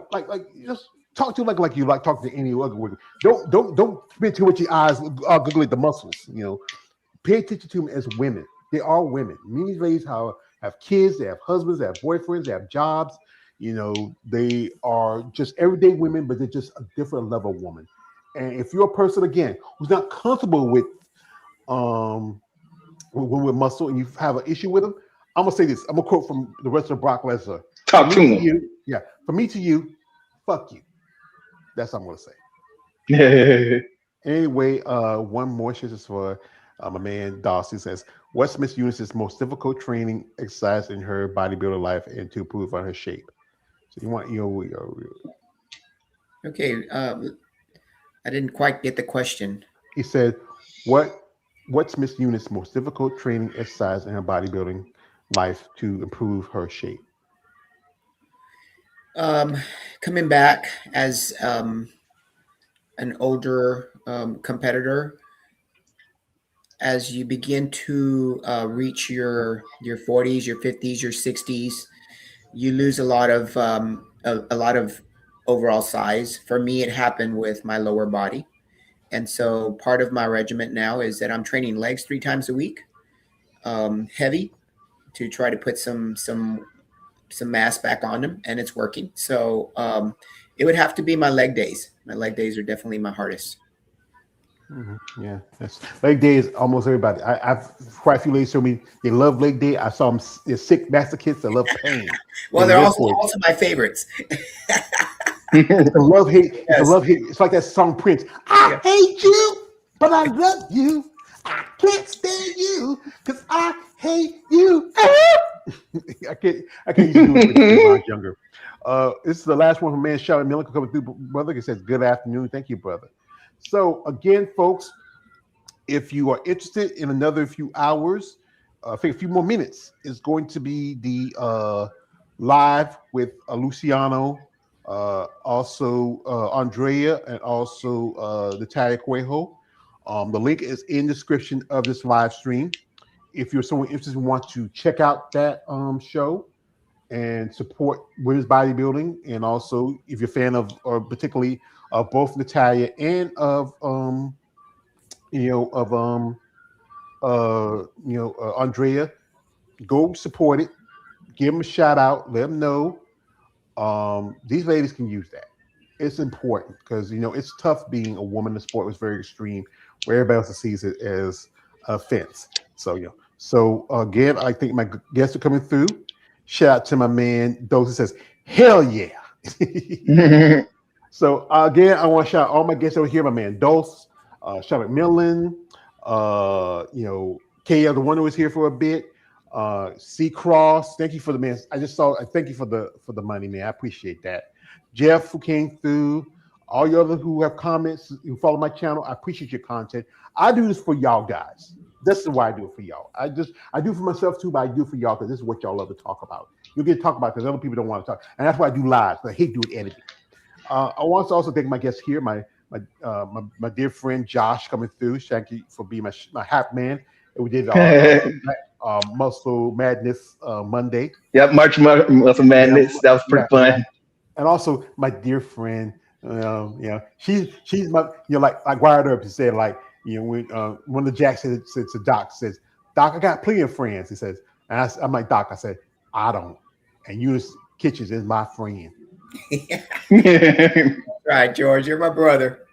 just talk to like you like talking to any other woman. Don't spend too much your eyes googling at the muscles. Pay attention to them as women. They are women. Many ladies have kids, they have husbands, they have boyfriends, they have jobs. They are just everyday women, but they're just a different level of woman. And if you're a person again who's not comfortable with muscle and you have an issue with them, I'm gonna say this. I'm gonna quote from the rest of Brock Lesnar. Talk to him. Yeah, from me to you, fuck you. That's what I'm gonna say. Anyway, one more shit is for my man Dawson says, what's Miss Eunice's most difficult training exercise in her bodybuilder life and to improve on her shape? So you want Okay, I didn't quite get the question. He said, what's Miss Eunice's most difficult training exercise in her bodybuilding life to improve her shape? Coming back as an older competitor, as you begin to reach your 40s, your 50s, your 60s, you lose a lot of overall size. For me, it happened with my lower body. And so part of my regimen now is that I'm training legs 3 times a week, heavy, to try to put some mass back on them, and it's working. So it would have to be my leg days. My leg days are definitely my hardest. Mm-hmm. Yeah, that's leg day is almost everybody. I've quite a few ladies told me they love leg day. I saw them, they're sick masochists that love pain. Well, they're also my favorites. It's a love hate. Yes. It's a love hate. It's like that song Prince. I hate you, but I love you. I can't stand you because I hate you. I can't use it when I was younger. This is the last one from man Shout Miller coming through, brother. It says, good afternoon. Thank you, brother. So again, folks, if you are interested in another few hours, I think a few more minutes, is going to be the live with Luciano, also Andrea, and also Natalia Cuejo. The link is in the description of this live stream. If you're someone interested and want to check out that show and support women's bodybuilding, and also if you're a fan of, or particularly of both Natalia and of Andrea, go support it. Give them a shout out. Let them know. These ladies can use that. It's important because it's tough being a woman in the sport. Was very extreme, where everybody else sees it as an offense. So again, I think my guests are coming through. Shout out to my man Dose, says, "Hell yeah!" So again, I want to shout out all my guests over here. My man Dose, shout out Millen, KL, the one who was here for a bit. C Cross, thank you for the man. I just saw. Thank you for the money, man. I appreciate that. Jeff, who came through. All you others who have comments, who follow my channel, I appreciate your content. I do this for y'all guys. This is why I do it for y'all. I do it for myself too, but I do it for y'all because this is what y'all love to talk about. You get to talk about because other people don't want to talk, and that's why I do live. I hate doing editing. I want to also thank my guests here, my dear friend Josh coming through. Thank you for being my hat man. And we did Muscle Madness Monday. Yep, March Muscle Madness. That was pretty fun. And also my dear friend, she's my, like Wired Up. He said, like, when one of the Jacks said to Doc, says, Doc, I got plenty of friends. He says, and I'm like, Doc, I said, I don't. And Eunice Kitchens is my friend. Right, George, you're my brother.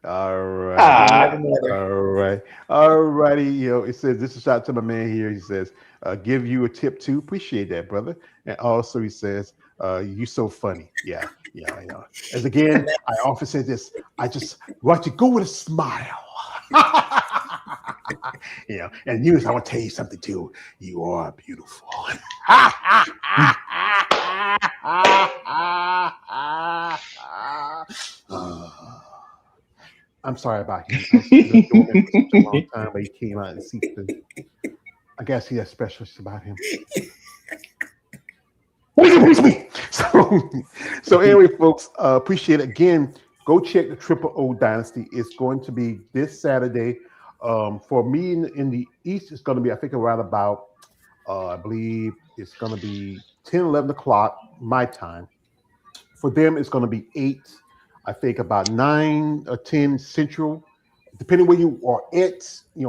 All right. All righty. It says, this is a shout to my man here. He says, give you a tip too. Appreciate that, brother. And also he says, you so funny. Yeah. As again, I often say this, I just want you to go with a smile. And Eunice, I want to tell you something too. You are beautiful. I'm sorry about him. I was doing it for such a long time, but he came out and see the. I guess he has specialists about him. Me. So anyway, folks, appreciate it. Again, go check the Triple O Dynasty. It's going to be this Saturday. For me in the East, it's going to be, I think, around about, I believe it's going to be 10, 11 o'clock my time. For them, it's going to be 8, I think about 9 or 10 Central, depending where you are at.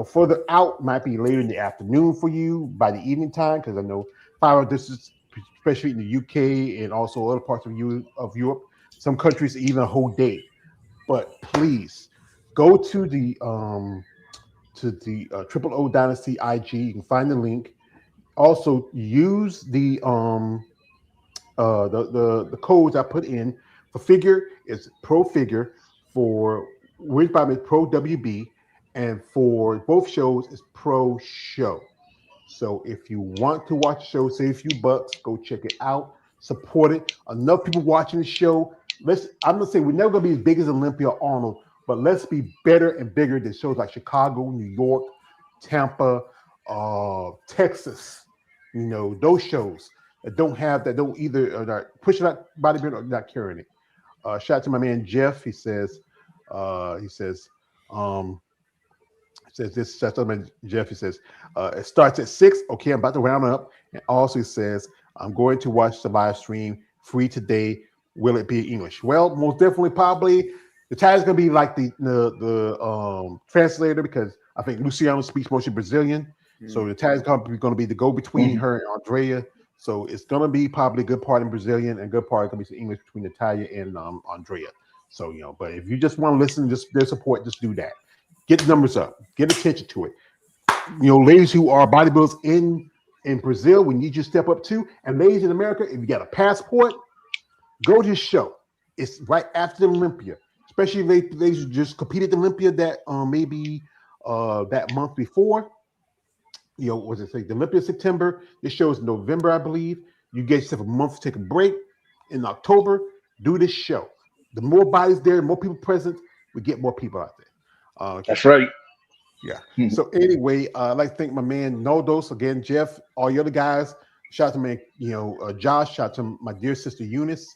Further out might be later in the afternoon for you by the evening time, because I know 5 hour distance, especially in the UK and also other parts of Europe, some countries even a whole day. But please go to the Triple O Dynasty IG. You can find the link. Also use the codes I put in. For figure is Pro Figure, for Where's Bob is Pro WB, and for both shows is Pro Show. So if you want to watch the show, save a few bucks, go check it out, support it. Enough people watching the show. I'm gonna say we're never gonna be as big as Olympia or Arnold, but let's be better and bigger than shows like Chicago, New York, Tampa, Texas. Those shows that don't either not pushing out bodybuilding or not carrying it. Shout out to my man Jeff. He says this. Shout out to my man Jeff. He says it starts at 6. Okay, I'm about to round up. And also he says I'm going to watch the live stream free today. Will it be English? Well, most definitely, probably. The title is going to be like the translator, because I think Luciano speaks mostly Brazilian. So the title is going to be the go-between her and Andrea. So it's going to be probably a good part in Brazilian and good part going to be some English between Natalia and Andrea. So, but if you just want to listen to their support, just do that. Get the numbers up. Get attention to it. Ladies who are bodybuilders in Brazil, we need you to step up too. And ladies in America, if you got a passport, go to this show. It's right after the Olympia. Especially ladies who just competed at Olympia that maybe that month before. The Olympia September. This show is November, I believe. You get yourself a month to take a break. In October, do this show. The more bodies there, the more people present, we get more people out there. That's right. Yeah. So anyway, I'd like to thank my man Noldos again, Jeff, all the other guys. Shout out to my Josh. Shout out to my dear sister Eunice.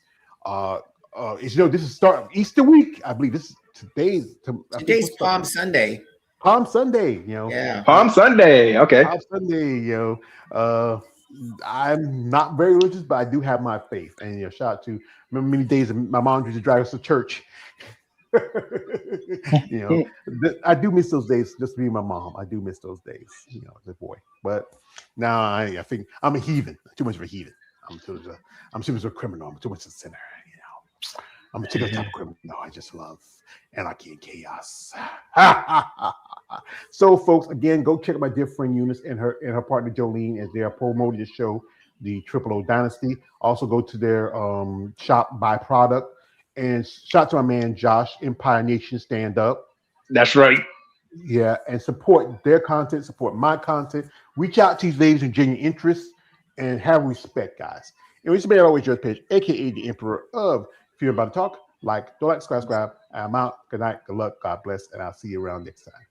This is start of Easter week. I believe this is today's Palm Sunday. Palm Sunday, Yeah. Palm Sunday. Okay. Palm Sunday, I'm not very religious, but I do have my faith. And shout out to remember many days my mom used to drive us to church. I do miss those days. Just being my mom, I do miss those days. The boy. But now I think I'm a heathen. Too much of a heathen. I'm too much of a criminal. I'm too much of a sinner. I'm a particular type of criminal. No, I just love anarchy and chaos. So, folks, again, go check out my dear friend Eunice and her partner Jolene as they are promoting the show, the Triple O Dynasty. Also, go to their shop, buy product, and shout out to my man Josh, Empire Nation Stand Up. That's right. Yeah, and support their content, support my content. Reach out to these ladies in genuine interest and have respect, guys. And it's been always your page, aka the Emperor of Fear About to Talk. Like, don't like, subscribe. I'm out. Good night, good luck, God bless, and I'll see you around next time.